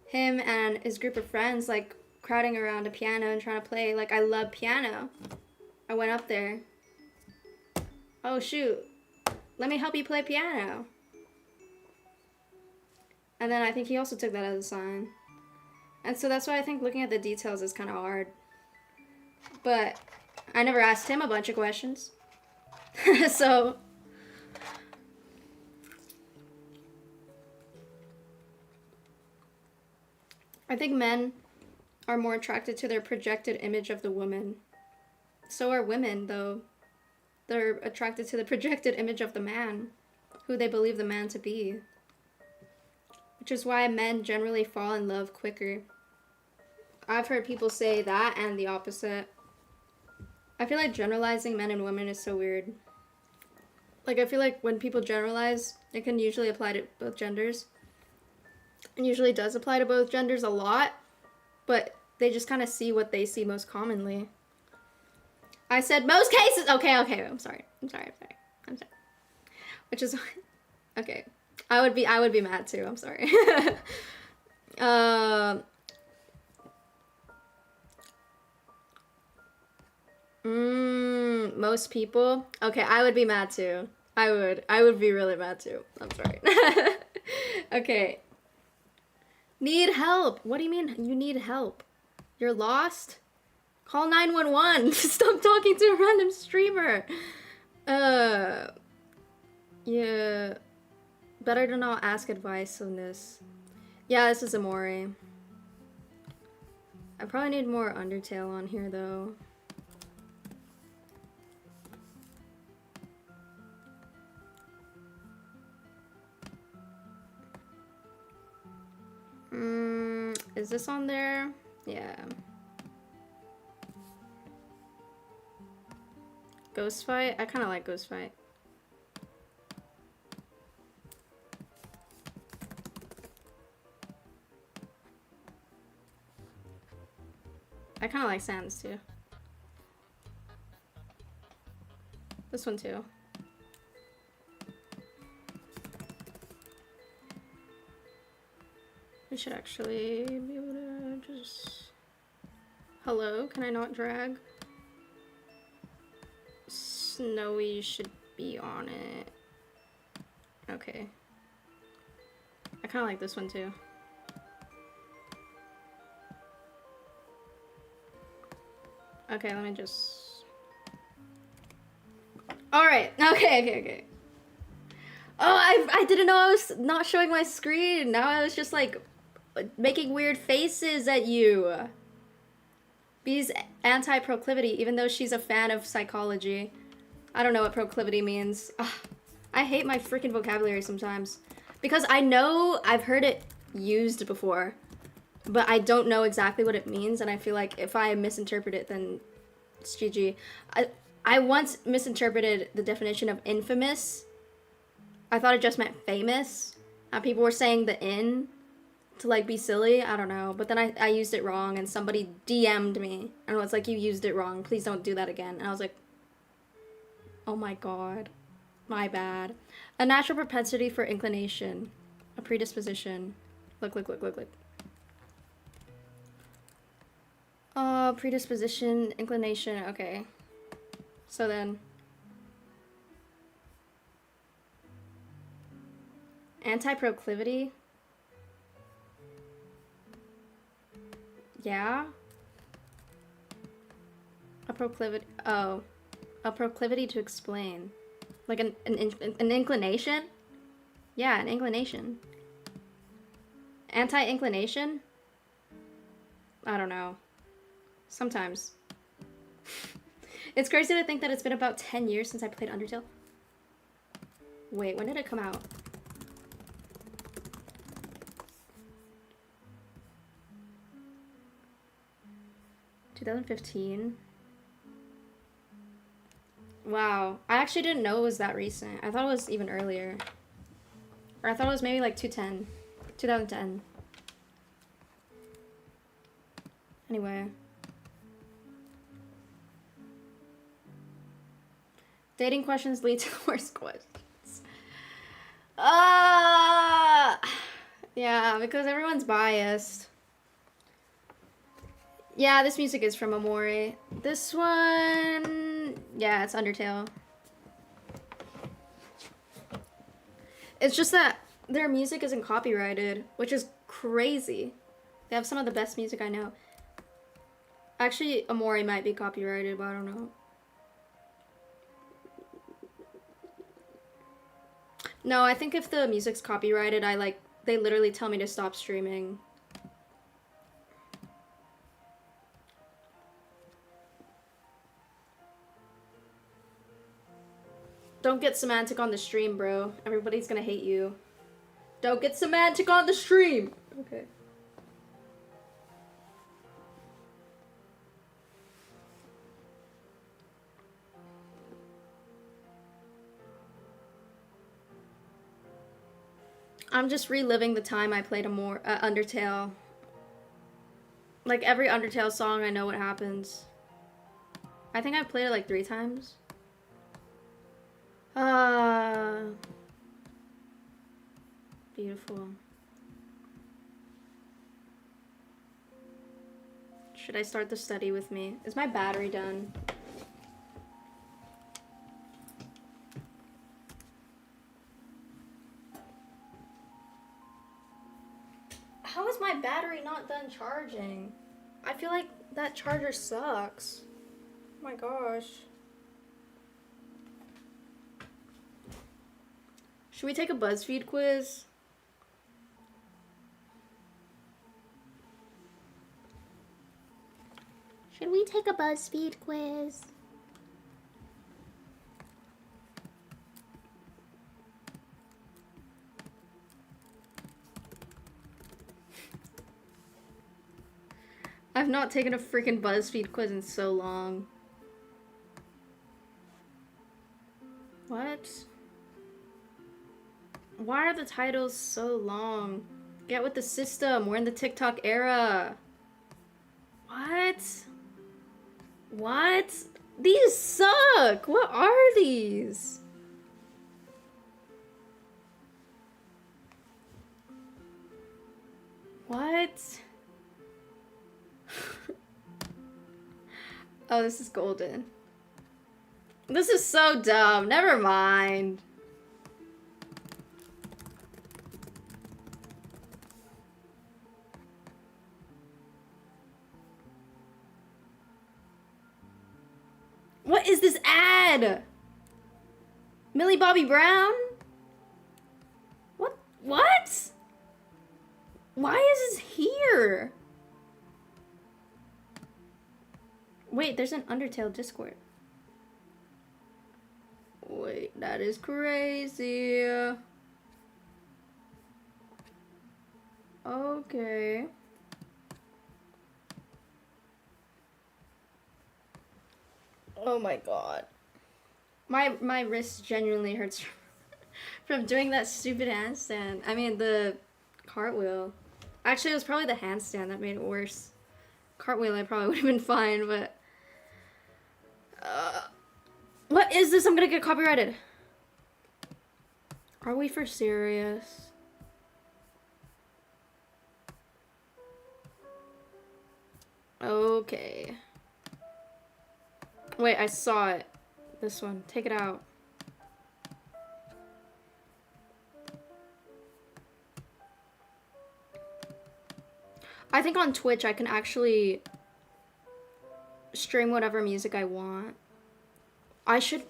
S1: him and his group of friends, like, crowding around a piano and trying to play. Like, I love piano. I went up there. Oh, shoot. Let me help you play piano. And then I think he also took that as a sign. And so that's why I think looking at the details is kind of hard. But I never asked him a bunch of questions. So I think men are more attracted to their projected image of the woman. So are women, though. They're attracted to the projected image of the man, who they believe the man to be. Which is why men generally fall in love quicker. I've heard people say that and the opposite. I feel like generalizing men and women is so weird. Like, I feel like when people generalize, it can usually apply to both genders. It usually does apply to both genders a lot, but they just kind of see what they see most commonly. I said most cases. Okay, I'm sorry. Which is okay. I would be mad too. I'm sorry. Most people. Okay, I would be mad too. I would be really mad too. I'm sorry. Okay. Need help. What do you mean you need help? You're lost? Call 911. Stop talking to a random streamer. Yeah. Better to not ask advice on this. Yeah, this is Amore. I probably need more Undertale on here though. Is this on there? Yeah. Ghost Fight? I kind of like Ghost Fight. I kind of like Sans too. This one too. We should actually be able to just... Hello, can I not drag? Snowy should be on it. Okay. I kind of like this one too. Okay, let me just... Alright, okay. Oh, I didn't know I was not showing my screen. Now I was just like making weird faces at you. B's anti-proclivity, even though she's a fan of psychology. I don't know what proclivity means. Ugh, I hate my freaking vocabulary sometimes. Because I know I've heard it used before, but I don't know exactly what it means, and I feel like if I misinterpret it, then it's GG. I once misinterpreted the definition of infamous. I thought it just meant famous. People were saying the in to like be silly. I don't know. But then I used it wrong and somebody DM'd me and was like, you used it wrong. Please don't do that again. And I was like, oh my god. My bad. A natural propensity for inclination. A predisposition. Look. Predisposition, inclination. Okay. So then... Anti-proclivity? Yeah? A proclivity... Oh. A proclivity to explain. Like an inclination? Yeah, an inclination. Anti-inclination? I don't know. Sometimes. It's crazy to think that it's been about 10 years since I played Undertale. Wait, when did it come out? 2015. Wow. I actually didn't know it was that recent. I thought it was even earlier. Or I thought it was maybe like 2010. Anyway. Dating questions lead to the worst questions. Yeah, because everyone's biased. Yeah, this music is from Amori. This one, yeah, it's Undertale. It's just that their music isn't copyrighted, which is crazy. They have some of the best music I know. Actually, Amori might be copyrighted, but I don't know. No, I think if the music's copyrighted, they literally tell me to stop streaming. Don't get semantic on the stream, bro. Everybody's gonna hate you. Don't get semantic on the stream! Okay. I'm just reliving the time I played Undertale. Like, every Undertale song, I know what happens. I think I've played it like 3 times. Beautiful. Should I start the study with me? Is my battery done? How is my battery not done charging? I feel like that charger sucks. Oh my gosh. Should we take a BuzzFeed quiz?
S2: Should we take a BuzzFeed quiz?
S1: I've not taken a freaking BuzzFeed quiz in so long. What? Why are the titles so long? Get with the system. We're in the TikTok era. What? What? These suck. What are these? What? Oh, this is golden. This is so dumb. Never mind. What is this ad? Millie Bobby Brown? What? What? Why is this here? Wait, there's an Undertale Discord. Wait, that is crazy. Okay. Oh my god. My wrist genuinely hurts from doing that stupid handstand. I mean, the cartwheel. Actually, it was probably the handstand that made it worse. Cartwheel, I probably would have been fine, but... what is this? I'm gonna get copyrighted. Are we for serious? Okay. Wait, I saw it. This one. Take it out. I think on Twitch I can actually stream whatever music I want. I should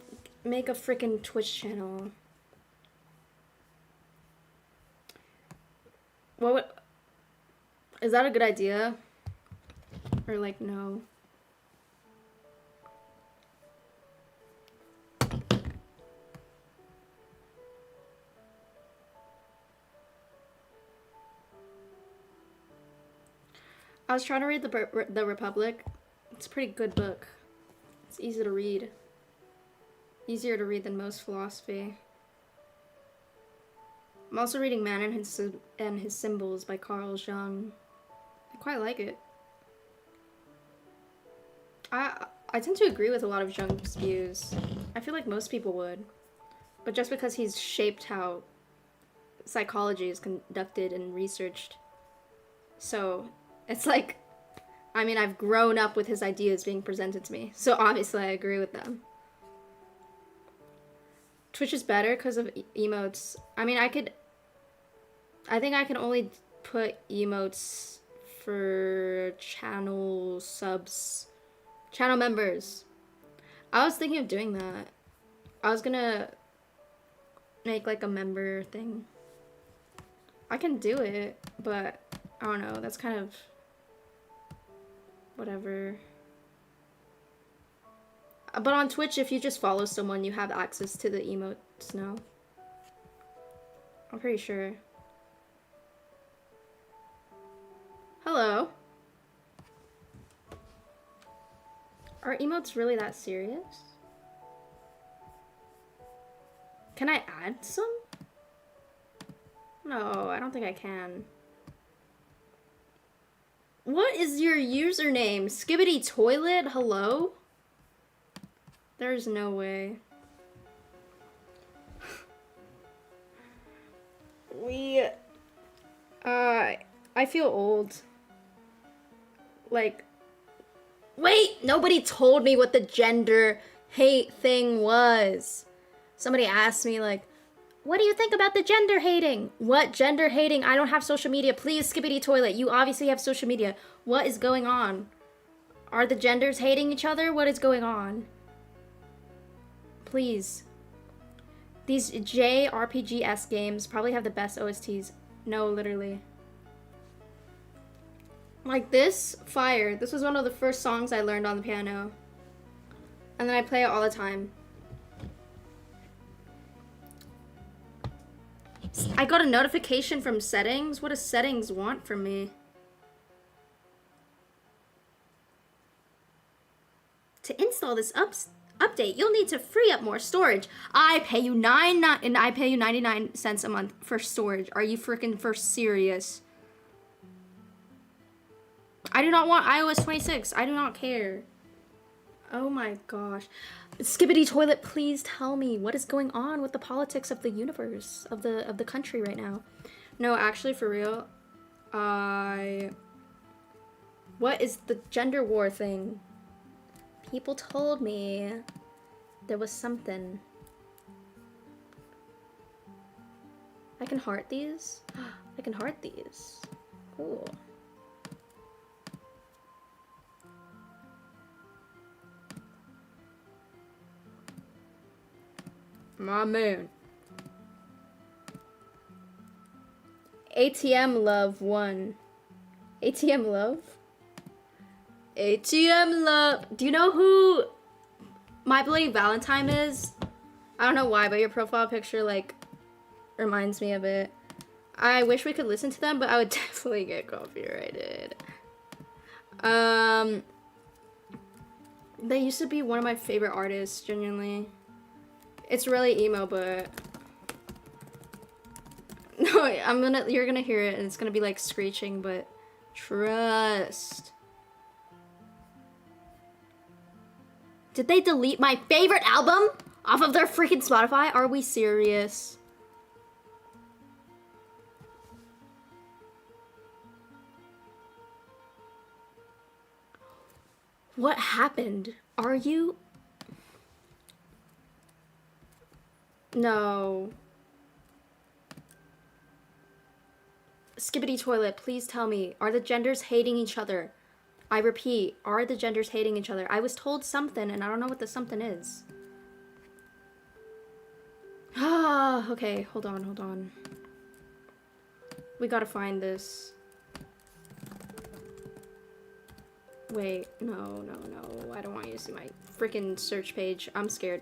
S1: make a freaking Twitch channel. What would... Is that a good idea? Or like, no? I was trying to read the Republic It's a pretty good book. It's easy to read. Easier to read than most philosophy. I'm also reading Man and His Symbols by Carl Jung. I quite like it. I tend to agree with a lot of Jung's views. I feel like most people would. But just because he's shaped how psychology is conducted and researched. So, it's like, I mean, I've grown up with his ideas being presented to me. So obviously I agree with them. Twitch is better because of emotes. I mean, I think I can only put emotes for channel subs, channel members. I was thinking of doing that. I was gonna make like a member thing. I can do it, but I don't know, that's kind of whatever. But on Twitch, if you just follow someone, you have access to the emotes now. I'm pretty sure. Hello. Are emotes really that serious? Can I add some? No, I don't think I can. What is your username? Skibidi Toilet? Hello? There's no way. I feel old. Like, wait, nobody told me what the gender hate thing was. Somebody asked me like, what do you think about the gender hating? What gender hating? I don't have social media. Please, Skibidi Toilet. You obviously have social media. What is going on? Are the genders hating each other? What is going on? Please. These JRPGs games probably have the best OSTs. No, literally. Like this, Fire. This was one of the first songs I learned on the piano. And then I play it all the time. I got a notification from settings. What does settings want from me? To install this update, you'll need to free up more storage. I pay you 99 cents a month for storage. Are you freaking for serious? I do not want iOS 26. I do not care. Oh my gosh. Skibidi Toilet, please tell me what is going on with the politics of the universe, of the country right now. No, actually, for real. What is the gender war thing? People told me there was something. I can heart these? I can heart these. Cool. My man. ATM Love won. ATM Love? ATM Love. Do you know who My Bloody Valentine is? I don't know why, but your profile picture, like, reminds me of it. I wish we could listen to them, but I would definitely get copyrighted. They used to be one of my favorite artists, genuinely. It's really emo, but no, you're gonna hear it and it's gonna be like screeching, but trust. Did they delete my favorite album off of their freaking Spotify? Are we serious? What happened? Are you? No. Skibidi Toilet, please tell me, are the genders hating each other? I repeat, are the genders hating each other? I was told something and I don't know what the something is. Ah, okay, hold on. We gotta find this. Wait, no, I don't want you to see my freaking search page. I'm scared.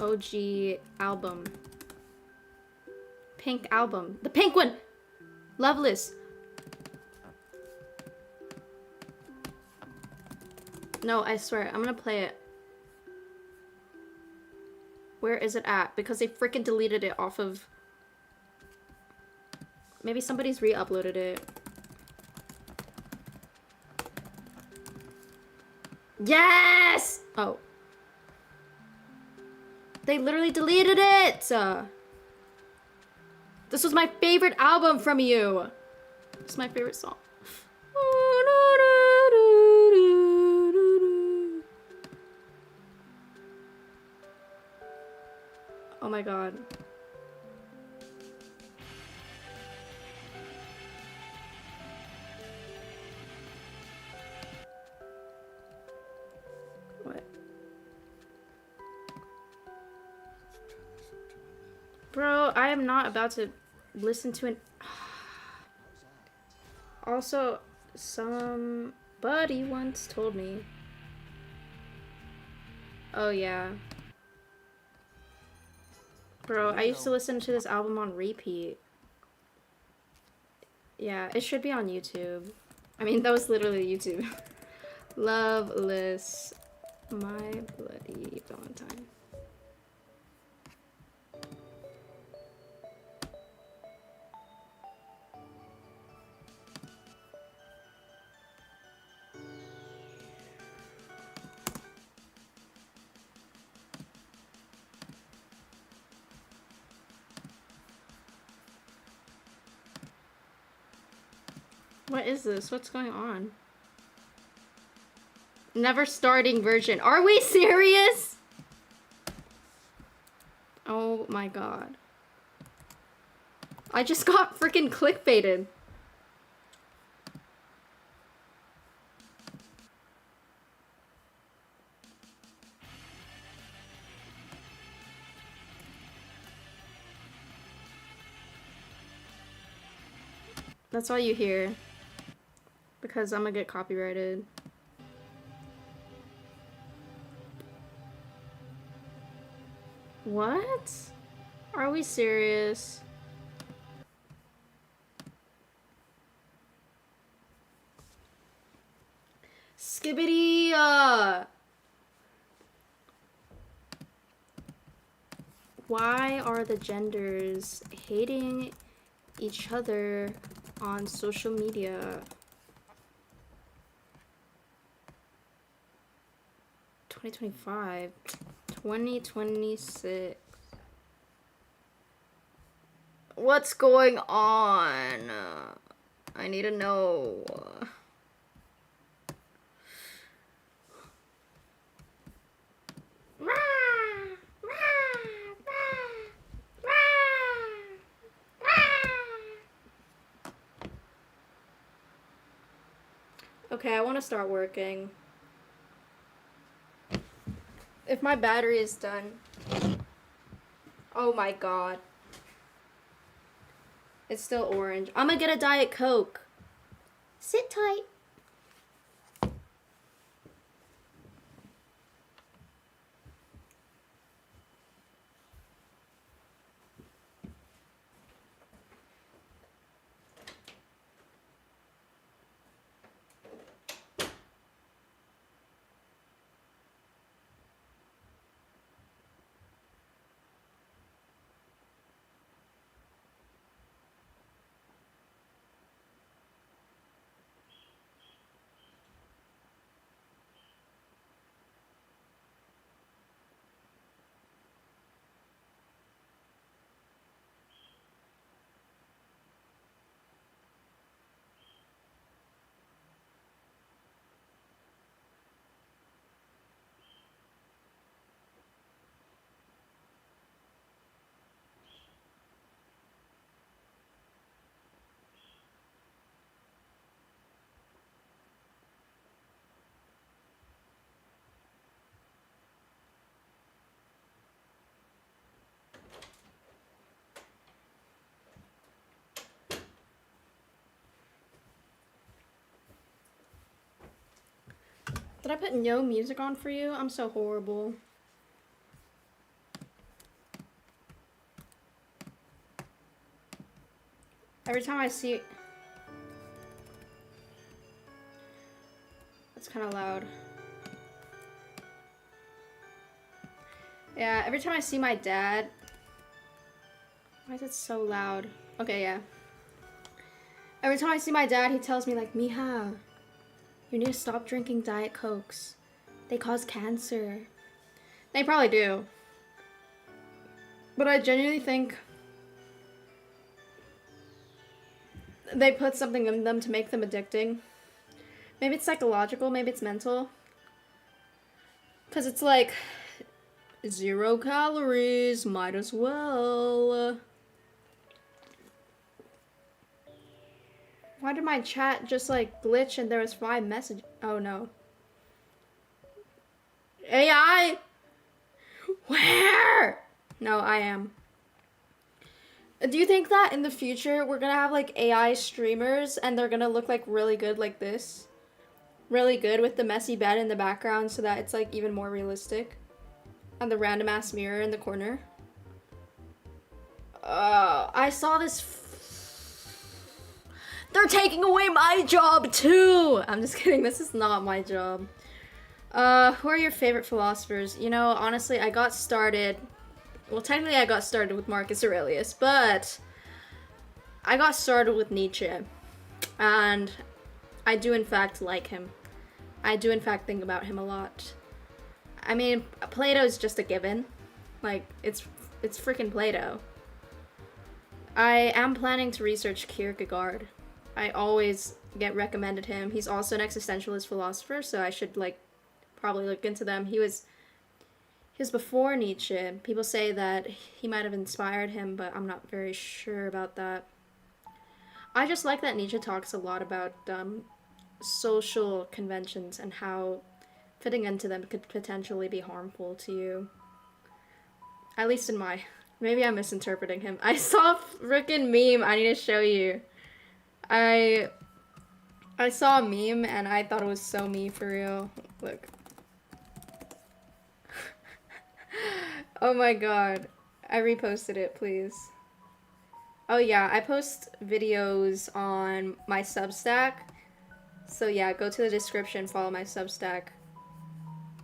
S1: OG album. Pink album. The pink one! Loveless. No, I swear, I'm gonna play it. Where is it at? Because they freaking deleted it off of... Maybe somebody's re-uploaded it. Yes! Oh. They literally deleted it! This was my favorite album from you. It's my favorite song. Oh my god. What? Bro, I am not about to listen to an... Also, somebody once told me... Oh yeah. Bro, I used to listen to this album on repeat. Yeah, it should be on YouTube. I mean, that was literally YouTube. Loveless. My Bloody Valentine. What is this? What's going on? Never starting version. Are we serious? Oh my god. I just got freaking clickbaited. That's all you hear. Because I'm gonna get copyrighted. What? Are we serious? Skibbity! Why are the genders hating each other on social media? 2025, 2026. What's going on? I need to know. Okay, I want to start working. If my battery is done. Oh my god. It's still orange. I'm gonna get a Diet Coke.
S2: Sit tight.
S1: Did I put no music on for you? I'm so horrible. Every time I see... That's kind of loud. Yeah, every time I see my dad... Why is it so loud? Okay, yeah. Every time I see my dad, he tells me like, Mija, you need to stop drinking Diet Cokes. They cause cancer. They probably do. But I genuinely think they put something in them to make them addicting. Maybe it's psychological, maybe it's mental. Because it's like, 0 calories, might as well. Why did my chat just like glitch and there was 5 messages? Oh no. AI? Where? No, I am. Do you think that in the future we're gonna have like AI streamers and they're gonna look like really good like this? Really good with the messy bed in the background so that it's like even more realistic? And the random ass mirror in the corner? I saw this. They're taking away my job too! I'm just kidding, this is not my job. Who are your favorite philosophers? You know, honestly, I got started... Well, technically I got started with Marcus Aurelius, but... I got started with Nietzsche. And I do in fact like him. I do in fact think about him a lot. I mean, Plato is just a given. Like, it's freaking Plato. I am planning to research Kierkegaard. I always get recommended him. He's also an existentialist philosopher, so I should like probably look into them. He was before Nietzsche. People say that he might have inspired him, but I'm not very sure about that. I just like that Nietzsche talks a lot about social conventions and how fitting into them could potentially be harmful to you. At least in my... Maybe I'm misinterpreting him. I saw a freaking meme I need to show you. I saw a meme and I thought it was so me for real. Look. Oh my god. I reposted it, please. Oh yeah, I post videos on my Substack. So yeah, go to the description, follow my Substack.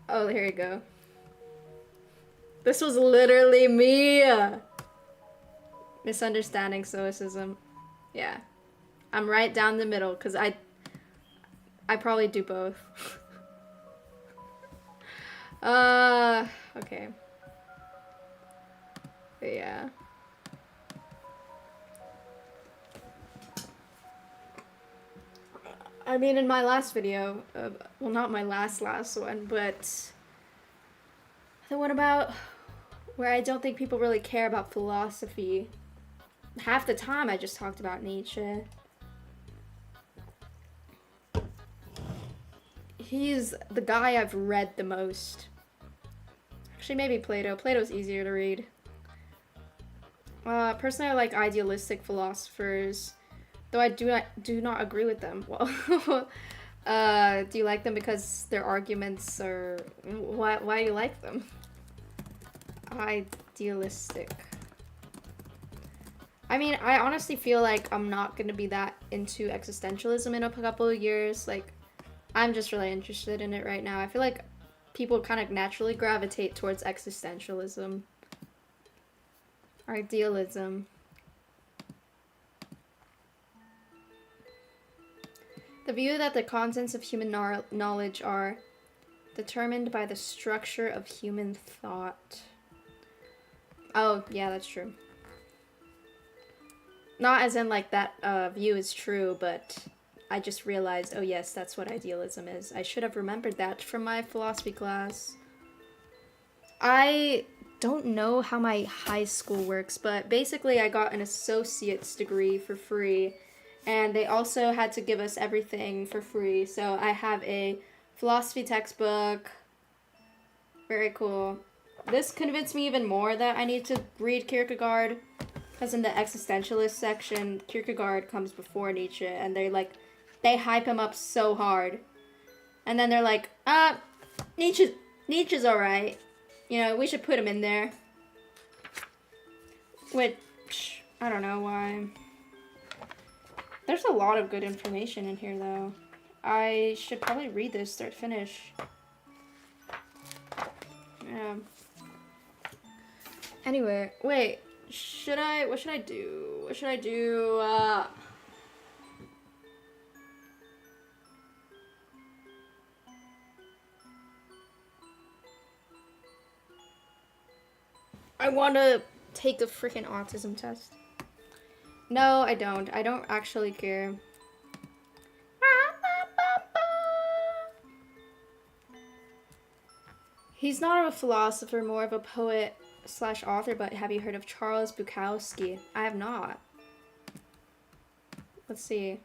S1: Oh, here you go. This was literally me! Misunderstanding Stoicism. Yeah. I'm right down the middle, because I probably do both. Okay. But yeah. I mean, in my last video, well, not my last one, but the one about where I don't think people really care about philosophy. Half the time I just talked about Nietzsche. He's the guy I've read the most. Actually, maybe Plato. Plato's easier to read. Personally, I like idealistic philosophers, though I do not agree with them. Well, do you like them because their arguments are... Why do you like them? Idealistic. I mean, I honestly feel like I'm not gonna be that into existentialism in a couple of years. Like, I'm just really interested in it right now. I feel like people kind of naturally gravitate towards existentialism. Idealism. The view that the contents of human knowledge are determined by the structure of human thought. Oh, yeah, that's true. Not as in, like, that view is true, but I just realized, oh yes, that's what idealism is. I should have remembered that from my philosophy class. I don't know how my high school works, but basically I got an associate's degree for free, and they also had to give us everything for free. So I have a philosophy textbook. Very cool. This convinced me even more that I need to read Kierkegaard, because in the existentialist section, Kierkegaard comes before Nietzsche, and they hype him up so hard. And then they're like, Nietzsche's alright. You know, we should put him in there. Which, I don't know why. There's a lot of good information in here, though. I should probably read this start to finish. Yeah. Anyway, wait. What should I do? What should I do? I want to take the freaking autism test. No, I don't. I don't actually care. He's not a philosopher, more of a poet slash author, but have you heard of Charles Bukowski? I have not. Let's see.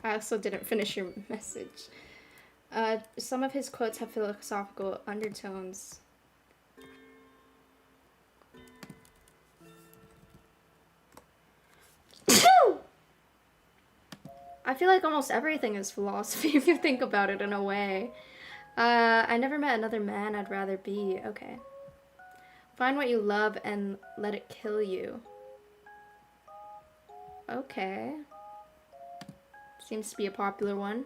S1: I also didn't finish your message. Some of his quotes have philosophical undertones. I feel like almost everything is philosophy if you think about it in a way. I never met another man I'd rather be. Okay. Find what you love and let it kill you. Okay. Seems to be a popular one.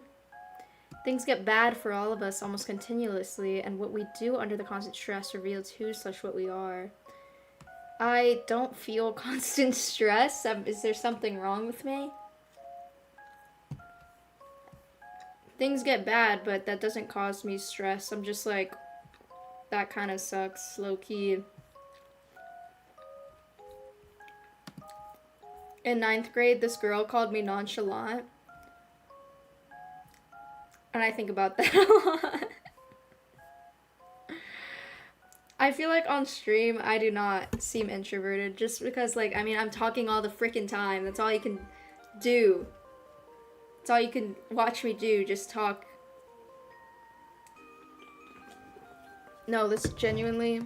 S1: Things get bad for all of us almost continuously, and what we do under the constant stress reveals who/what we are. I don't feel constant stress. Is there something wrong with me? Things get bad, but that doesn't cause me stress. I'm just like, that kind of sucks, low-key. In 9th grade, this girl called me nonchalant. And I think about that a lot. I feel like on stream, I do not seem introverted. Just because, like, I mean, I'm talking all the freaking time. That's all you can do. That's all you can watch me do, just talk. No, let's genuinely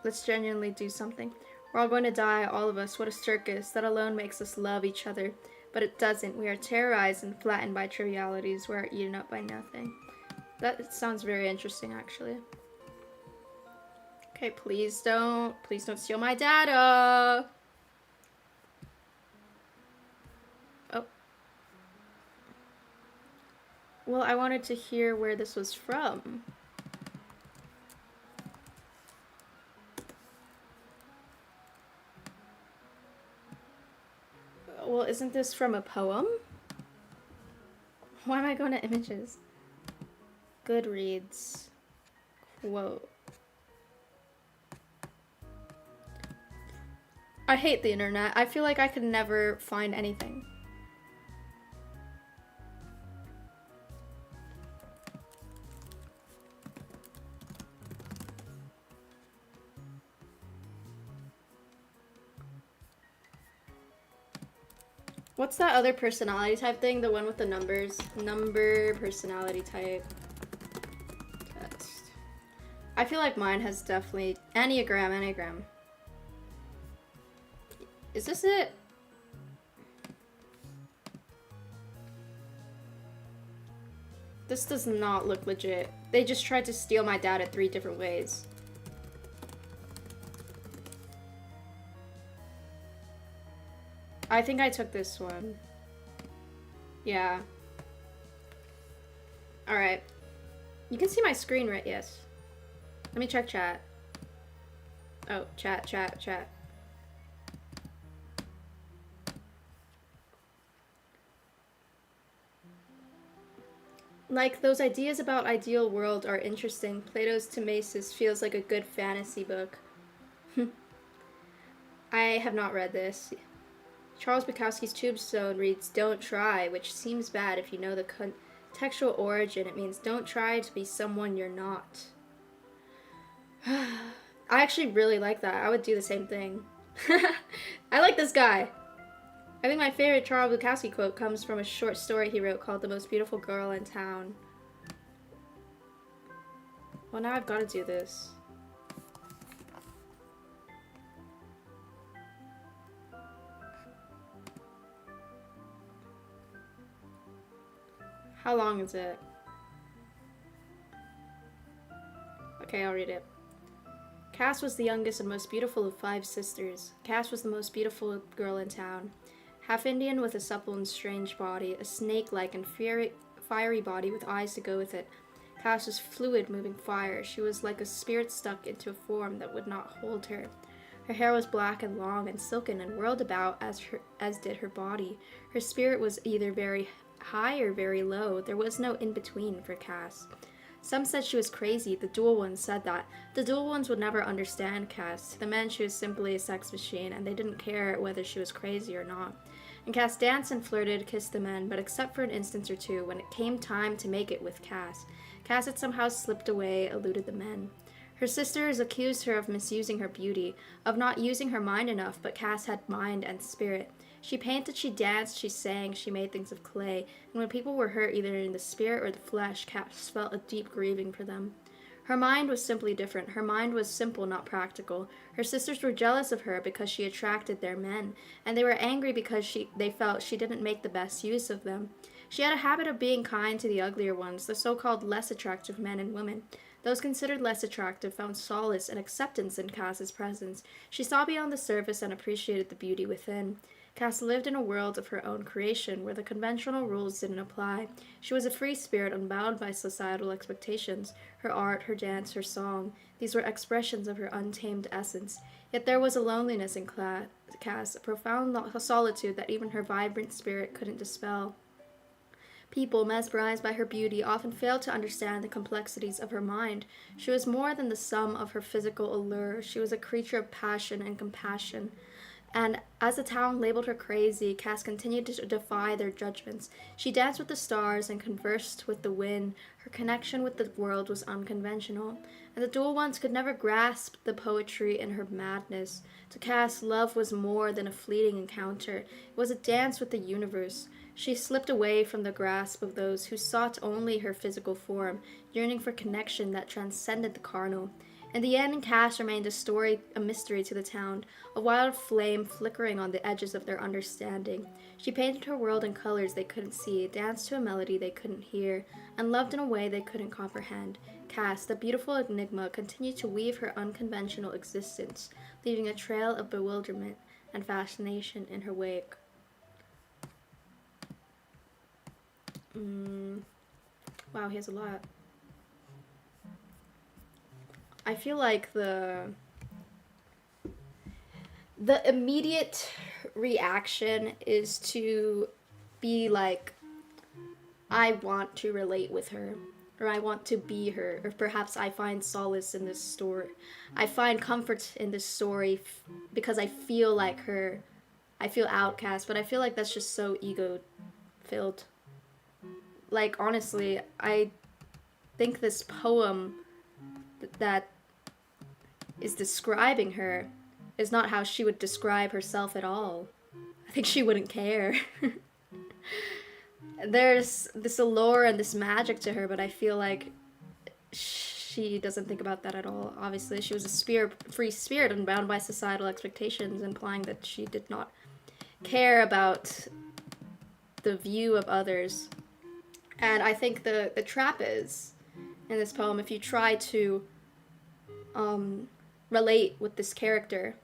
S1: do something. We're all going to die, all of us. What a circus. That alone makes us love each other. But it doesn't. We are terrorized and flattened by trivialities. We are eaten up by nothing. That sounds very interesting, actually. Okay, please don't steal my data. Oh. Well, I wanted to hear where this was from. Well, isn't this from a poem? Why am I going to images? Goodreads. Quote. I hate the internet. I feel like I could never find anything. What's that other personality type thing? The one with the numbers? Number, personality type, text. I feel like mine has definitely... Enneagram. Is this it? This does not look legit. They just tried to steal my data 3 different ways. I think I took this one. Yeah. Alright. You can see my screen, right? Yes. Let me check chat. Oh, chat. Like, those ideas about ideal world are interesting. Plato's Timaeus feels like a good fantasy book. I have not read this. Charles Bukowski's tombstone reads, "Don't try," which seems bad if you know the contextual origin. It means don't try to be someone you're not. I actually really like that. I would do the same thing. I like this guy. I think my favorite Charles Bukowski quote comes from a short story he wrote called "The Most Beautiful Girl in Town." Well, now I've got to do this. How long is it? Okay, I'll read it. Cass was the youngest and most beautiful of 5 sisters. Cass was the most beautiful girl in town. Half Indian with a supple and strange body, a snake-like and fiery body with eyes to go with it. Cass was fluid, moving fire. She was like a spirit stuck into a form that would not hold her. Her hair was black and long and silken and whirled about as did her body. Her spirit was either very high or very low. There was no in-between for Cass. Some said she was crazy. The Dual Ones said that. The Dual Ones would never understand Cass. To the men, she was simply a sex machine, and they didn't care whether she was crazy or not. And Cass danced and flirted, kissed the men, but except for an instance or two, when it came time to make it with Cass, Cass had somehow slipped away, eluded the men. Her sisters accused her of misusing her beauty, of not using her mind enough, but Cass had mind and spirit. She painted, she danced, she sang, she made things of clay, and when people were hurt either in the spirit or the flesh, Cass felt a deep grieving for them. Her mind was simply different. Her mind was simple, not practical. Her sisters were jealous of her because she attracted their men, and they were angry because they felt she didn't make the best use of them. She had a habit of being kind to the uglier ones, the so-called less attractive men and women. Those considered less attractive found solace and acceptance in Cass's presence. She saw beyond the surface and appreciated the beauty within. Cass lived in a world of her own creation where the conventional rules didn't apply. She was a free spirit unbound by societal expectations. Her art, her dance, her song, these were expressions of her untamed essence. Yet there was a loneliness in Cass, a profound solitude that even her vibrant spirit couldn't dispel. People, mesmerized by her beauty, often failed to understand the complexities of her mind. She was more than the sum of her physical allure. She was a creature of passion and compassion. And as the town labeled her crazy, Cass continued to defy their judgments. She danced with the stars and conversed with the wind. Her connection with the world was unconventional, and the Dual Ones could never grasp the poetry in her madness. To Cass, love was more than a fleeting encounter. It was a dance with the universe. She slipped away from the grasp of those who sought only her physical form, yearning for connection that transcended the carnal. In the end, Cass remained a mystery to the town, a wild flame flickering on the edges of their understanding. She painted her world in colors they couldn't see, danced to a melody they couldn't hear, and loved in a way they couldn't comprehend. Cass, the beautiful enigma, continued to weave her unconventional existence, leaving a trail of bewilderment and fascination in her wake. Wow, he has a lot. I feel like the immediate reaction is to be like, I want to relate with her, or I want to be her, or perhaps I find solace in this story. I find comfort in this story because I feel like her. I feel outcast, but I feel like that's just so ego-filled. Like, honestly, I think this poem that is describing her is not how she would describe herself at all. I think she wouldn't care. There's this allure and this magic to her, but I feel like she doesn't think about that at all. Obviously, she was a free spirit unbound by societal expectations, implying that she did not care about the view of others. And I think the trap is, in this poem, if you try to relate with this character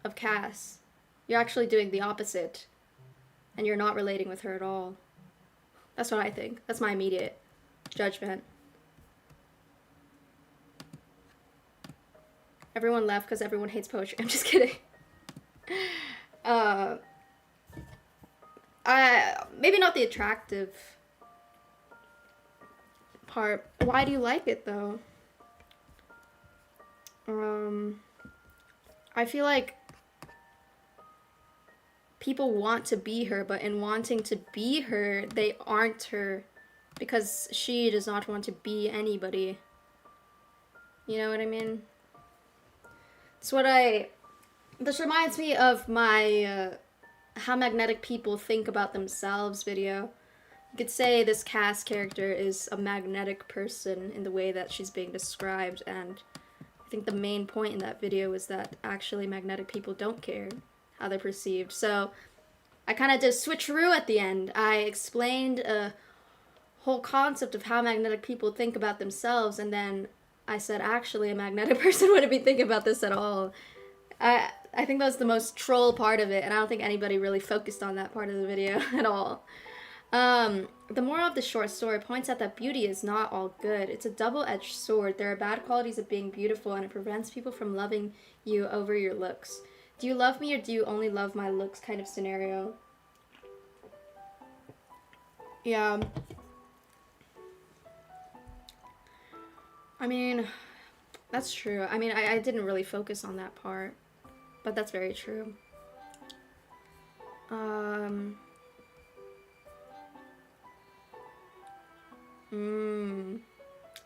S1: of Cass, you're actually doing the opposite, and you're not relating with her at all. That's what I think. That's my immediate judgment. Everyone left because everyone hates poetry. I'm just kidding. Maybe not the attractive part. Why do you like it though? I feel like people want to be her, but in wanting to be her, they aren't her because she does not want to be anybody. You know what I mean? This reminds me of my How Magnetic People Think About Themselves video. You could say this Cass character is a magnetic person in the way that she's being described, and I think the main point in that video is that actually magnetic people don't care how they're perceived. So I kind of did a switcheroo at the end. I explained a whole concept of how magnetic people think about themselves, and then I said, actually, a magnetic person wouldn't be thinking about this at all. I think that was the most troll part of it, and I don't think anybody really focused on that part of the video at all. The moral of the short story points out that beauty is not all good. It's a double-edged sword. There are bad qualities of being beautiful, and it prevents people from loving you over your looks. Do you love me, or do you only love my looks kind of scenario? Yeah. I mean, that's true. I mean, I didn't really focus on that part, but that's very true.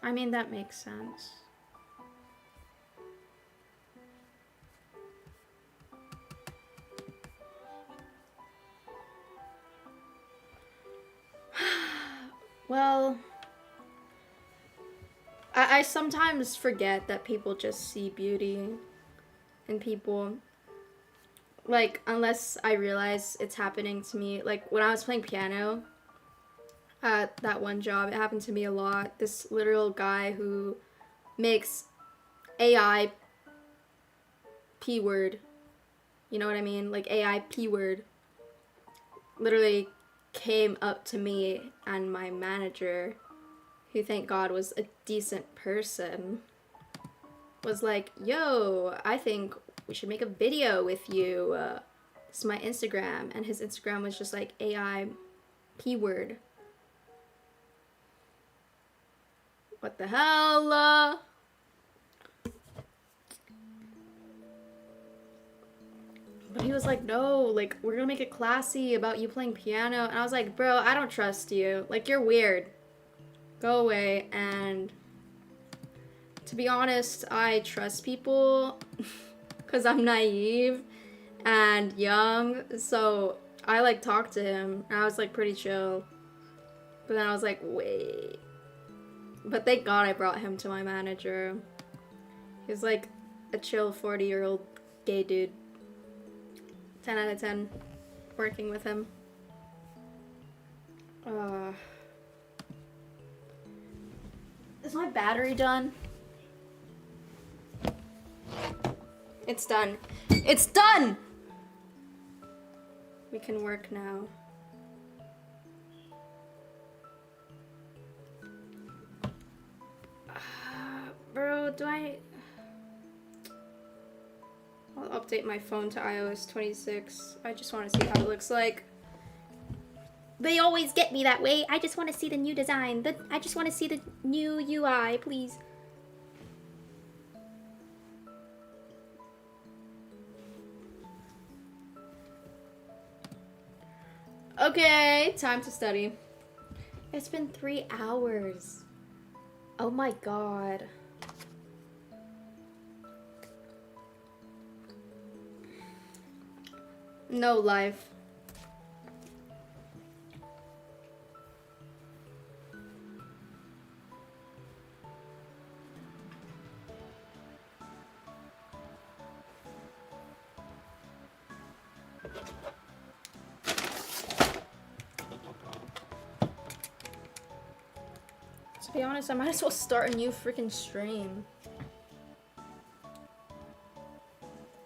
S1: I mean, that makes sense. Well, I sometimes forget that people just see beauty in people. Like, unless I realize it's happening to me. Like, when I was playing piano at that one job, it happened to me a lot. This literal guy who makes AI P-word. You know what I mean? Like, AI P-word. Literally came up to me and my manager, who thank God was a decent person, was like, yo, I think we should make a video with you. This is my Instagram. And his Instagram was just like AI P-word. What the hell? But he was like, no, like, we're gonna make it classy about you playing piano. And I was like, bro, I don't trust you. Like, you're weird. Go away. And to be honest, I trust people because I'm naive and young. So I, like, talked to him. And I was, like, pretty chill. But then I was like, wait. But thank God I brought him to my manager. He was, like, a chill 40-year-old gay dude. 10 out of 10 working with him. Is my battery done? It's done. It's done! We can work now. Bro, do I... I'll update my phone to iOS 26. I just want to see how it looks like.
S2: They always get me that way. I just want to see the new design. I just want to see the new UI, please.
S1: Okay, time to study. It's been 3 hours. Oh my god. No life. To be honest, I might as well start a new freaking stream.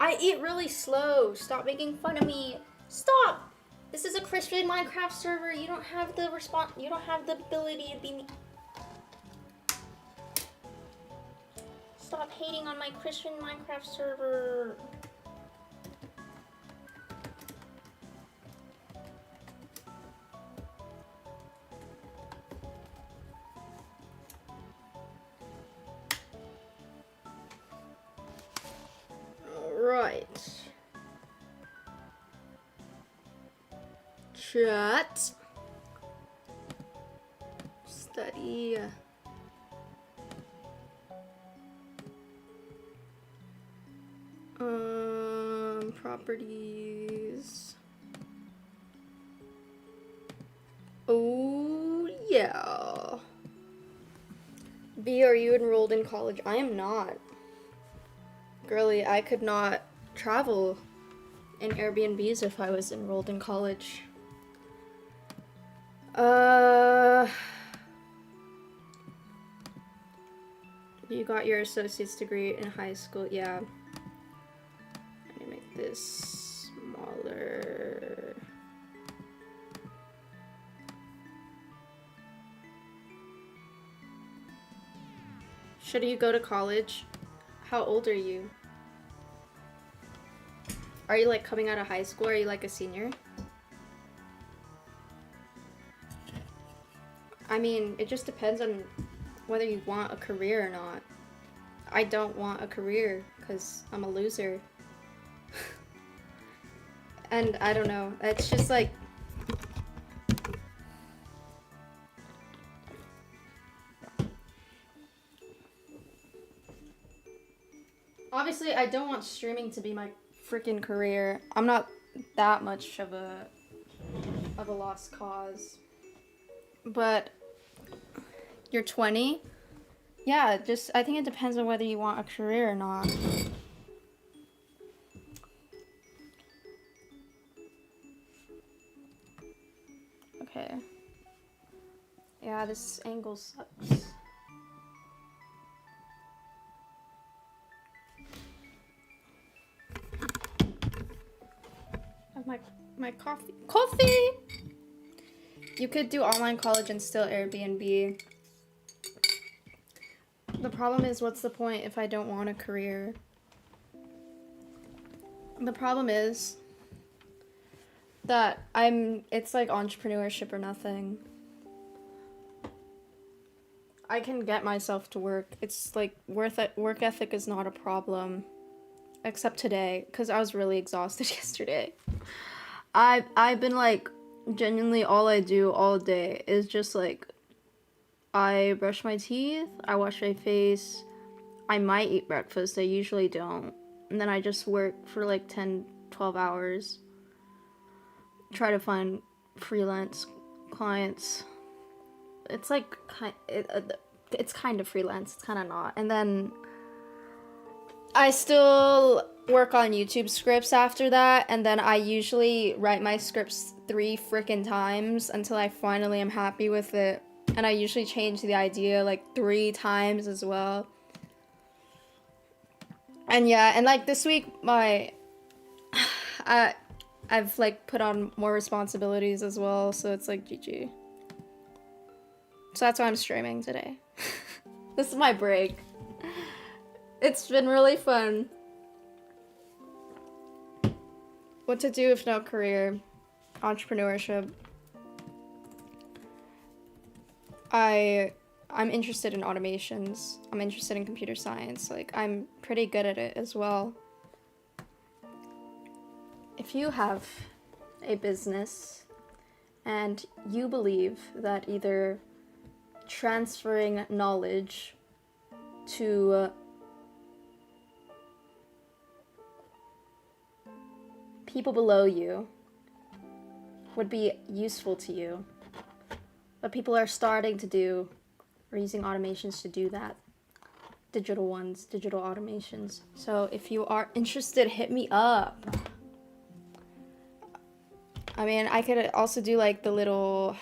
S1: I eat really slow. Stop making fun of me. Stop! This is a Christian Minecraft server. You don't have the you don't have the ability to be me. Stop hating on my Christian Minecraft server. Right. Chat. Study. Properties. Oh, yeah. B, are you enrolled in college? I am not. Girly, I could not travel in Airbnbs if I was enrolled in college. You got your associate's degree in high school. Yeah. Let me make this smaller. Should you go to college? How old are you? Are you like coming out of high school? Are you like a senior? I mean, it just depends on whether you want a career or not. I don't want a career because I'm a loser. And I don't know, it's just like... Obviously, I don't want streaming to be my freaking career. I'm not that much of a lost cause. But you're 20? Yeah, just I think it depends on whether you want a career or not. Okay. Yeah, this angle sucks. Have my coffee. Coffee! You could do online college and still Airbnb. The problem is, what's the point if I don't want a career? The problem is that it's like entrepreneurship or nothing. I can get myself to work. It's like work ethic is not a problem. Except today, because I was really exhausted yesterday. I've been like, genuinely all I do all day is just like, I brush my teeth, I wash my face, I might eat breakfast, I usually don't. And then I just work for like 10, 12 hours. Try to find freelance clients. It's like, it's kind of freelance, it's kind of not. And then I still work on YouTube scripts after that, and then I usually write my scripts 3 freaking times until I finally am happy with it. And I usually change the idea like 3 times as well. And yeah, and like this week I've like put on more responsibilities as well, so it's like GG. So that's why I'm streaming today. This is my break. It's been really fun. What to do if no career? Entrepreneurship. I'm interested in automations. I'm interested in computer science. Like, I'm pretty good at it as well. If you have a business and you believe that either transferring knowledge to people below you would be useful to you, but people are starting to do or using automations to do that. Digital ones, digital automations. So if you are interested, hit me up. I mean, I could also do like the little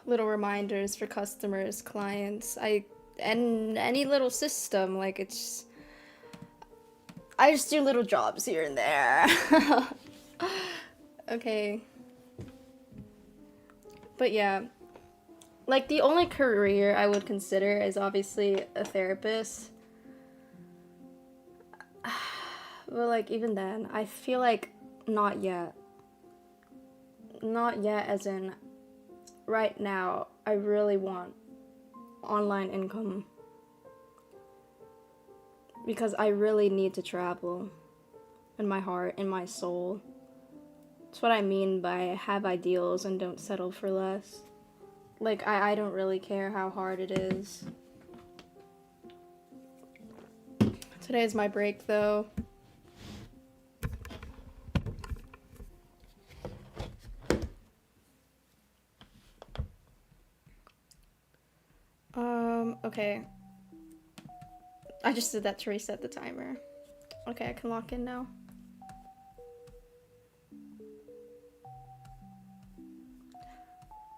S1: reminders for customers, clients, and any little system. Like, it's I just do little jobs here and there. Okay. But yeah, like the only career I would consider is obviously a therapist. But like, even then, I feel like not yet. Not yet, as in right now, I really want online income. Because I really need to travel in my heart, in my soul. That's what I mean by have ideals and don't settle for less. Like, I don't really care how hard it is. Today is my break, though. Okay. I just did that to reset the timer. Okay, I can lock in now.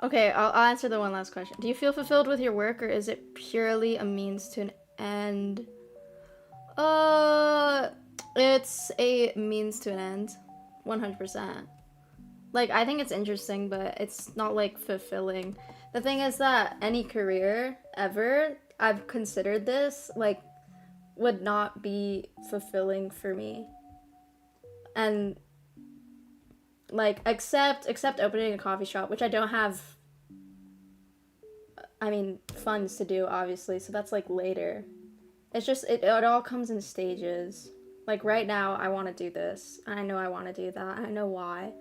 S1: Okay, I'll answer the one last question. Do you feel fulfilled with your work, or is it purely a means to an end? Uh, it's a means to an end, 100%. Like, I think it's interesting, but it's not like fulfilling. The thing is that any career ever I've considered this like would not be fulfilling for me. And like except opening a coffee shop, which I don't have, I mean, funds to do, obviously, so that's like later. It's just it all comes in stages. Like right now I want to do this. I know I want to do that. I know why.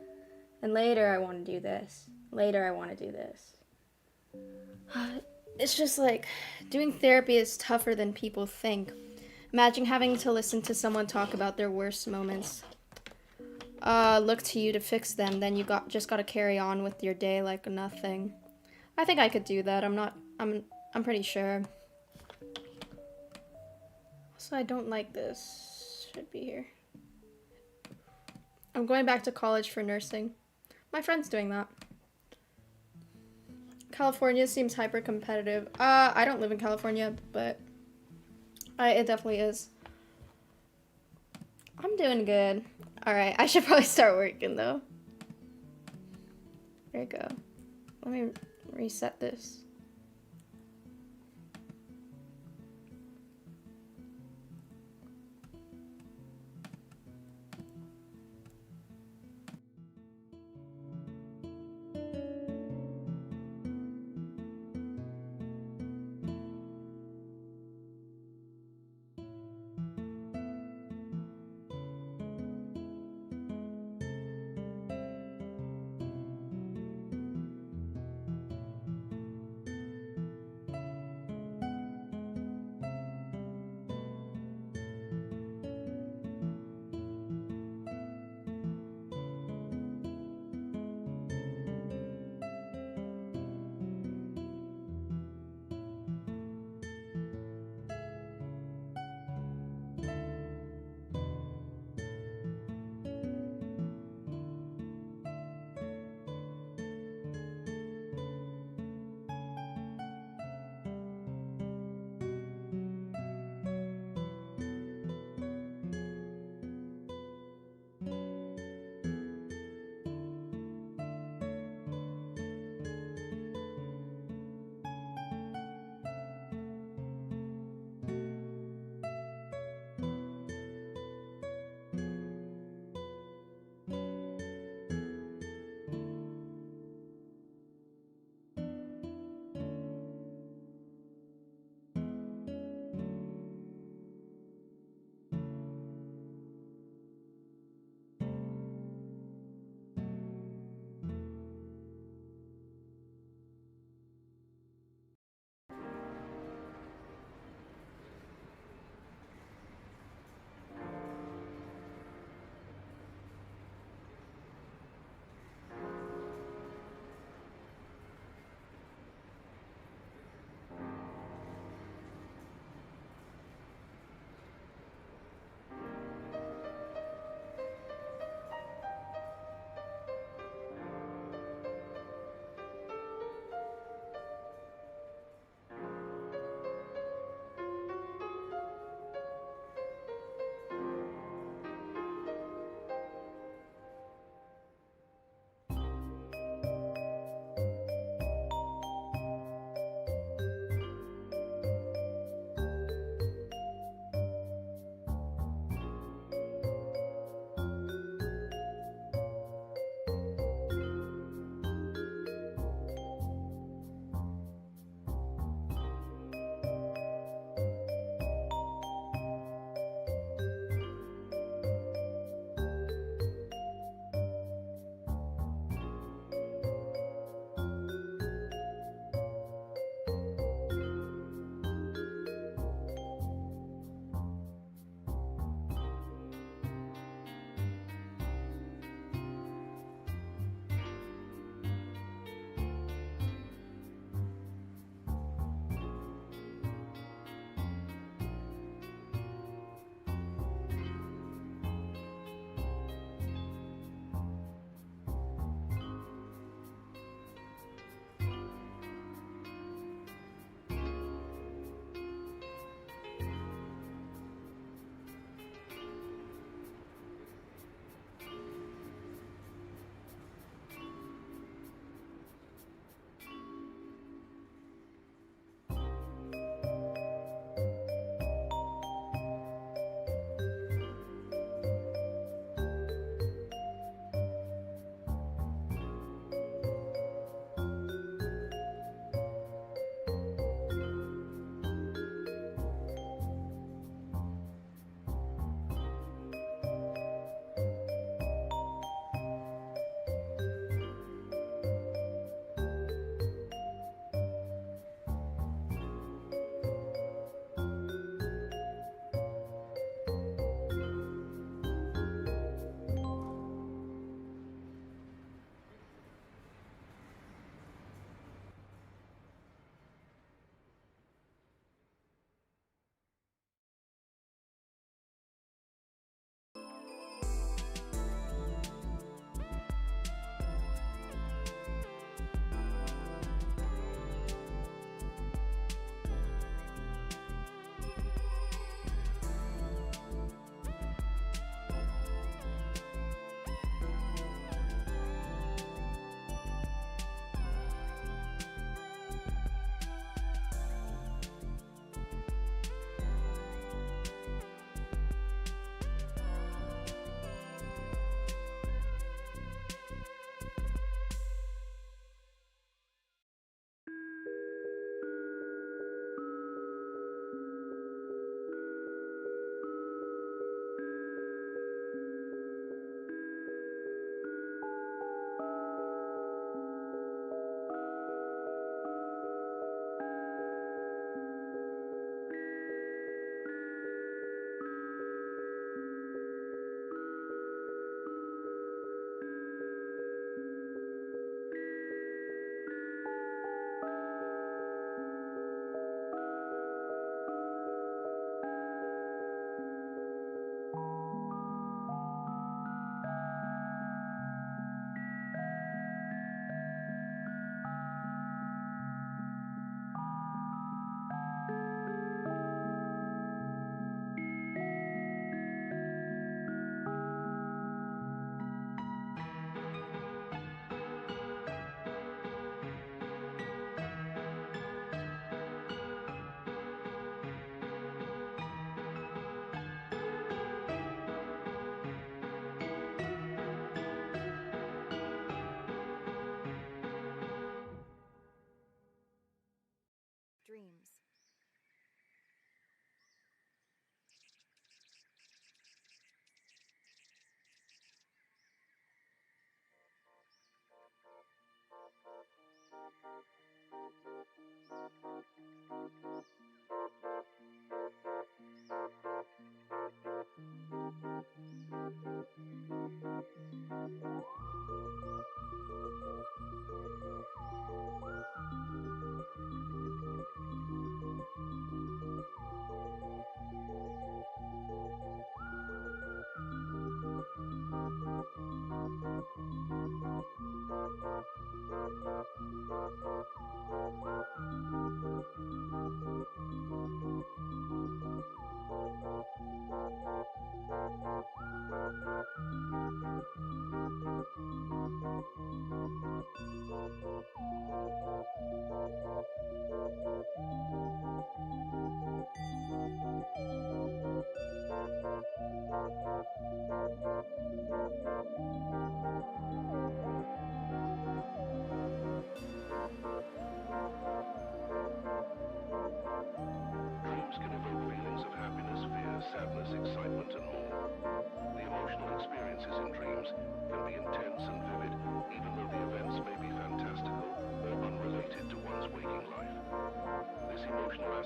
S1: And later I want to do this. Later I want to do this. It's just like doing therapy is tougher than people think. Imagine having to listen to someone talk about their worst moments. Look to you to fix them, then you just gotta carry on with your day like nothing. I think I could do that. I'm pretty sure. So I don't like this. Should be here. I'm going back to college for nursing. My friend's doing that. California seems hyper competitive. I don't live in California, but it definitely is. I'm doing good. Alright, I should probably start working though. There you go. Let me reset this.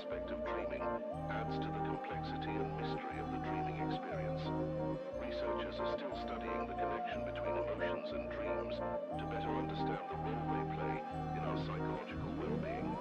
S3: aspect of dreaming adds to the complexity and mystery of the dreaming experience. Researchers are still studying the connection between emotions and dreams to better understand the role they play in our psychological well-being.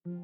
S1: Hello?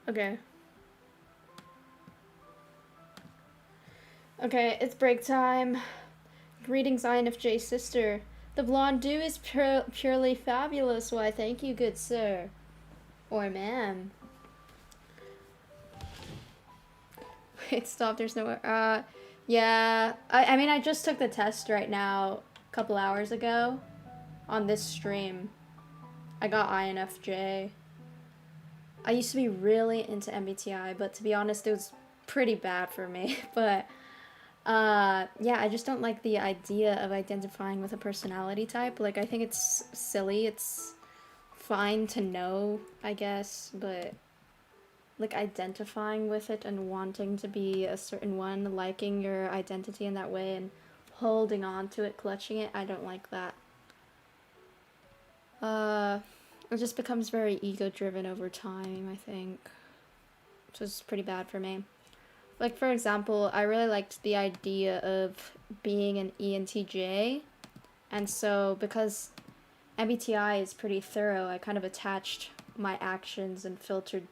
S1: Okay. Okay, it's break time. Greetings, INFJ sister. The blonde dew is purely fabulous. Why, thank you, good sir. Or ma'am. Wait, stop, there's nowhere. Yeah. I mean, I just took the test right now, a couple hours ago, on this stream. I got INFJ. I used to be really into MBTI, but to be honest, it was pretty bad for me. But, yeah, I just don't like the idea of identifying with a personality type. Like, I think it's silly. It's fine to know, I guess, but, like, identifying with it and wanting to be a certain one, liking your identity in that way and holding on to it, clutching it, I don't like that. It just becomes very ego-driven over time, I think. Which is pretty bad for me. Like, for example, I really liked the idea of being an ENTJ. And so, because MBTI is pretty thorough, I kind of attached my actions and filtered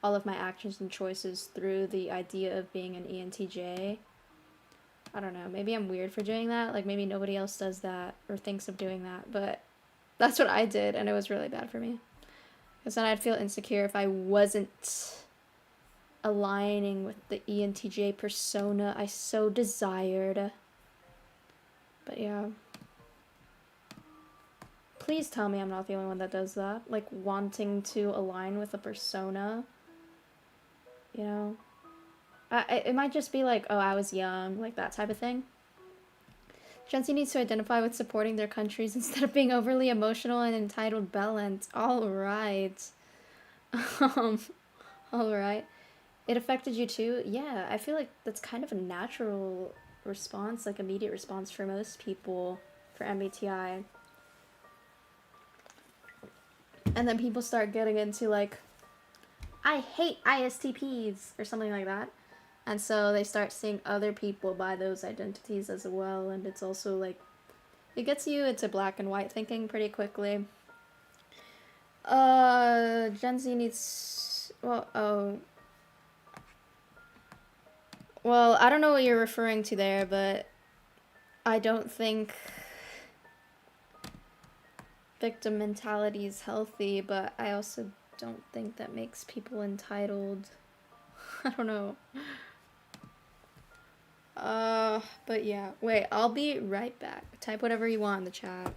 S1: all of my actions and choices through the idea of being an ENTJ. I don't know, maybe I'm weird for doing that. Like, maybe nobody else does that or thinks of doing that, but that's what I did, and it was really bad for me. Because then I'd feel insecure if I wasn't aligning with the ENTJ persona I so desired. But yeah. Please tell me I'm not the only one that does that. Like, wanting to align with a persona. You know? It might just be like, oh, I was young, like that type of thing. Gen Z needs to identify with supporting their countries instead of being overly emotional and entitled balance. Alright. Alright. It affected you too? Yeah, I feel like that's kind of a natural response, like immediate response for most people for MBTI. And then people start getting into like, I hate ISTPs or something like that. And so they start seeing other people by those identities as well, and it's also like, it gets you into black and white thinking pretty quickly. Gen Z needs, well, oh. Well, I don't know what you're referring to there, but I don't think victim mentality is healthy, but I also don't think that makes people entitled. I don't know. But yeah. Wait, I'll be right back. Type whatever you want in the chat.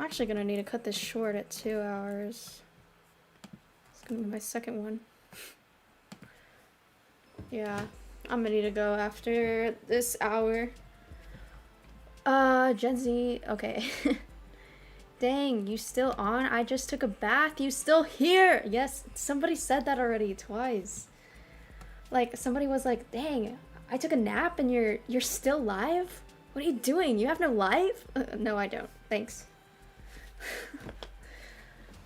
S1: actually gonna need to cut this short at 2 hours. It's gonna be my second one. Yeah, I'm gonna need to go after this hour. Gen Z, okay. Dang, you still on? I just took a bath. You still here? Yes, somebody said that already twice. Like, somebody was like, dang, I took a nap and you're still live? What are you doing? You have no life? No, I don't. Thanks.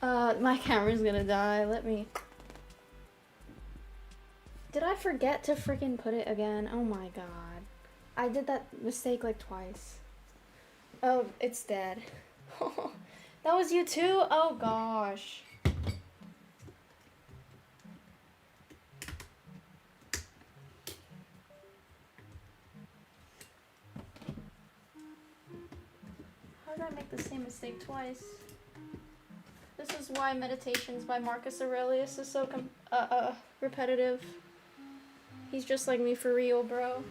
S1: My camera's gonna die. Let me... Did I forget to freaking put it again? Oh my god. I did that mistake like twice. Oh, it's dead. That was you too? Oh gosh. How did I make the same mistake twice? This is why Meditations by Marcus Aurelius is so repetitive. He's just like me for real, bro.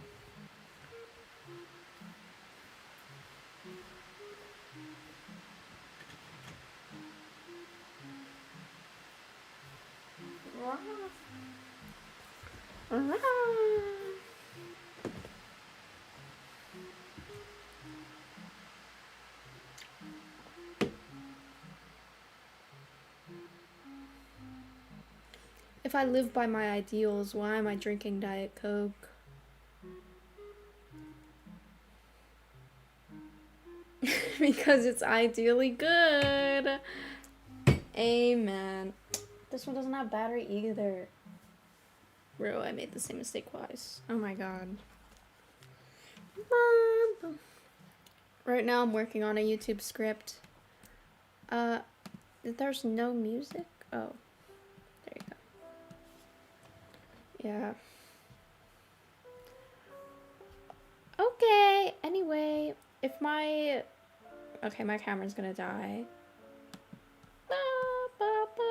S1: If I live by my ideals, why am I drinking Diet Coke? Because it's ideally good. Amen. This one doesn't have battery either. Bro, I made the same mistake twice. Oh my god. Right now I'm working on a YouTube script. There's no music? Oh. There you go. Yeah. Okay, anyway, if my... Okay, my camera's gonna die. Ba, ba, ba.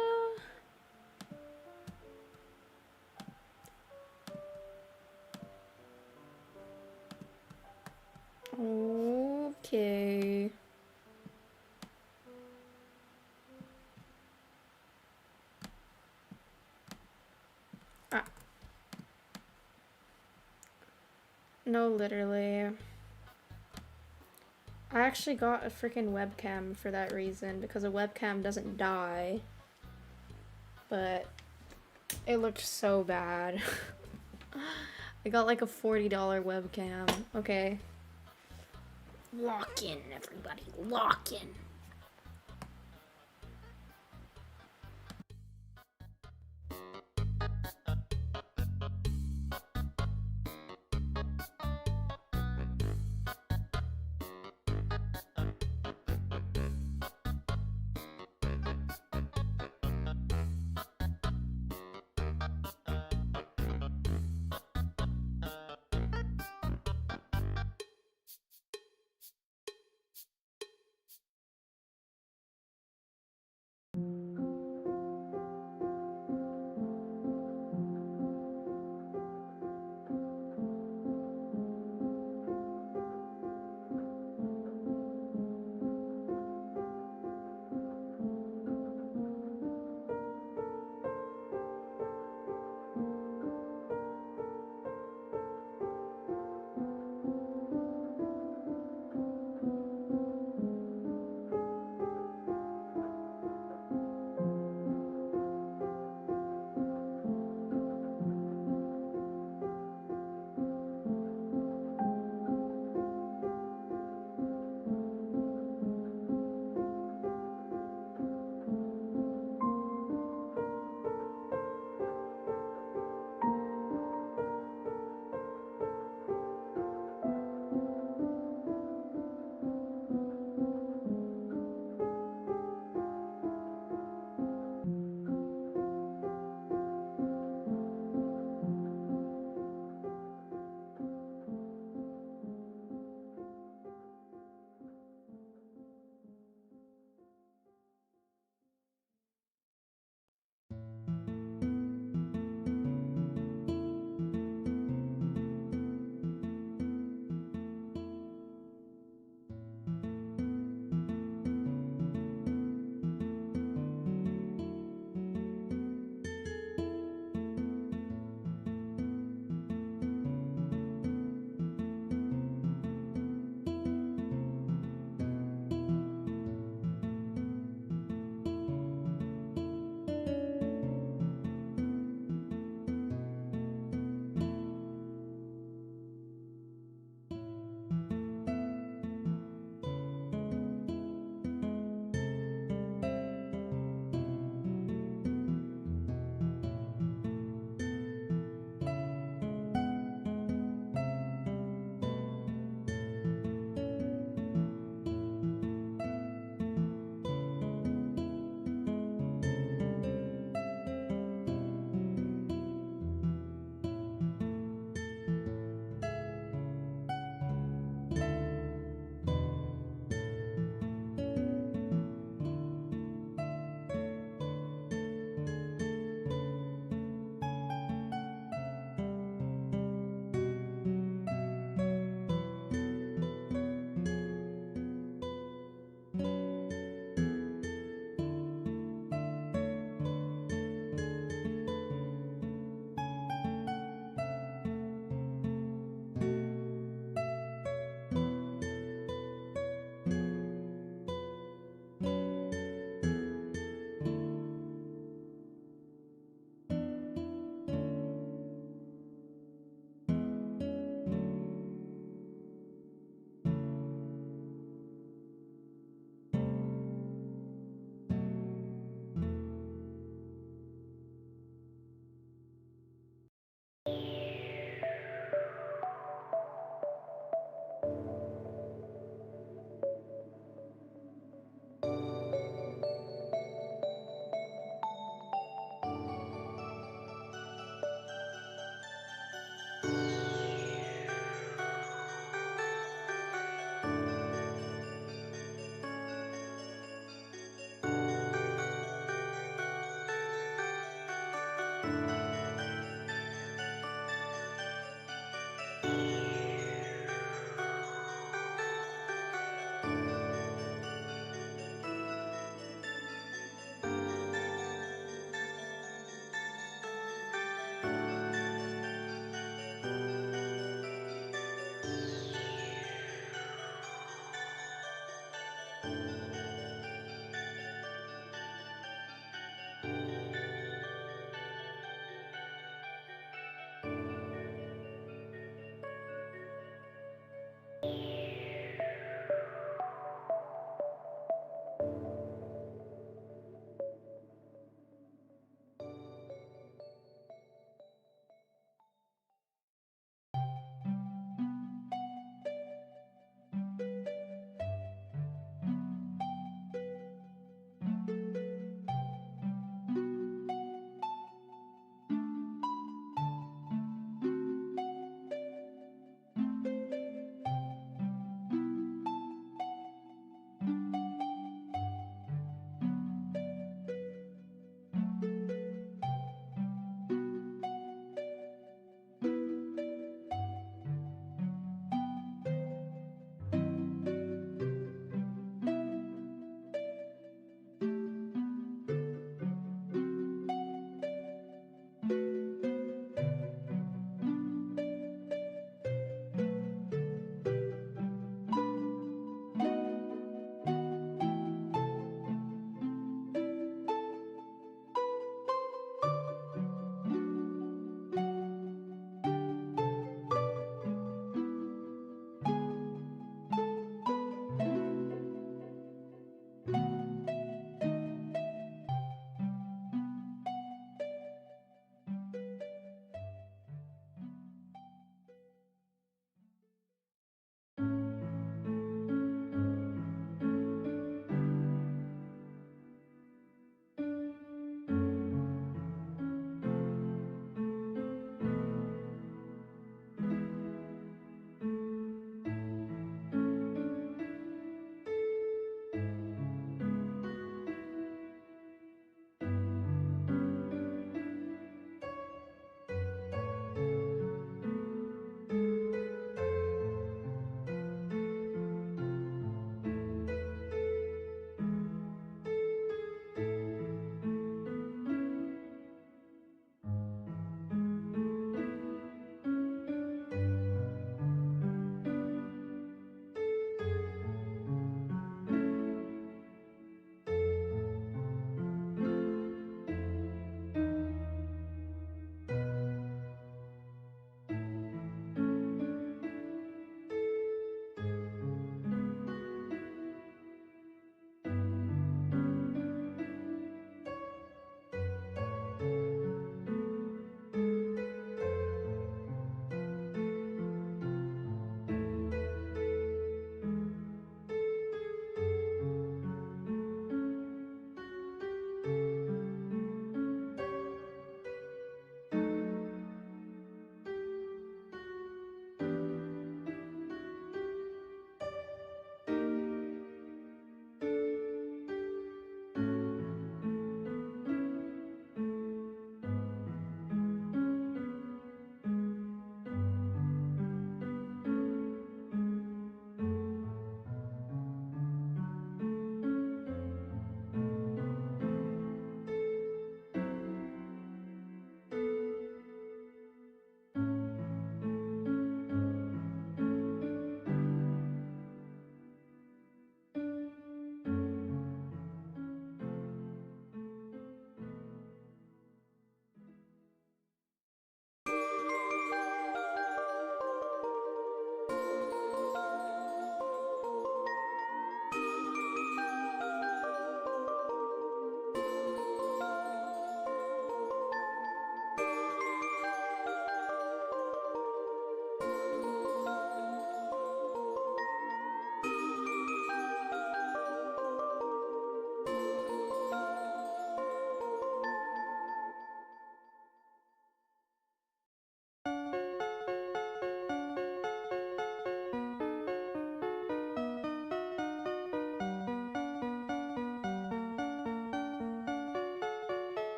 S1: Okay. Ah. No, literally. I actually got a freaking webcam for that reason, because a webcam doesn't die. But it looked so bad. I got like a $40 webcam. Okay.
S2: Lock in, everybody. Lock in.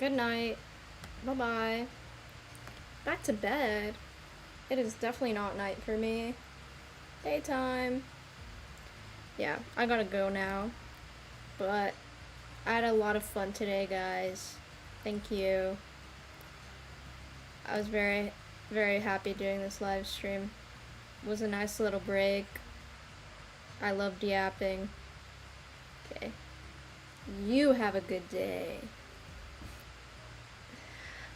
S1: Good night. Bye-bye. Back to bed. It is definitely not night for me. Daytime. Yeah, I gotta go now. But I had a lot of fun today, guys. Thank you. I was very, very happy doing this live stream. It was a nice little break. I loved yapping. Okay. You have a good day.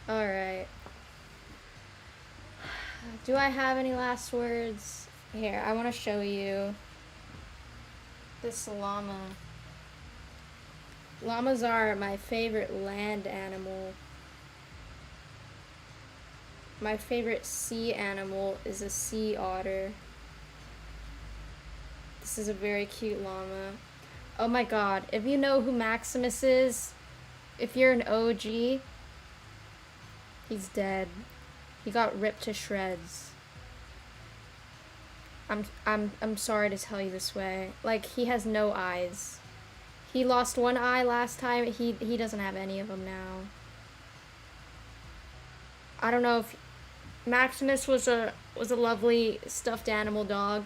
S1: Alright. Do I have any last words? Here, I want to show you this llama. Llamas are my favorite land animal. My favorite sea animal is a sea otter. This is a very cute llama. Oh my god, if you know who Maximus is, if you're an OG, he's dead. He got ripped to shreds. I'm sorry to tell you this way. Like, he has no eyes. He lost one eye last time. He doesn't have any of them now. I don't know if Maximus was a lovely stuffed animal dog.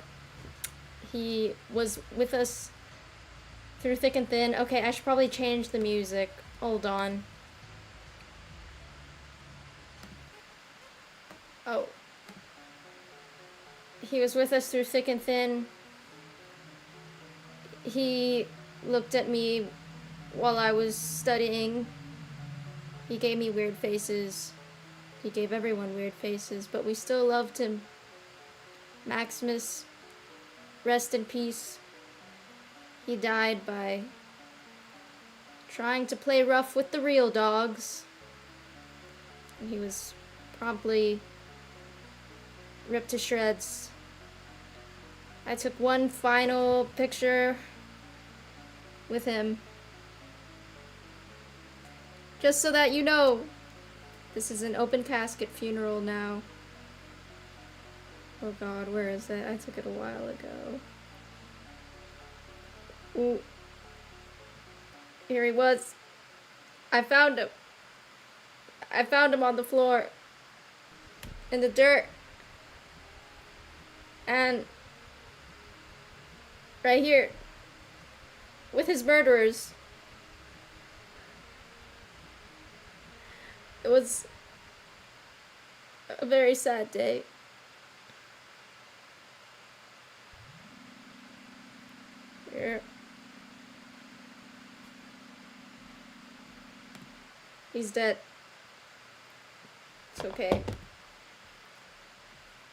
S1: He was with us through thick and thin. Okay, I should probably change the music. Hold on. Oh. He was with us through thick and thin. He looked at me while I was studying. He gave me weird faces. He gave everyone weird faces, but we still loved him. Maximus, rest in peace. He died by trying to play rough with the real dogs. And he was promptly ripped to shreds. I took one final picture with him. Just so that you know, this is an open casket funeral now. Oh god, where is it? I took it a while ago. Ooh. Here he was. I found him. I found him on the floor. In the dirt. And right here. With his murderers. It was a very sad day. Here. He's dead. It's okay.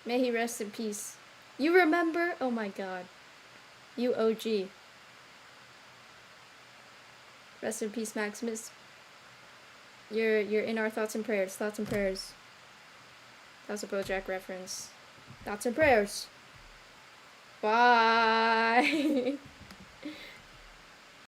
S1: May he rest in peace. You remember? Oh my god. You OG. Rest in peace, Maximus. You're in our thoughts and prayers. Thoughts and prayers. That was a BoJack reference. Thoughts and prayers. Bye.